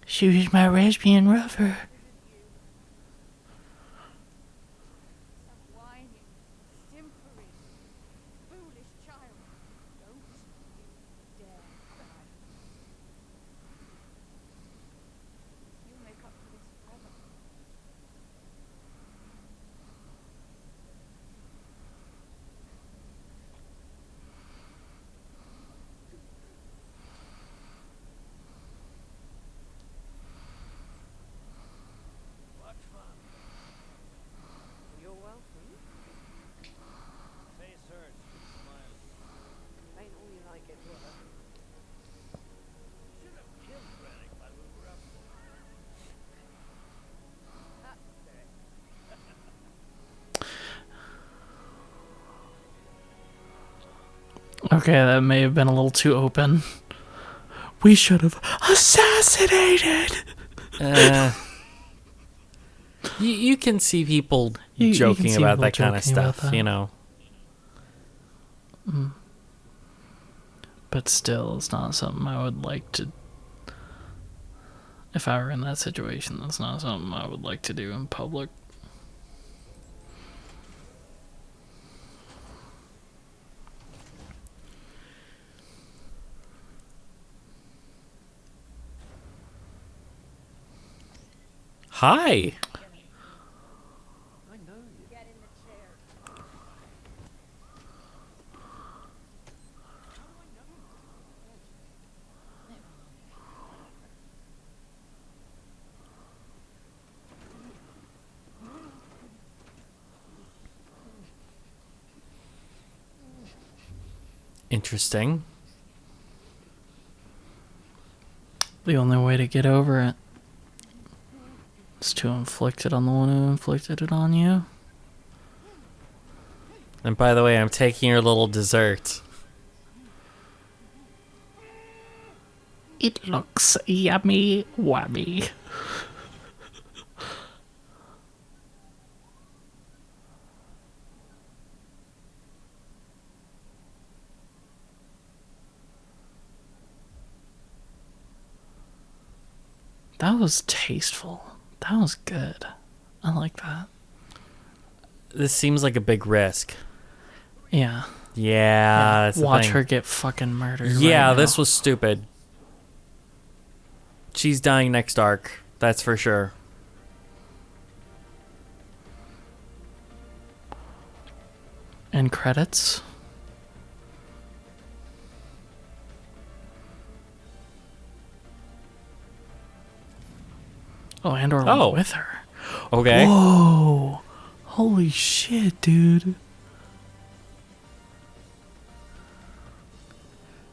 She was my lesbian lover. Some whining, simpering, foolish child. Don't you dare cry. You'll make up for this forever. Okay, that may have been a little too open. We should have assassinated. You can see people You can joking see about people that kind of joking about stuff, that. you know. But still, it's not something I would like to. If I were in that situation, that's not something I would like to do in public. Hi. Interesting. The only way to get over it is to inflict it on the one who inflicted it on you. And by the way, I'm taking your little dessert. It looks yummy whammy. That was tasteful. That was good. I like that. This seems like a big risk. Yeah. Yeah, that's the Watch thing. her get fucking murdered. Yeah, right this now. was stupid. She's dying next arc. That's for sure. And credits. Oh, Andor went with her. Okay. Whoa. Holy shit, dude.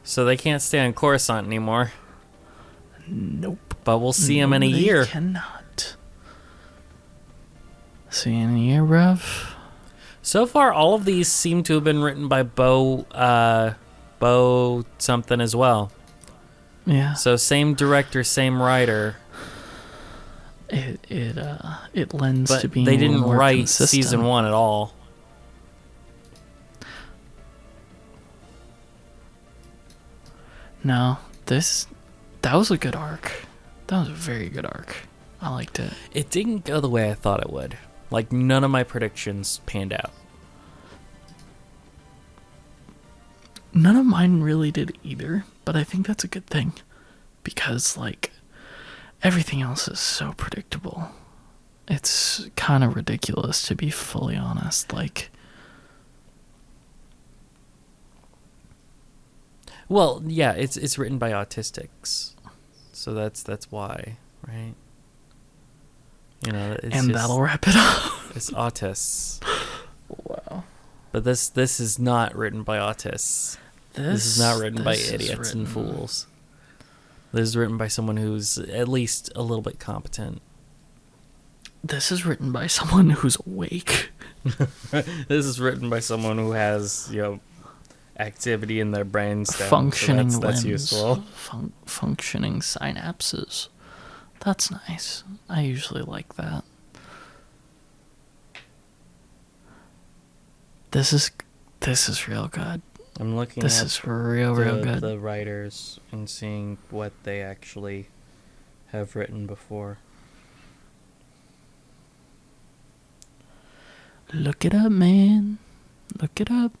So they can't stay on Coruscant anymore. Nope. But we'll see him in a They year. cannot. See you in a year, bruv. So far, all of these seem to have been written by Bo something as well. Yeah. So same director, same writer. It lends But to being they a little didn't more write consistent. season 1 at all. No, that was a good arc. That was a very good arc. I liked it. It didn't go the way I thought it would. Like, none of my predictions panned out. None of mine really did either, but I think that's a good thing. Because, like, everything else is so predictable. It's kind of ridiculous, to be fully honest. Like, Well, yeah, it's written by autistics. So that's why, right? You know, it's and just, that'll wrap it up. It's autists. Wow. But this is not written by autists. This is not written by idiots and fools. This is written by someone who's at least a little bit competent. This is written by someone who's awake. This is written by someone who has, you know, activity in their brain stem. Functioning so that's limbs. useful. Functioning synapses. That's nice. I usually like that. This is real good. I'm looking This at is real good. the writers and seeing what they actually have written before. Look it up, man. Look it up.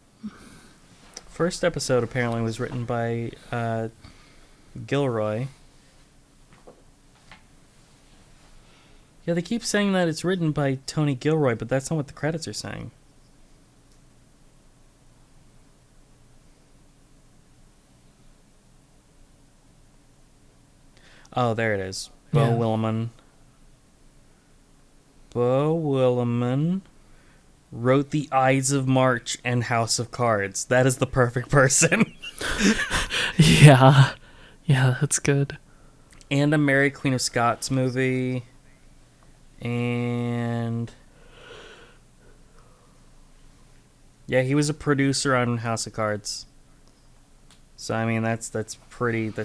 First episode apparently was written by Gilroy. Yeah, they keep saying that it's written by Tony Gilroy, but that's not what the credits are saying. Oh, there it is. Bo Yeah. Willimon. Bo Willimon wrote The Ides of March and House of Cards. That is the perfect person. Yeah. Yeah, that's good. And a Mary Queen of Scots movie. And yeah, he was a producer on House of Cards. So I mean that's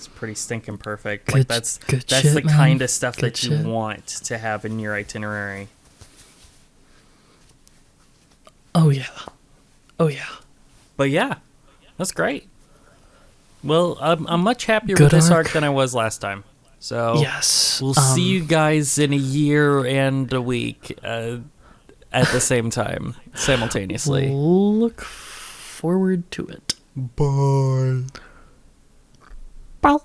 pretty stinking perfect. Good- Like that's good that's shit, the man. kind of stuff Good that you shit. want to have in your itinerary. Oh yeah. Oh yeah. But yeah, that's great. Well, I'm much happier Good with this arc. arc than I was last time. So Yes, we'll see you guys in a year and a week at the same time, simultaneously. Look forward to it. Bye. Bye.